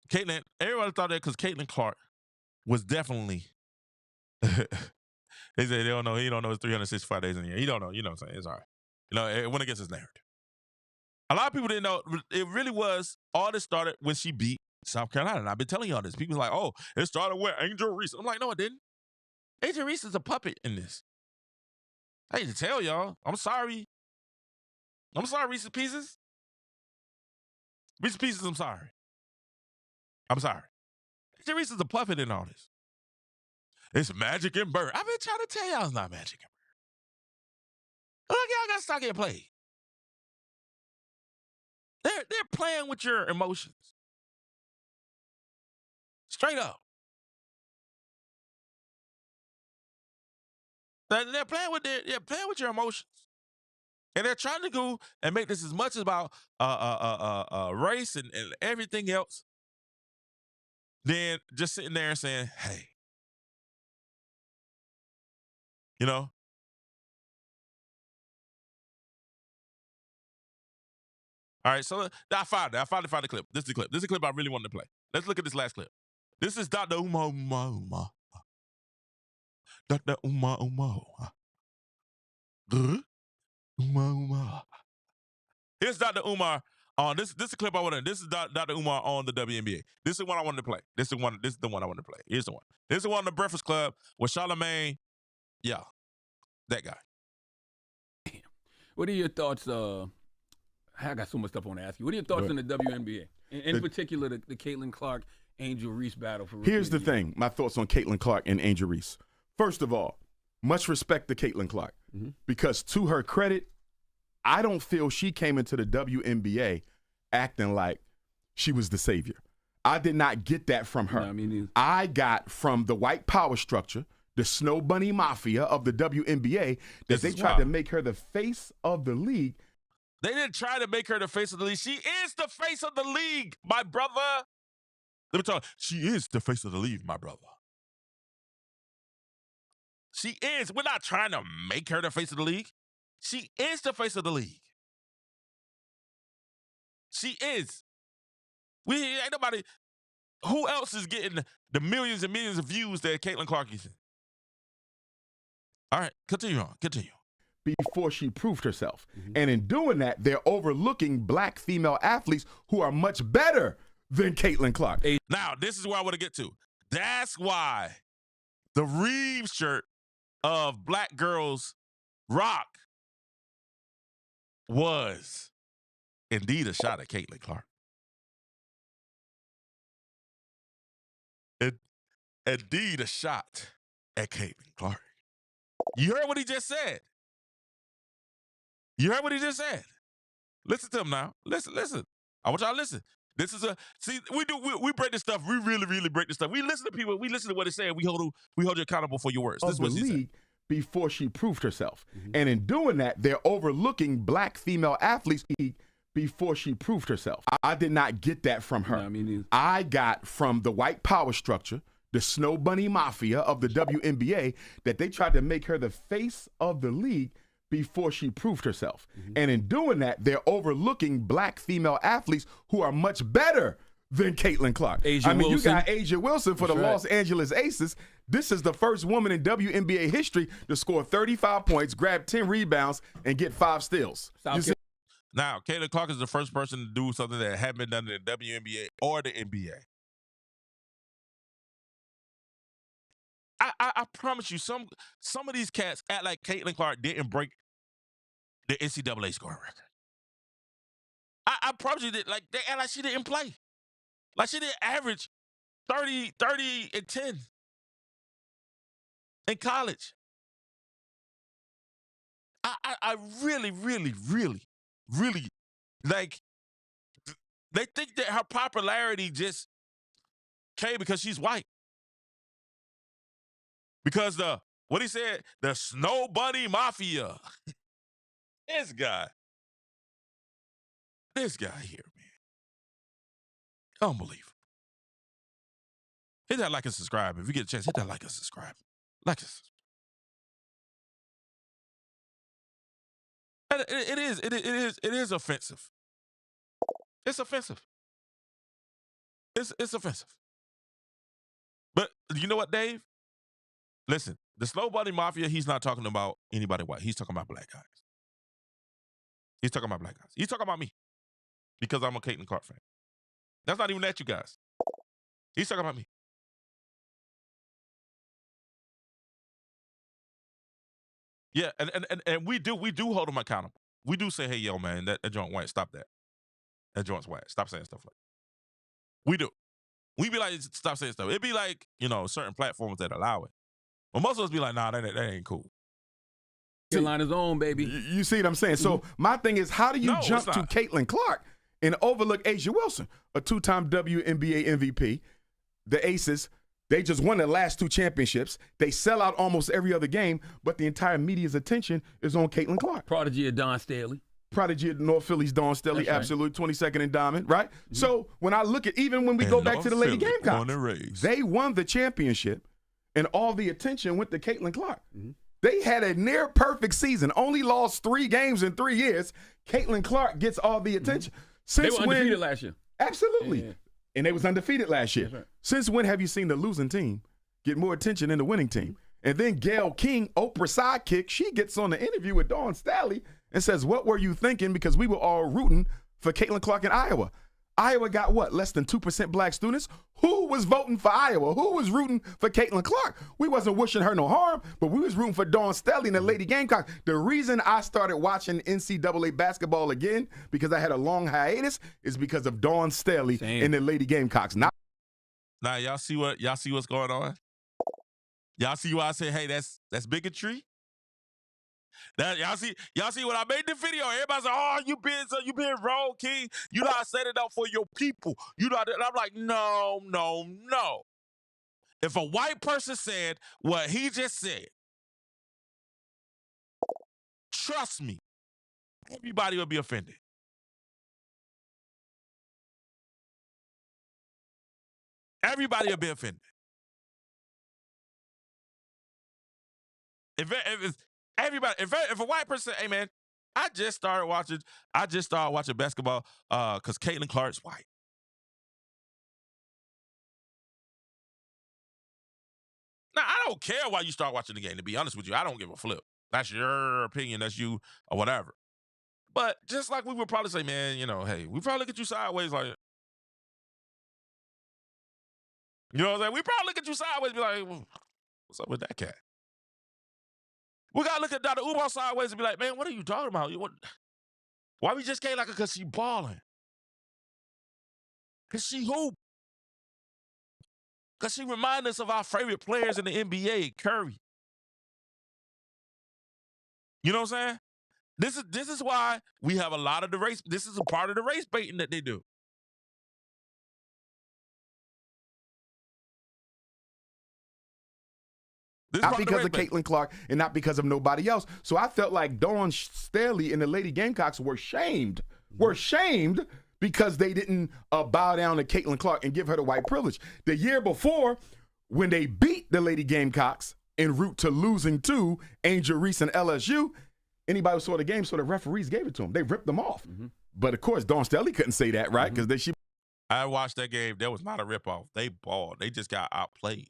Caitlyn, everybody thought that because Caitlyn Clark was definitely they say he don't know it's 365 days in a year. He don't know, you know what I'm saying? It's all right. It went against his narrative. A lot of people didn't know it really was all this started when she beat South Carolina. And I've been telling y'all this. People like, oh, it started with Angel Reese. I'm like, no, it didn't. Angel Reese is a puppet in this. I hate to tell y'all. I'm sorry. I'm sorry, Reese's Pieces. Reese's Pieces, I'm sorry. I'm sorry. Angel Reese is a puppet in all this. It's magic and bird. I've been trying to tell y'all it's not magic and bird. Look, y'all got to stop getting played. They're playing with your emotions. Straight up. They're playing with your emotions. And they're trying to go and make this as much about race and everything else than just sitting there and saying, hey, All right, so I found the clip. This is the clip. This is the clip I really wanted to play. Let's look at this last clip. This is Dr. Umar. Dr. Umar. Umar. Here's Dr. Umar on this. This is a clip I wanted. This is Dr. Umar on the WNBA. This is the one I wanted to play. This is the one I wanted to play. Here's the one. This is the one on the Breakfast Club with Charlamagne. Yeah, that guy. What are your thoughts? I got so much stuff I want to ask you. What are your thoughts on the WNBA? In particular, the Caitlyn Clark, Angel Reese battle for Here's the thing. My thoughts on Caitlyn Clark and Angel Reese. First of all, much respect to Caitlyn Clark because to her credit, I don't feel she came into the WNBA acting like she was the savior. I did not get that from her. No, me neither. I got from the white power structure, the Snow Bunny Mafia of the WNBA, that they tried to make her the face of the league. They didn't try to make her the face of the league. She is the face of the league, my brother. Let me tell you, she is the face of the league, my brother. She is. We're not trying to make her the face of the league. She is the face of the league. She is. Ain't nobody. Who else is getting the millions and millions of views that Caitlyn Clark is in? All right, continue on. before she proved herself. And in doing that, they're overlooking black female athletes who are much better than Caitlyn Clark. Now, this is where I want to get to. That's why the Reeve shirt of Black Girls Rock was indeed a shot at Caitlyn Clark. Indeed a shot at Caitlyn Clark. You heard what he just said. You heard what he just said. Listen to him now. Listen. I want y'all to listen. This is we break this stuff. We really break this stuff. We listen to people. We listen to what they say. And we hold you accountable for your words. This is what she said. Before she proved herself. And in doing that, they're overlooking black female athletes before she proved herself. I did not get that from her. No, me neither. I got from the white power structure, the Snow Bunny Mafia of the WNBA, that they tried to make her the face of the league before she proved herself. And in doing that, they're overlooking black female athletes who are much better than Caitlyn Clark. Wilson. You got Asia Wilson for That's the right. Los Angeles Aces. This is the first woman in WNBA history to score 35 points, grab 10 rebounds, and get 5 steals. Now, Caitlyn Clark is the first person to do something that hadn't been done in the WNBA or the NBA. I promise you, some of these cats act like Caitlyn Clark didn't break the NCAA scoring record. I promise you that, like, they act like she didn't play. Like she didn't average 30 and 10 in college. I really, like, they think that her popularity just came because she's white. Because what he said, the Snow Bunny Mafia. This guy here, man. Unbelievable. Hit that like and subscribe. If you get a chance, hit that like and subscribe. Like and subscribe. And it is offensive. It's offensive. It's offensive. But you know what, Dave? Listen, the Snow Bunny Mafia, he's not talking about anybody white. He's talking about black guys. He's talking about black guys. He's talking about me because I'm a Caitlyn Clark fan. That's not even at you guys. He's talking about me. Yeah, and we do hold him accountable. We do say, hey, yo, man, that joint white, stop that. That joint's white. Stop saying stuff like that. We do. We be like, stop saying stuff. It'd be like, certain platforms that allow it. But most of us be like, nah, that ain't cool. Carolina's own, baby. You see what I'm saying? So my thing is, how do you jump to Caitlyn Clark and overlook Asia Wilson, a 2-time WNBA MVP? The Aces, they just won their last 2 championships. They sell out almost every other game, but the entire media's attention is on Caitlyn Clark. Prodigy of Don Staley. Prodigy of North Philly's Dawn Staley, absolutely, 22nd and Diamond, right? So when I look at, even when we go back to the Lady Gamecocks, they won the championship, and all the attention went to Caitlyn Clark. They had a near perfect season, only lost 3 games in 3 years. Caitlyn Clark gets all the attention. They were undefeated last year. Absolutely. Yeah. And they was undefeated last year. Right. Since when have you seen the losing team get more attention than the winning team? And then Gayle King, Oprah's sidekick, she gets on the interview with Dawn Staley and says, what were you thinking? Because we were all rooting for Caitlyn Clark in Iowa. Iowa got what? Less than 2% black students? Who was voting for Iowa? Who was rooting for Caitlyn Clark? We wasn't wishing her no harm, but we was rooting for Dawn Staley and the Lady Gamecock. The reason I started watching NCAA basketball again, because I had a long hiatus, is because of Dawn Staley and the Lady Gamecocks. Now y'all see what's going on? Y'all see why I say, hey, that's bigotry? That y'all see when I made the video, everybody said, oh, you being wrong, King. You not set it up for your people. And I'm like, no. If a white person said what he just said, trust me, everybody will be offended. Everybody will be offended. If a white person, hey man, I just started watching basketball because Caitlyn Clark's white. Now I don't care why you start watching the game. To be honest with you, I don't give a flip. That's your opinion. That's you or whatever. But just like we would probably say, man, hey, we probably look at you sideways like, you know what I'm saying? We probably look at you sideways and be like, well, what's up with that cat? We got to look at Dr. Umar sideways and be like, man, what are you talking about? Why we just can't like her? Because she balling. Because she hoop. Because she reminds us of our favorite players in the NBA, Curry. You know what I'm saying? This is why we have a lot of the race. This is a part of the race baiting that they do. Not because of Caitlyn Clark and not because of nobody else. So I felt like Dawn Staley and the Lady Gamecocks were shamed. Were shamed because they didn't bow down to Caitlyn Clark and give her the white privilege. The year before, when they beat the Lady Gamecocks en route to losing to Angel Reese and LSU, anybody who saw the game, so the referees gave it to them. They ripped them off. But, of course, Dawn Staley couldn't say that, right? Because I watched that game. That was not a ripoff. They balled. They just got outplayed.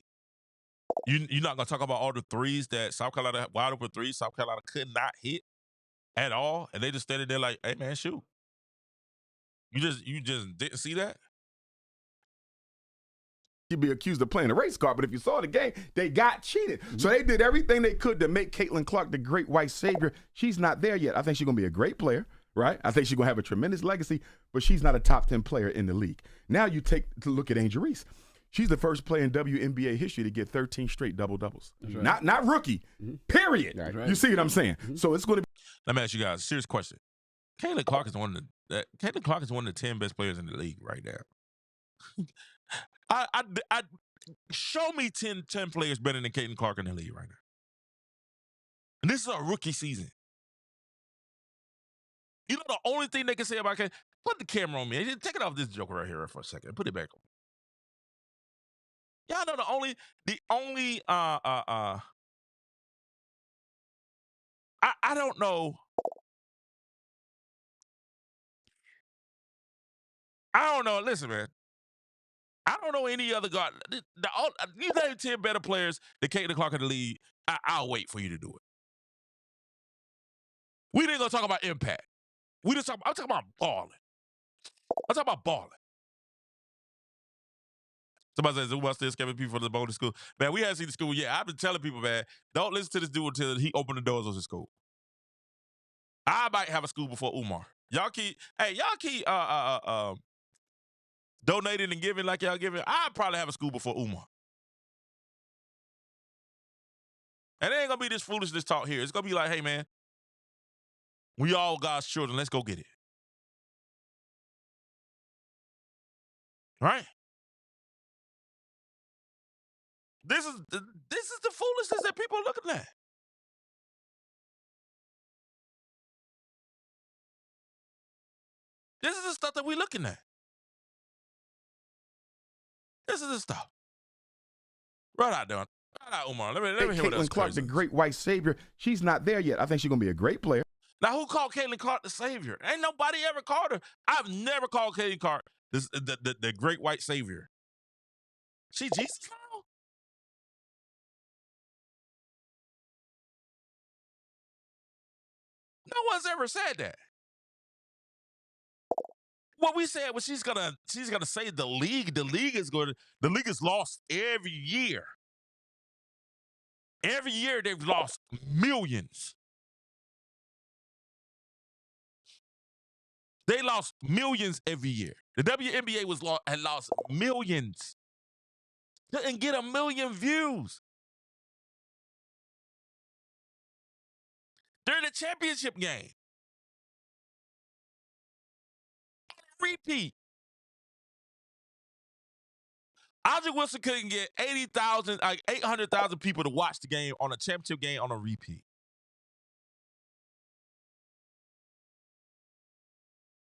You're not going to talk about all the threes that South Carolina, wide open threes, South Carolina could not hit at all. And they just standing there like, hey, man, shoot. You just didn't see that? You'd be accused of playing a race card, but if you saw the game, they got cheated. So they did everything they could to make Caitlyn Clark the great white savior. She's not there yet. I think she's going to be a great player, right? I think she's going to have a tremendous legacy, but she's not a top 10 player in the league. Now you take to look at Angel Reese. She's the first player in WNBA history to get 13 straight double-doubles. Right. Not rookie, period. Right. You see what I'm saying? So it's going to be. Let me ask you guys a serious question. Caitlyn Clark is one of the 10 best players in the league right now. I show me 10 players better than Caitlyn Clark in the league right now. And this is a rookie season. You know the only thing they can say about Caitlyn, put the camera on me. Take it off this joker right here for a second. Put it back on. Y'all know the only I don't know. I don't know. Listen, man. I don't know any other guard. You name 10 better players than Caitlyn Clark in the league. I'll wait for you to do it. We ain't gonna talk about impact. I'm talking about balling. I'm talking about balling. Somebody says, Umar still scamming people for the bonus school. Man, we haven't seen the school yet. I've been telling people, man, don't listen to this dude until he opened the doors of his school. I might have a school before Umar. Y'all keep donating and giving like y'all giving. I'll probably have a school before Umar. And it ain't gonna be this foolishness talk here. It's gonna be like, hey man, we all God's children. Let's go get it. Right? This is the foolishness that people are looking at. This is the stuff that we're looking at. This is the stuff. Right out there. Right out, Umar. Let me hear what else. Caitlyn Clark, the great white savior. She's not there yet. I think she's going to be a great player. Now, who called Caitlyn Clark the savior? Ain't nobody ever called her. I've never called Caitlyn Clark the great white savior. She Jesus now? No one's ever said that. What we said was she's gonna save the league. The league is lost every year. Every year they've lost millions. They lost millions every year. The WNBA had lost millions. Couldn't get 1 million views. During the championship game. Repeat. Audrey Wilson couldn't get 800,000 people to watch the game on a championship game on a repeat.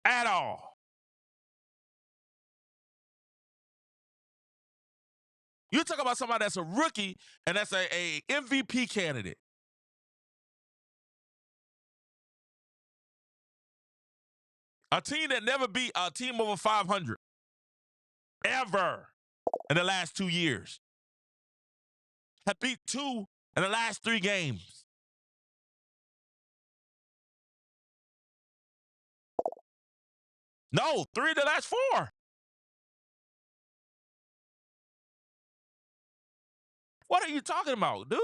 At all. You talk about somebody that's a rookie and that's a MVP candidate. A team that never beat a team over 500 ever in the last 2 years. Have beat 2 in the last 3 games. No, 3 of the last 4. What are you talking about, dude?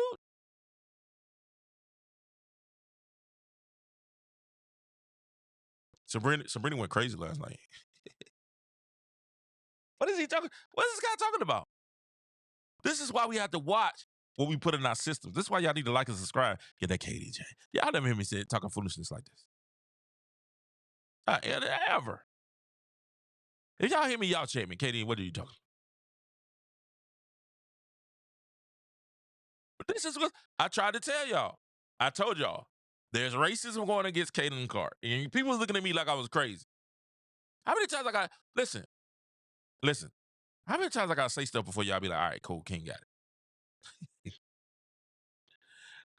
Sabrina went crazy last night. What is he talking? What is this guy talking about? This is why we have to watch what we put in our systems. This is why y'all need to like and subscribe. Get that KDJ. Y'all never hear me say talking foolishness like this. Ever. If y'all hear me, y'all check me. KD, what are you talking about? But this is what I tried to tell y'all. I told y'all. There's racism going against Caitlyn Clark. And people was looking at me like I was crazy. How many times I got, listen. How many times I got to say stuff before y'all be like, all right, cool, King got it.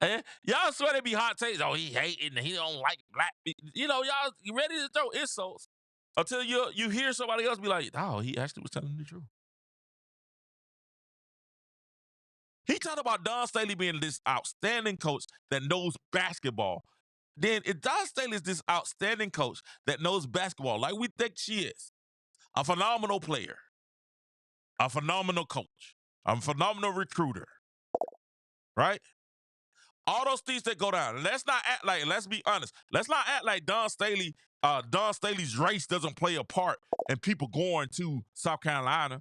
And y'all swear they be hot takes. Oh, he hating, he don't like black people. You know, y'all ready to throw insults until you hear somebody else be like, oh, he actually was telling the truth. He talked about Dawn Staley being this outstanding coach that knows basketball. Then if Dawn Staley is this outstanding coach that knows basketball like we think she is, a phenomenal player, a phenomenal coach, a phenomenal recruiter, right? All those things that go down. Let's not act like, let's be honest. Let's not act like Dawn Staley's race doesn't play a part in people going to South Carolina.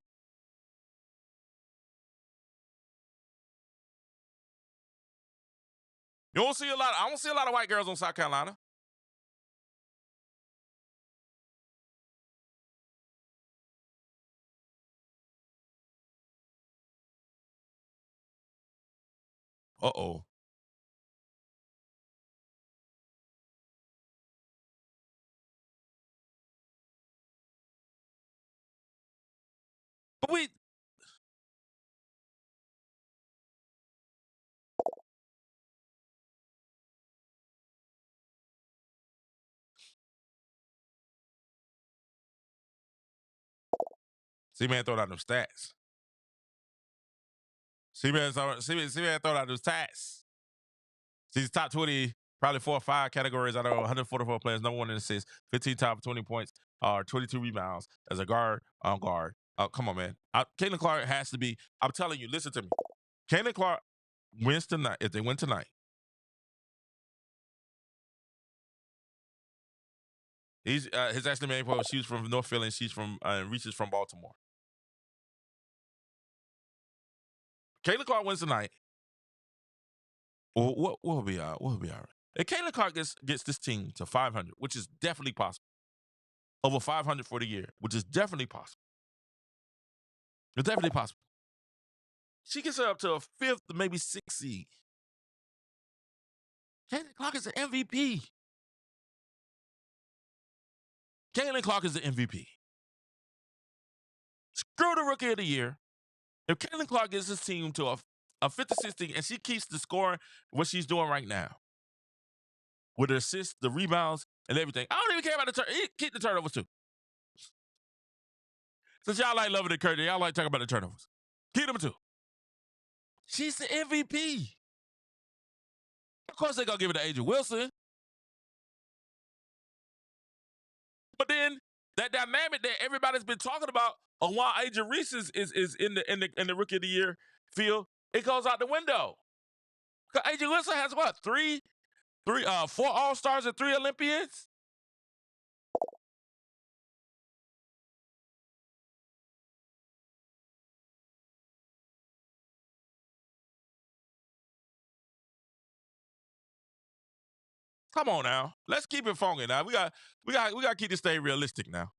I don't see a lot of white girls on South Carolina. Uh-oh. But C-Man throwed out them stats. C-Man throwed out those stats. He's top 20, probably 4 or 5 categories out of 144 players, number 1 in assists, 15 top 20 points, 22 rebounds as a guard on guard. Come on, man. Caitlyn Clark has to be, I'm telling you, listen to me. Caitlyn Clark wins tonight, if they win tonight. His actually main point, she's from North Philly, and she's from, Reese is from Baltimore. Caitlyn Clark wins tonight. Well, what will be all right? If Caitlyn Clark gets this team to 500, which is definitely possible, over 500 for the year, which is definitely possible. It's definitely possible. She gets her up to a 5th, maybe 6th seed. Caitlyn Clark is the MVP. Caitlyn Clark is the MVP. Screw the Rookie of the Year. If Caitlyn Clark gets his team to a 5th or 16, and she keeps the scoring what she's doing right now, with the assists, the rebounds, and everything. I don't even care about the turnovers. Keep the turnovers too. Since y'all like loving the curtain, y'all like talking about the turnovers. Keep them too. She's the MVP. Of course they're going to give it to Angel Wilson. But then that dynamic that everybody's been talking about on why Angel Reese is in the Rookie of the Year field, it goes out the window. Because Angel Wilson has what? 4 All-Stars and 3 Olympians? Come on now. Let's keep it funky now. We got to keep this thing realistic now.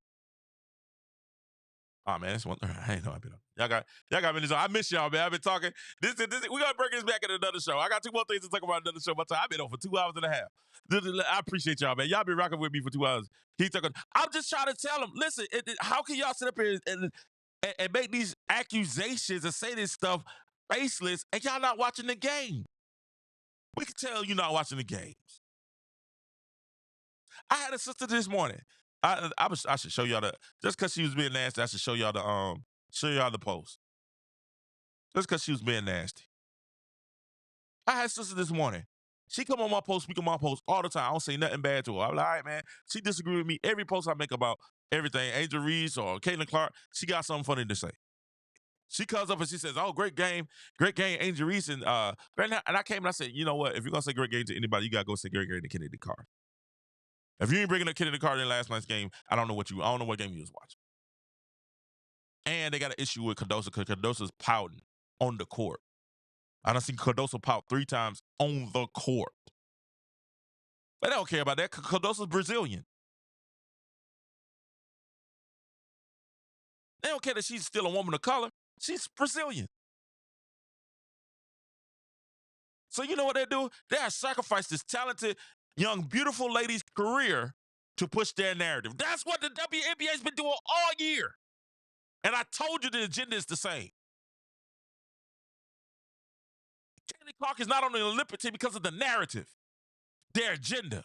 Oh man, that's one. I ain't know I've been on. Y'all got me this. I miss y'all, man. I've been talking. This we gotta bring this back in another show. I got 2 more things to talk about another show. But I've been on for 2 hours and a half. I appreciate y'all, man. Y'all been rocking with me for 2 hours. Keep talking. I'm just trying to tell them. Listen, how can y'all sit up here and make these accusations and say this stuff baseless, and y'all not watching the game? We can tell you're not watching the games. I had a sister this morning. I should show y'all just because she was being nasty. I should show y'all the post. Just because she was being nasty. I had a sister this morning. She come on my post, speak on my post all the time. I don't say nothing bad to her. I'm like, all right, man. She disagree with me. Every post I make about everything, Angel Reese or Caitlyn Clark, she got something funny to say. She comes up and she says, oh, great game, Angel Reese. And I came and I said, you know what? If you're going to say great game to anybody, you got to go say great game to Kennedy Carr. If you ain't bringing up Kennedy Carr in last night's game, I don't know what game you was watching. And they got an issue with Cardoso because Cardoso's pouting on the court. I done seen Cardoso pout 3 times on the court. But they don't care about that because Cardoso's Brazilian. They don't care that she's still a woman of color. She's Brazilian. So you know what they do? They have sacrificed this talented, young, beautiful lady's career to push their narrative. That's what the WNBA's been doing all year. And I told you the agenda is the same. Caitlyn Clark is not on the Olympic team because of the narrative, their agenda.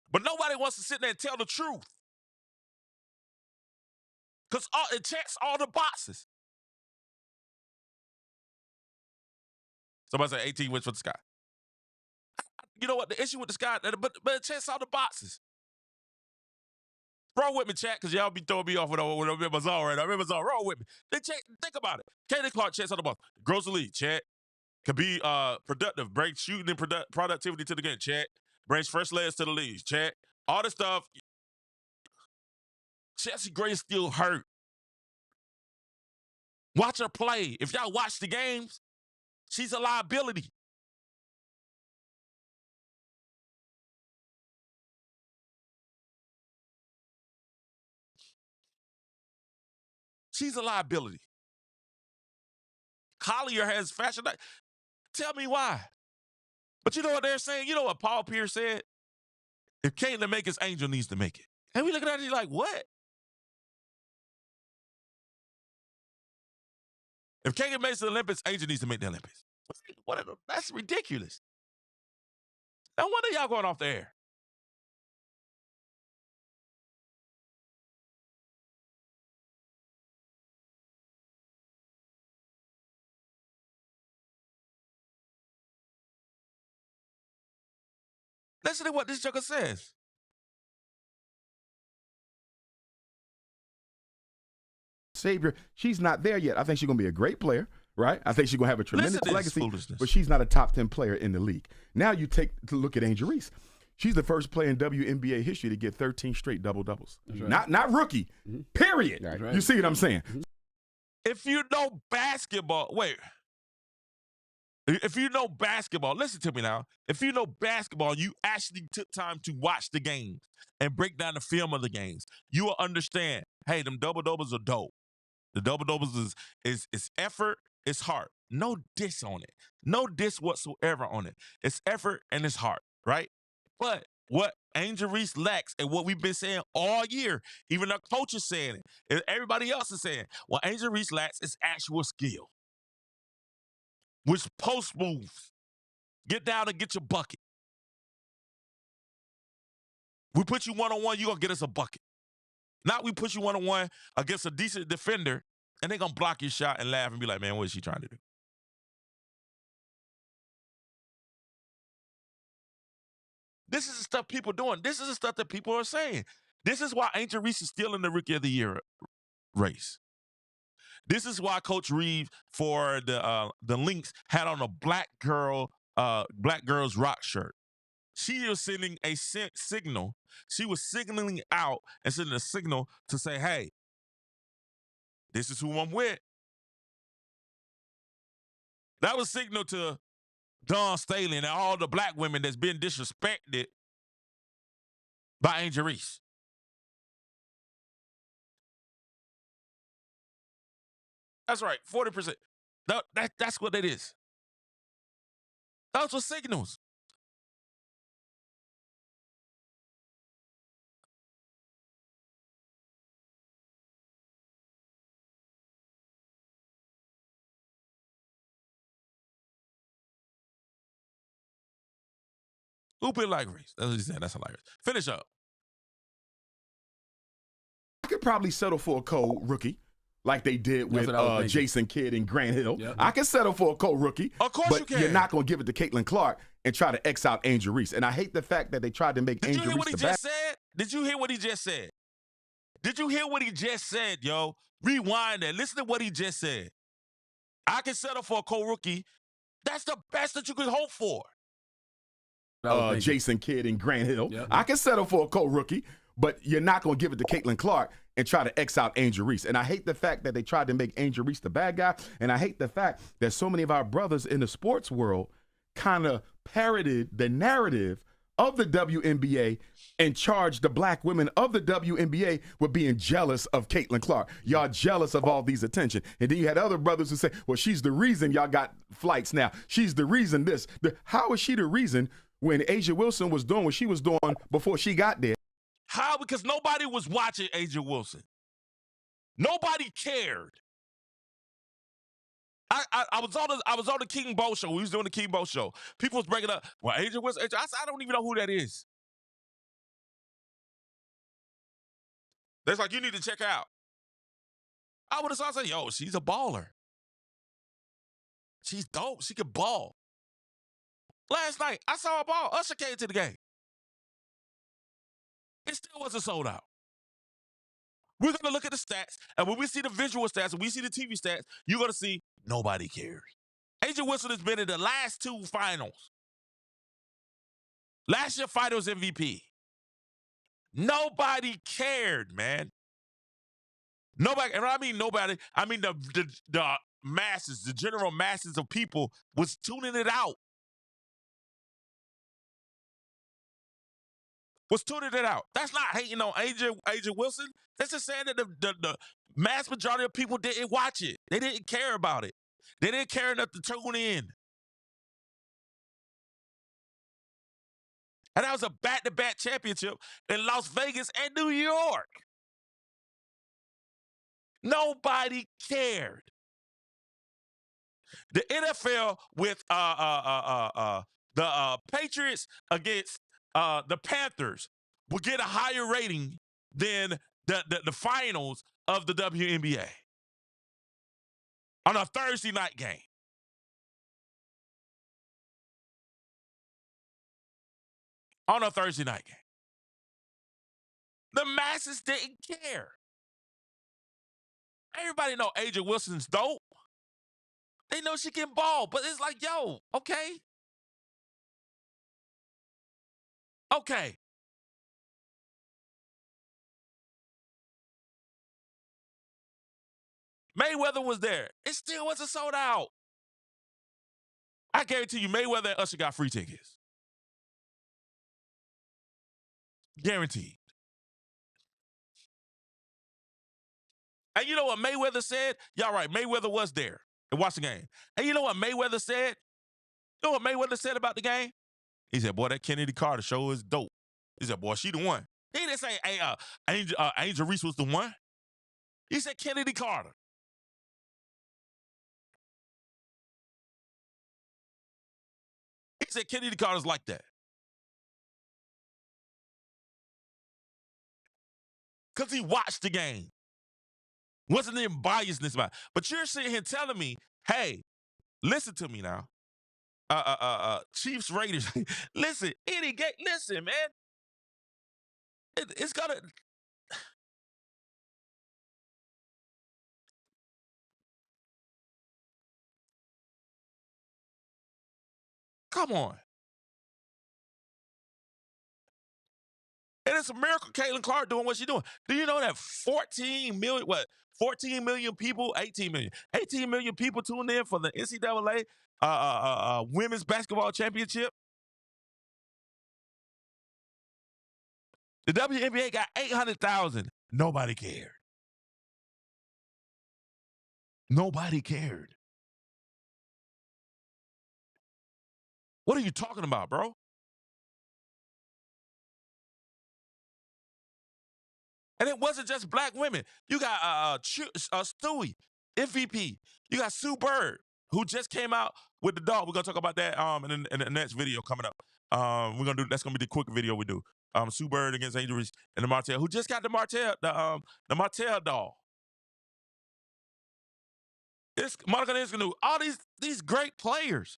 But nobody wants to sit there and tell the truth. Because it checks all the boxes. Somebody said 18 wins for the Sky. You know what? The issue with the Sky, but it checks all the boxes. Roll with me, chat, because y'all be throwing me off with a Mazar right now. Roll with me. Think about it. Caitlyn Clark checks all the boxes. Grows the lead, chat. Can be productive, brings shooting and productivity to the game, chat. Brings first legs to the lead, chat. All this stuff. Chelsea Gray still hurt. Watch her play. If y'all watch the games, she's a liability. She's a liability. Collier has fashion. Tell me why. But you know what they're saying? You know what Paul Pierce said? If Caitlyn make it, Angel needs to make it. And we look at it like, what? If Caitlyn makes the Olympics, Angel needs to make the Olympics. That's ridiculous. No wonder y'all going off the air. Listen to what this joker says. Savior, she's not there yet. I think she's going to be a great player, right? I think she's going to have a tremendous legacy, but she's not a top 10 player in the league. Now you take a look at Angel Reese. She's the first player in WNBA history to get 13 straight double-doubles. Right. Not rookie, period. Right. You see what I'm saying? If you know basketball, if you know basketball, listen to me now. If you know basketball, you actually took time to watch the games and break down the film of the games, you will understand, hey, them double-doubles are dope. The double-doubles is effort, it's heart. No diss on it. No diss whatsoever on it. It's effort and it's heart, right? But what Angel Reese lacks and what we've been saying all year, even our coach is saying it, everybody else is saying, what Angel Reese lacks is actual skill. Which post moves. Get down and get your bucket. We put you one-on-one, you're going to get us a bucket. Not we put you one-on-one against a decent defender, and they're going to block your shot and laugh and be like, man, what is she trying to do? This is the stuff people doing. This is the stuff that people are saying. This is why Angel Reese is still in the Rookie of the Year race. This is why Coach Reeve for the Lynx had on a black girl's rock shirt. She was sending a signal. She was signaling out and sending a signal to say, hey, this is who I'm with. That was signal to Dawn Staley and all the black women that's been disrespected by Angel Reese. That's right, 40%. That's what it is. Those were signals. Who it like Reese? That's what he said. That's hilarious. Finish up. I could probably settle for a cold rookie, like they did with Jason Kidd and Grant Hill. Yep. I can settle for a co-rookie. Of course but you can. You're not going to give it to Caitlyn Clark and try to X out Angel Reese. And I hate the fact that they tried to make Did Angel you hear Reese what he the just said? Did you hear what he just said? Did you hear what he just said, yo? Rewind that. Listen to what he just said. I can settle for a co-rookie. That's the best that you could hope for. Jason Kidd and Grant Hill. Yep. I can settle for a co-rookie, but you're not going to give it to Caitlyn Clark and try to X out Angel Reese. And I hate the fact that they tried to make Angel Reese the bad guy. And I hate the fact that so many of our brothers in the sports world kind of parroted the narrative of the WNBA and charged the black women of the WNBA with being jealous of Caitlyn Clark. Y'all jealous of all these attention. And then you had other brothers who say, well, she's the reason y'all got flights now. She's the reason this. How is she the reason when Asia Wilson was doing what she was doing before she got there? How? Because nobody was watching Asia Wilson. Nobody cared. I was on the King Bo show. We was doing the King Bo show. People was bringing up, well, Asia Wilson. I said, I don't even know who that is. They're like, you need to check her out. I would have said, yo, she's a baller. She's dope. She can ball. Last night, I saw a ball. Usher came to the game. It still wasn't sold out. We're going to look at the stats, and when we see the visual stats and we see the TV stats, you're going to see nobody cares. Asia Wilson has been in the last two finals. Last year, finals MVP. Nobody cared, man. Nobody, and when I mean nobody, I mean the masses, the general masses of people was tuning it out. Was tuning it out. That's not hating on Asia Wilson. That's just saying that the mass majority of people didn't watch it. They didn't care about it. They didn't care enough to tune in. And that was a back-to-back championship in Las Vegas and New York. Nobody cared. The NFL with the Patriots against the Panthers will get a higher rating than the finals of the WNBA on a Thursday night game. On a Thursday night game. The masses didn't care. Everybody know Asia Wilson's dope. They know she can ball, but it's like, yo, okay. Okay. Mayweather was there. It still wasn't sold out. I guarantee you Mayweather and Usher got free tickets. Guaranteed. And you know what Mayweather said? Y'all right, Mayweather was there and watched the game. And you know what Mayweather said? You know what Mayweather said about the game? He said, boy, that Kennedy Carter show is dope. He said, boy, she the one. He didn't say, hey, Angel Reese was the one. He said Kennedy Carter. He said Kennedy Carter's like that. Because he watched the game. Wasn't there biasness about it. But you're sitting here telling me, hey, listen to me now. Chiefs Raiders. Listen, any game, listen, man. It's gotta. Come on. And it's a miracle Caitlyn Clark doing what she's doing. Do you know that 14 million people, 18 million people tuned in for the NCAA women's basketball championship? The WNBA got 800,000. Nobody cared. Nobody cared. What are you talking about, bro? And it wasn't just black women. You got Stewie, MVP. You got Sue Bird, who just came out with the dog. We're gonna talk about that in the next video coming up. That's gonna be the quick video we do. Sue Bird against Angel Reese and the Martell, who just got the Martell doll. It's Monica Neskanu. All these great players.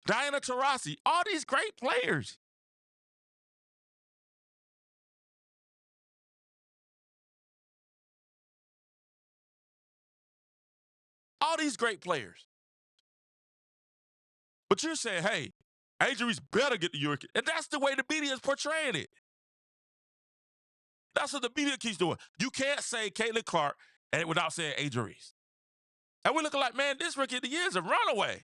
Diana Taurasi. All these great players. All these great players. But you're saying, hey, Angel Reese better get the European. And that's the way the media is portraying it. That's what the media keeps doing. You can't say Caitlyn Clark and without saying Angel Reese. And we're looking like, man, this rookie of the year is a runaway.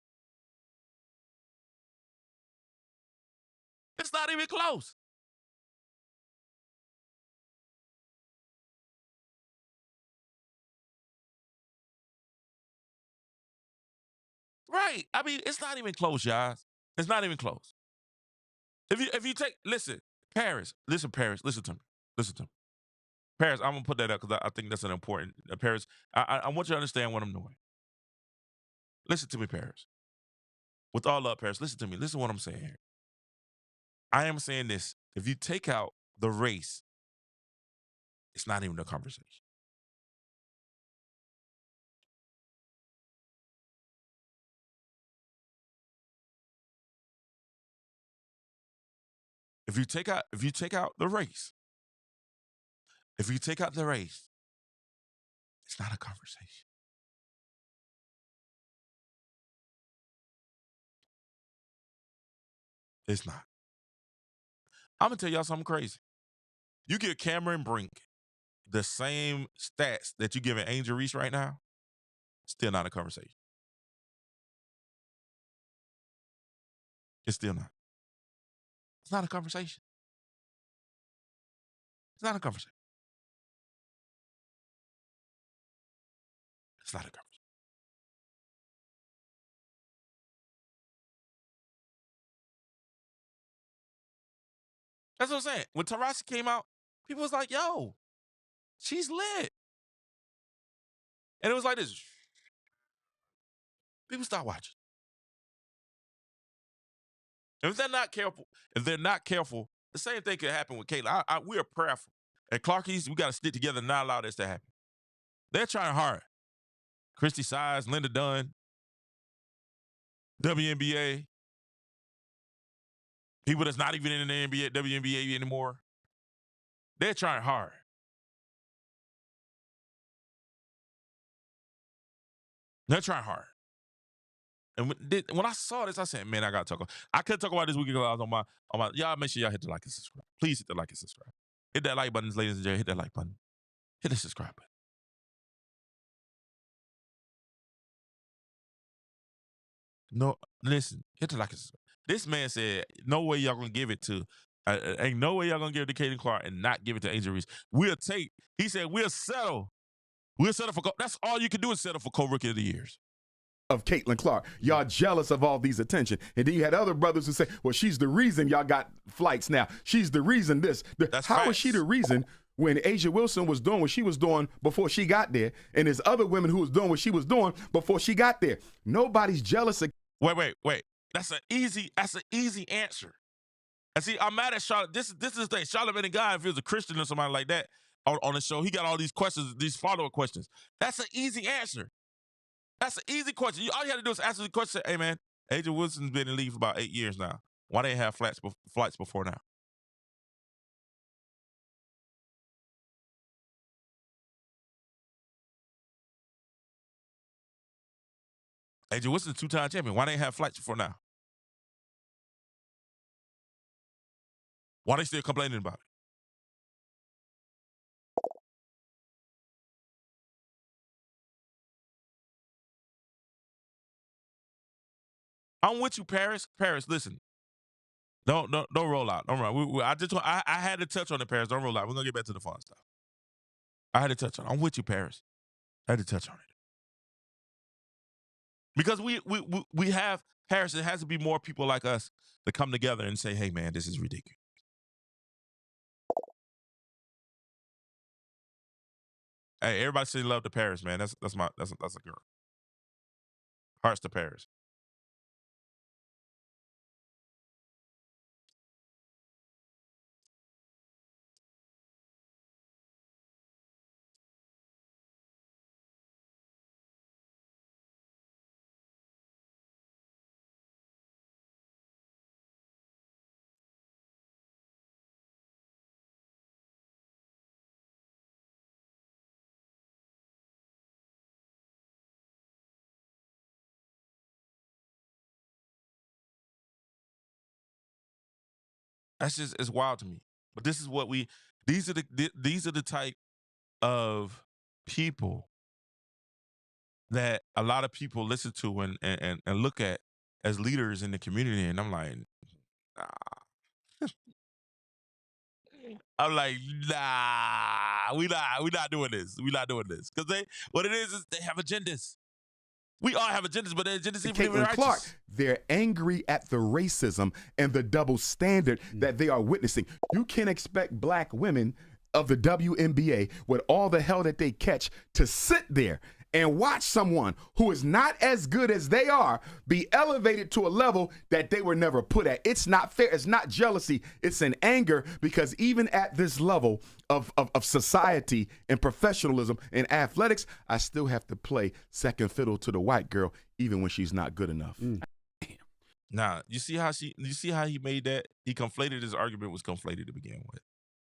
It's not even close. Right. I mean, it's not even close, guys. It's not even close. If you take, listen, Paris, listen to me. Listen to me. Paris, I'm going to put that up because I think that's an important, Paris, I want you to understand what I'm doing. Listen to me, Paris. With all love, Paris, listen to me. Listen to what I'm saying here. I am saying this. If you take out the race, it's not even a conversation. If you take out the race, it's not a conversation. It's not. I'm gonna tell y'all something crazy. You give Cameron Brink the same stats that you're giving Angel Reese right now, still not a conversation. It's still not. It's not a conversation. It's not a conversation. It's not a conversation. That's what I'm saying. When Taurasi came out, people was like, yo, she's lit. And it was like this. People start watching. And if they're not careful, the same thing could happen with Caitlyn. We are prayerful. At Clarkies, we got to stick together and not allow this to happen. They're trying hard. Christy Size, Linda Dunn, WNBA, people that's not even in the NBA, WNBA anymore. They're trying hard. They're trying hard. And when I saw this, I said, man, I got to talk. I couldn't talk about this weekend because I was on my. Y'all make sure y'all hit the like and subscribe. Please hit the like and subscribe. Hit that like button, ladies and gentlemen. Hit that like button. Hit the subscribe button. No, listen. Hit the like and subscribe. This man said, no way y'all going to give it to. Ain't no way y'all going to give it to Caitlyn Clark and not give it to Angel Reese. We'll take. He said, we'll settle. We'll settle for. That's all you can do is settle for co-rookie of the years. Of Caitlyn Clark. Y'all jealous of all these attention. And then you had other brothers who say, well, she's the reason y'all got flights now. She's the reason this. How is she the reason when Asia Wilson was doing what she was doing before she got there, and there's other women who was doing what she was doing before she got there? Nobody's jealous of. Wait. That's an easy answer. And see, I'm mad at Charlotte. This is the thing. Charlotte been a guy, if he was a Christian or somebody like that on the show, he got all these questions, these follow-up questions. That's an easy answer. That's an easy question. All you had to do is answer the question. Hey, man, Asia Wilson's been in the league for about 8 years now. Why they have flights before now? Asia Wilson's a 2-time champion. Why they have flights before now? Why they still complaining about it? I'm with you, Paris. Paris, listen. Don't roll out. Don't roll out. I had to touch on it, Paris. Don't roll out. We're gonna get back to the fun stuff. I had to touch on it. I'm with you, Paris. I had to touch on it. Because we have, Paris, it has to be more people like us that come together and say, hey man, this is ridiculous. Hey, everybody say love to Paris, man. That's a girl. Hearts to Paris. That's just, it's wild to me. But this is what these are the type of people that a lot of people listen to and look at as leaders in the community. And I'm like, nah. I'm like, nah, we not doing this. We not doing this. Because what it is they have agendas. We all have agendas, but their agendas even Caitlyn righteous. Clark, they're angry at the racism and the double standard that they are witnessing. You can't expect black women of the WNBA with all the hell that they catch to sit there and watch someone who is not as good as they are be elevated to a level that they were never put at. It's not fair. It's not jealousy. It's an anger, because even at this level of society and professionalism and athletics, I still have to play second fiddle to the white girl even when she's not good enough. Nah, you see how he made that? He conflated, his argument was conflated to begin with.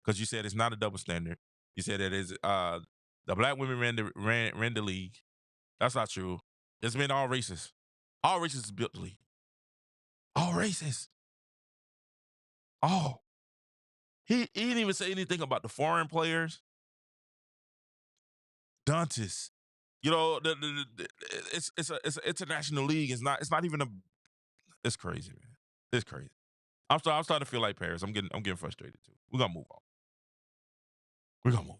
Because you said it's not a double standard. You said that it's the black women ran the league. That's not true. It's been all races. All races built the league. All races. All. He didn't even say anything about the foreign players. Dantes. You know, it's an international league. It's not even a. It's crazy, man. It's crazy. I'm starting to feel like Paris. I'm getting frustrated too. We're gonna move on. We're gonna move.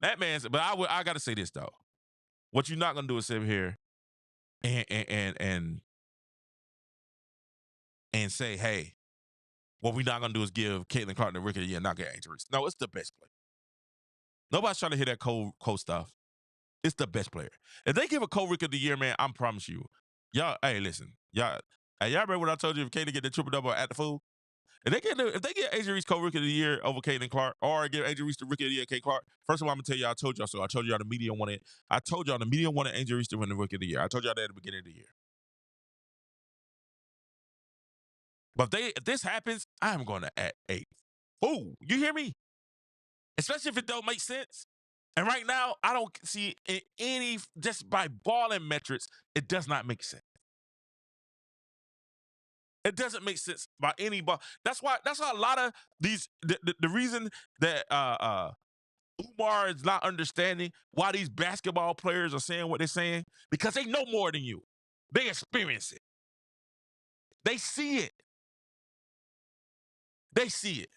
That man's. But I gotta say this though. What you're not gonna do is sit here and say, hey, what we're not gonna do is give Caitlyn Clark the Rookie of the Year and not get Angel Reese. No, it's the best player. Nobody's trying to hear that cold stuff. It's the best player. If they give a co-Rookie of the Year, man, I promise you, y'all. Hey, listen, y'all remember what I told you? If Caitlyn get the triple double at the food, if they get Angel Reese co-Rookie of the Year over Caitlyn Clark, or give Angel Reese the Rookie of the Year, Caitlyn Clark. First of all, I'm gonna tell y'all, I told y'all so. I told y'all the media wanted. I told y'all the media wanted Angel Reese to win the Rookie of the Year. I told y'all that at the beginning of the year. But if this happens, I am going to act a fool. You hear me? Especially if it don't make sense. And right now, I don't see any, just by balling metrics, it does not make sense. It doesn't make sense by any ball. That's why a lot of these, the reason that Umar is not understanding why these basketball players are saying what they're saying, because they know more than you. They experience it. They see it. They see it.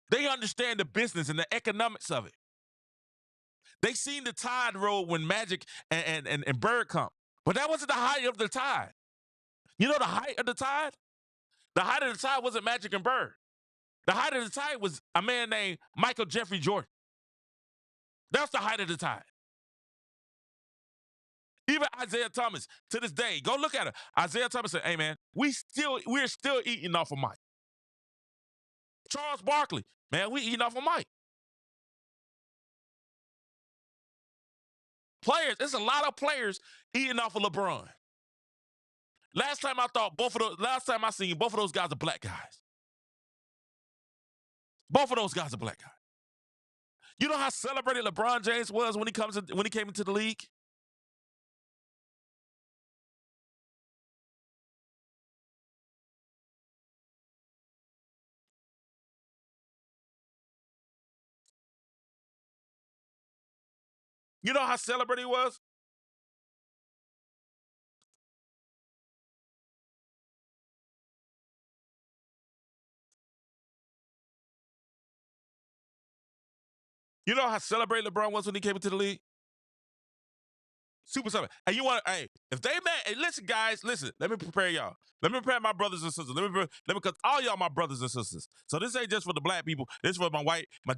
They understand the business and the economics of it. They seen the tide roll when Magic and Bird come. But that wasn't the height of the tide. You know the height of the tide? The height of the tide wasn't Magic and Bird. The height of the tide was a man named Michael Jeffrey Jordan. That's the height of the tide. Even Isaiah Thomas, to this day, go look at it. Isaiah Thomas said, hey man, we're still eating off of Mike. Charles Barkley, man, we eating off of Mike. Players, there's a lot of players eating off of LeBron. Last time I seen both of those guys are black guys. Both of those guys are black guys. You know how celebrated LeBron James was when he came into the league? You know how celebrated he was? You know how celebrated LeBron was when he came into the league? Super celebrated. And if they met, hey, listen, guys, listen, let me prepare y'all. Let me prepare my brothers and sisters. Let me because all y'all my brothers and sisters. So this ain't just for the black people. This is for my white, my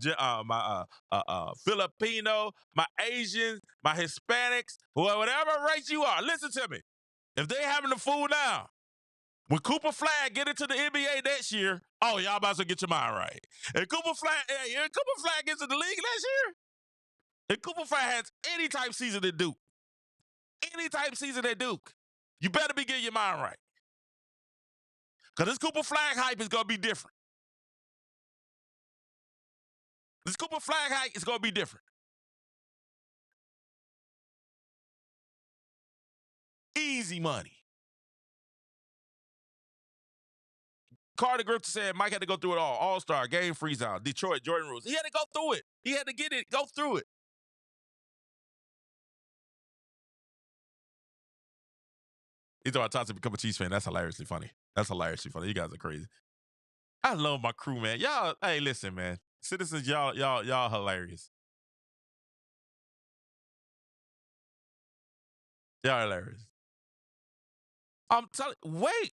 Filipino, my Asians, my Hispanics, whatever race you are. Listen to me. If they having the fool now, when Cooper Flag get into the NBA next year, oh, y'all about to get your mind right. If Cooper Flag gets in the league next year, if Cooper Flag has any type season at Duke, you better be getting your mind right. Because this Cooper Flag hype is going to be different. This Cooper Flag hype is going to be different. Easy money. Carter Griffin said Mike had to go through it all. All-Star, game freeze out, Detroit, Jordan rules. He had to go through it. He had to get it, go through it. He's about to become a Chiefs fan. That's hilariously funny. That's hilariously funny. You guys are crazy. I love my crew, man. Y'all, hey, listen, man. Citizens, y'all hilarious. Y'all hilarious. I'm telling wait.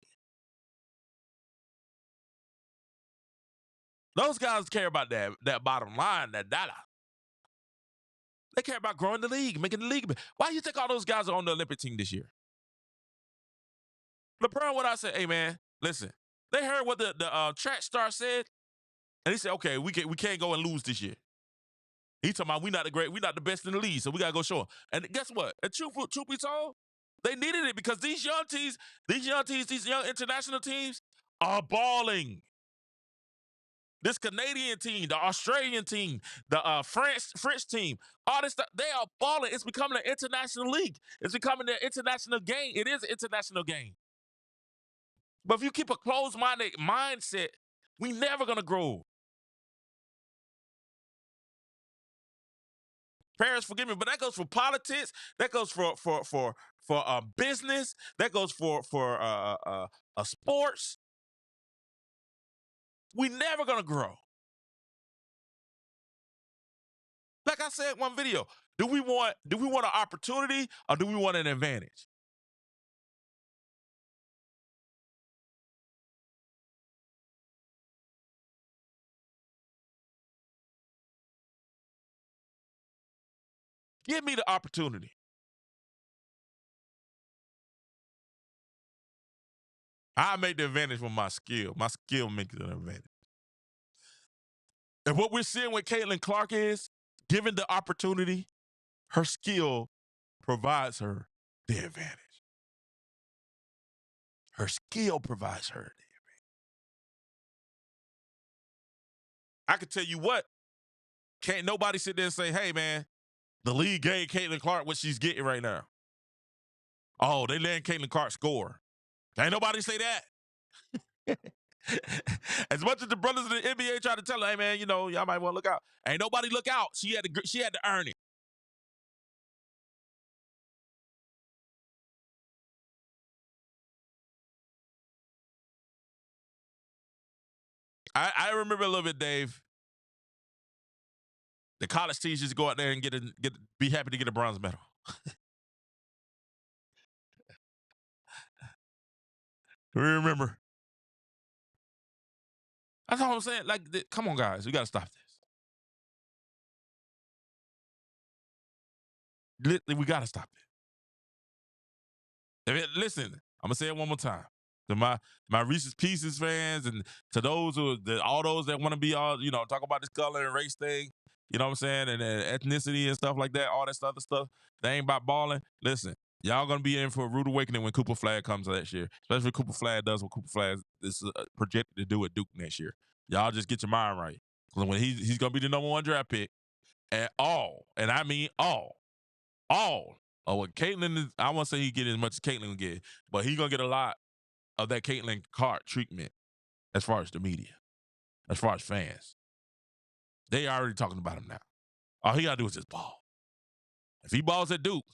Those guys care about that bottom line, that data. They care about growing the league, making the league. Why do you think all those guys are on the Olympic team this year? LeBron, what I said, hey man, listen. They heard what the track star said, and he said, okay, we can't go and lose this year. He talking about we not the best in the league, so we gotta go show them. And guess what? And truth be told, they needed it because these young international teams are balling. This Canadian team, the Australian team, the French team, all this stuff, they are balling. It's becoming an international league. It's becoming an international game. It is an international game. But if you keep a closed-minded mindset, we never gonna grow. Parents, forgive me, but that goes for politics. That goes for business. That goes for sports. We never gonna grow. Like I said in one video, do we want an opportunity or do we want an advantage? Give me the opportunity. I make the advantage with my skill. My skill makes it an advantage. And what we're seeing with Caitlyn Clark is, given the opportunity, her skill provides her the advantage. Her skill provides her the advantage. I can tell you what, can't nobody sit there and say, hey, man, the league gave Caitlyn Clark what she's getting right now. Oh, they letting Caitlyn Clark score. Ain't nobody say that. As much as the brothers in the NBA try to tell her, hey, man, y'all might want to look out. Ain't nobody look out. She had to earn it. I remember a little bit, Dave. The college teachers go out there and be happy to get a bronze medal. We remember. That's all I'm saying. Like, come on, guys. We got to stop this. We got to stop it. Listen, I'm going to say it one more time. To my Reese's Pieces fans and to those all those that want to be talk about this color and race thing, you know what I'm saying, and ethnicity and stuff like that, all that other stuff, they ain't about balling. Listen, y'all going to be in for a rude awakening when Cooper Flagg comes next year, especially if Cooper Flagg does what Cooper Flagg is projected to do at Duke next year. Y'all just get your mind right. Because when he's going to be the #1 draft pick, and I mean all of what Caitlyn is, I won't say he get as much as Caitlyn will get, but he's going to get a lot of that Caitlyn Clark treatment as far as the media, as far as fans. They already talking about him now. All he got to do is just ball. If he balls at Duke,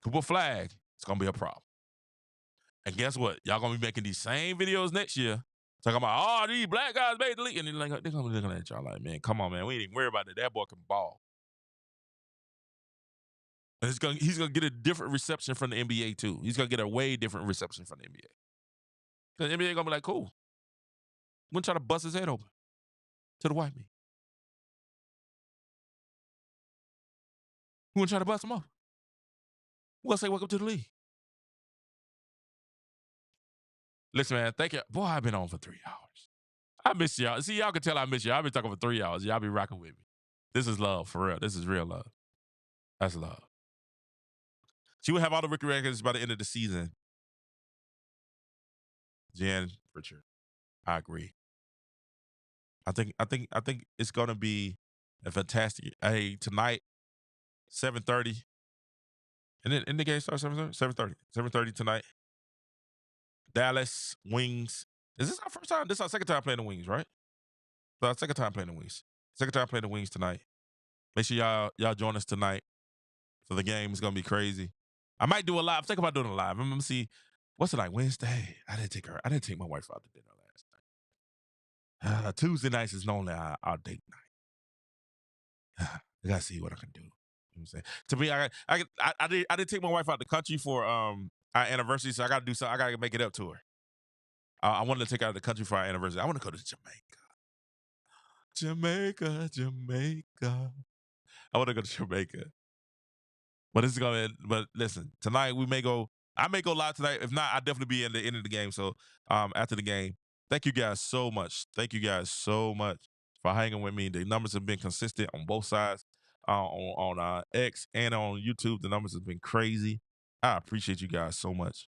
Cooper Flagg, it's going to be a problem. And guess what? Y'all going to be making these same videos next year talking about, these black guys made the league. And they're going to be looking at y'all like, man, come on, man. We ain't even worried about that. That boy can ball. And he's going to get a different reception from the NBA, too. He's going to get a way different reception from the NBA. Because the NBA going to be like, cool. We're going to try to bust his head open to the white man. We're going to try to bust him off. We're going to say, welcome to the league. Listen, man, thank you. Boy, I've been on for 3 hours. I miss y'all. See, y'all can tell I miss y'all. I've been talking for 3 hours. Y'all be rocking with me. This is love, for real. This is real love. That's love. She will have all the rookie records by the end of the season. Jen Pritchard. I agree. I think it's gonna be a fantastic. Hey, tonight, 7:30. And then the game starts 7:30. 7:30 tonight. Dallas Wings Is this our first time? This is our second time playing the Wings, right? So our second time playing the Wings. Second time playing the Wings tonight. Make sure y'all join us tonight for the game. It's gonna be crazy. I might do a live. I'm thinking about doing a live. I'm gonna see what's it like Wednesday. I didn't take my wife out to dinner last night. Tuesday nights is normally our date night. I gotta see what I can do. You know what I'm saying? To me, I did take my wife out the country for our anniversary, so I gotta do something. I gotta make it up to her. I wanted to take her out of the country for our anniversary. I want to go to Jamaica. Jamaica. I want to go to Jamaica. But listen, tonight I may go live tonight. If not, I'll definitely be in the end of the game. So after the game, thank you guys so much. Thank you guys so much for hanging with me. The numbers have been consistent on both sides, on X and on YouTube. The numbers have been crazy. I appreciate you guys so much.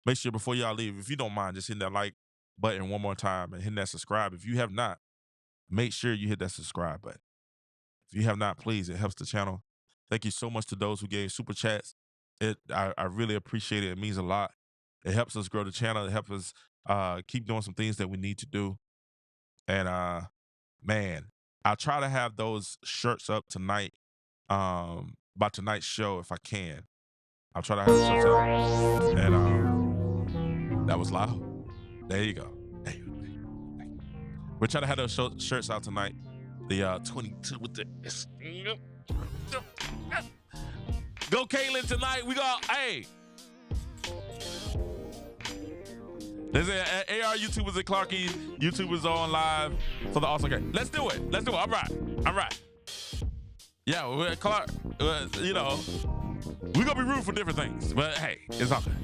Make sure before y'all leave, if you don't mind, just hitting that like button one more time and hitting that subscribe. If you have not, make sure you hit that subscribe button. If you have not, please, it helps the channel. Thank you so much to those who gave super chats. I really appreciate it. It means a lot. It helps us grow the channel. It helps us keep doing some things that we need to do. And man, I'll try to have those shirts up tonight, by tonight's show if I can. I'll try to have the shirts up. And that was loud. There you go. We're trying to have those shirts out tonight. The 22 with the go Caitlyn tonight. We got there's AR YouTubers and Clarky YouTubers on live for the awesome game. Let's do it. All right. Yeah, Clark. You know, we're gonna be rooting for different things, but hey, it's all good.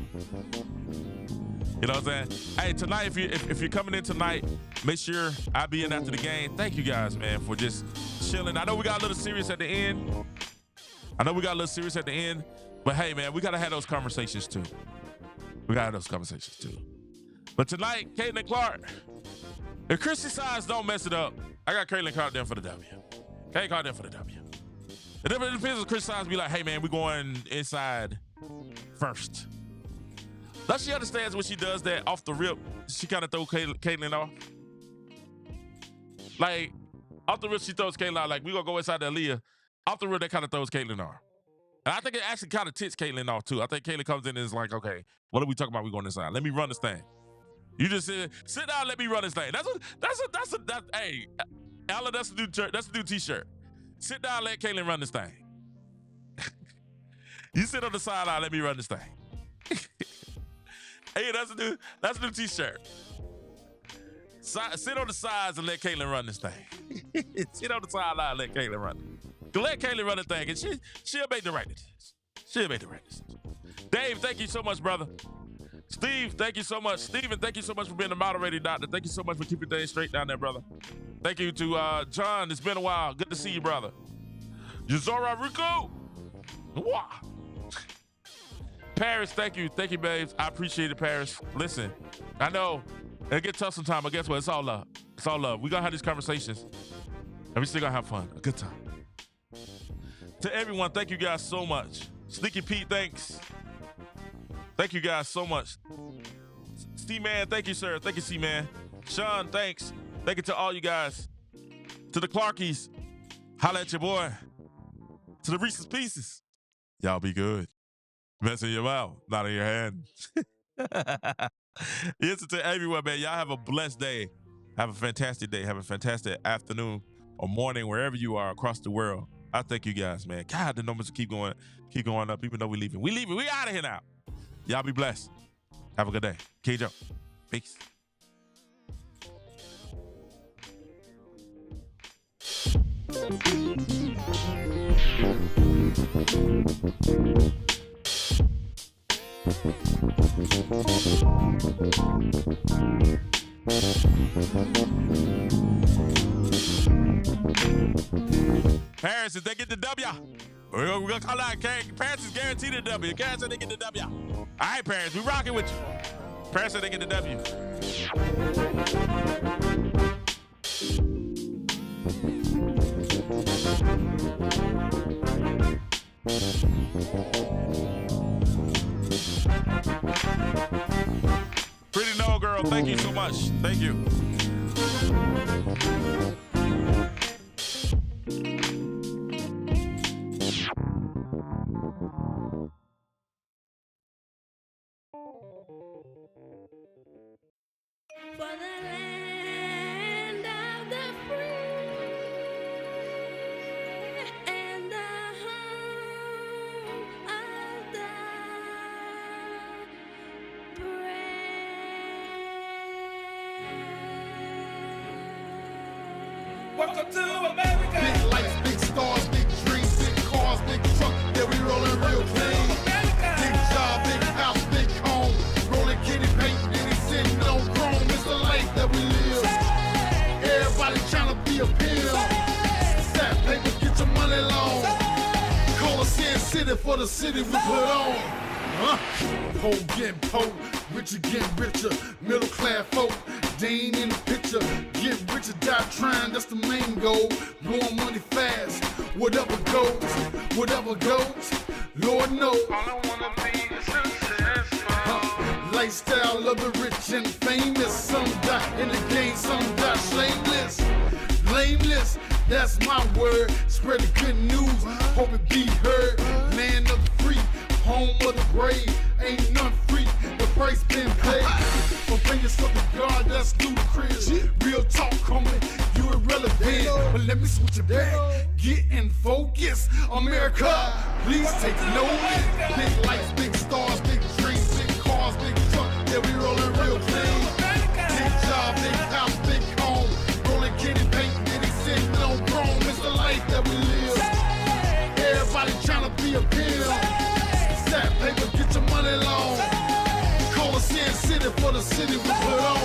You know what I'm saying? Hey, tonight, if you're coming in tonight, make sure I be in after the game. Thank you guys, man, for just chilling. I know we got a little serious at the end. But hey, man, we gotta have those conversations too. But tonight, Caitlyn Clark, if Christian Size don't mess it up, I got Caitlyn Clark there for the W. Caitlyn Clark there for the W. It depends if Christian Size be like, hey, man, we going inside first. Now she understands when she does that off the rip, she kind of throws Caitlyn off. Like, off the rip, she throws Caitlyn out. Like, we gonna go inside the Aaliyah. Off the rip, that kind of throws Caitlyn off. And I think it actually kind of ticks Caitlyn off, too. I think Caitlyn comes in and is like, okay, what are we talking about? We going inside. Let me run this thing. You just sit down, let me run this thing. Hey, Alan, that's a new t-shirt. Sit down, let Caitlyn run this thing. You sit on the sideline, let me run this thing. Hey, that's a new t-shirt. Sit on the sides and let Caitlyn run this thing. Sit on the sideline, let Caitlyn run it. Let Caitlyn run the thing, and she'll make the right decision. Dave, thank you so much, brother. Steve, thank you so much. Steven, thank you so much for being the moderator, doctor. Thank you so much for keeping things straight down there, brother. Thank you to John. It's been a while. Good to see you, brother. Yuzora Rico. Wah. Paris, thank you. Thank you, babes. I appreciate it, Paris. Listen, I know it gets tough sometimes, but guess what? It's all love. It's all love. We're going to have these conversations, and we still going to have fun. A good time. To everyone, thank you guys so much. Sneaky Pete, thanks. Thank you guys so much. C-Man, thank you, sir. Thank you, C-Man. Sean, thanks. Thank you to all you guys. To the Clarkies, holla at your boy. To the Reese's Pieces, y'all be good. Mess in your mouth, not in your hand. Yes, to everyone, man. Y'all have a blessed day. Have a fantastic day. Have a fantastic afternoon or morning, wherever you are across the world. I thank you guys, man. God, the numbers keep going up, even though we're leaving. We leaving. We out of here now. Y'all be blessed. Have a good day. K-Joe. Peace. Paris, if they get the W, we're gonna call out Paris is guaranteed a W. Paris said they get the W. All right, Paris, we rocking with you. Paris said they get the W. Pretty no girl, Thank you so much. Thank you. For the land of the free and the home of the brave. Welcome to America. Big lights, big stars, big dreams, big cars, big truck. Yeah, we rolling real clean. Big job, big house, big home. Rolling kitty paint, any sitting on chrome. It's the life that we live. Everybody trying to be a pill. Stat paper, get your money long. Call us in city for the city we put on. Poor getting poor, richer getting richer. Middle class folk, they ain't in the picture. Get richer, die trying, that's the main goal. Blowing money fast, whatever goes, Lord knows. All I wanna be is successful. Lifestyle of the rich and famous. Some die in the game, some die shameless. Blameless, that's my word. Spread the good news, hope it be heard. Land of the free, home of the brave. Ain't none free, the price been paid. From fingers up to God, that's ludicrous. Real talk, homie, you irrelevant. But let me switch it back, get in focus. America, please take notice. Big lights, big stars, big dreams, big cars, big truck. Yeah, we rolling real clean. Big job, big house, big home. Rolling kitty paint, and he sitting on chrome. It's the life that we live. Everybody trying to be a pill. Stat paper, get your money long. Call us in city for the city we put on.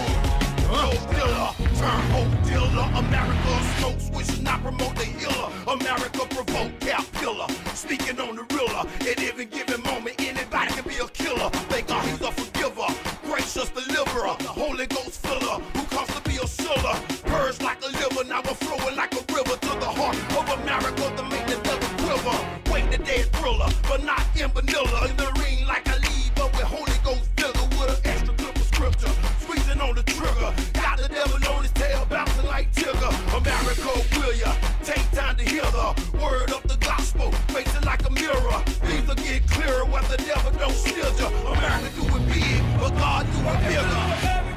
Dope dealer, turn hope dealer. America smoke switch, not promote the healer. America provoke cap killer. Speaking on the realer, at every given moment, anybody can be a killer. Thank God he's a forgiver, gracious deliverer, the Holy Ghost filler, who comes to be a siller. Purge like a liver, now we're flowing like a river to the heart of America to make the devil quiver. Wait the dead thriller, but not in vanilla. In the ring like I lead, but with Holy Ghost vigor, with an extra clip of scripture. Squeezing on the trigger, got the devil on his tail, bouncing like Tigger. America, will ya take time to hear the word of the gospel? Face it like a mirror, things will get clearer when the devil don't steal ya. America do it big, but God do it bigger.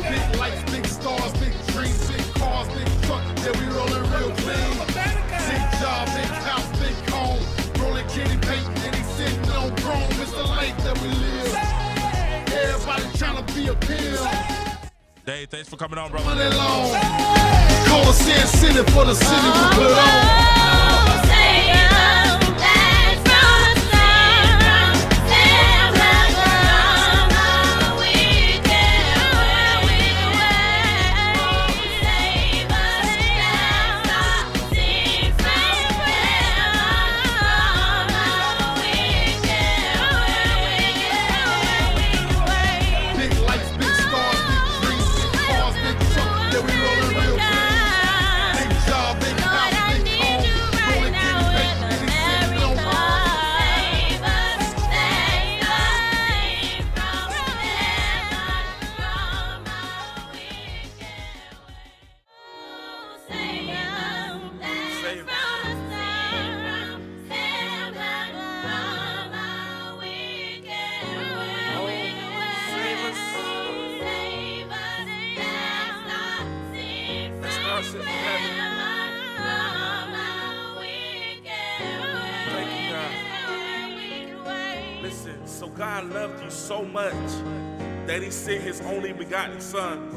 Big lights, big stars, big dreams, big cars, big truck. Yeah, we rolling real clean. Big job, big house, big home. Rolling kitty paint, and he sitting on chrome. It's the life that we live. Everybody trying to be a pill. Dave, thanks for coming on, brother. Money long. Call us in city for the city we put on. Listen, so God loved you so much that he sent his only begotten son.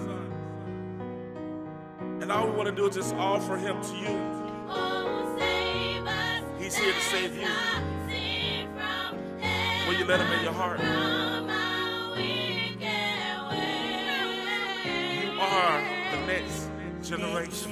And all we want to do is just offer him to you. He's here to save you. Will you let him in your heart? You are the next generation.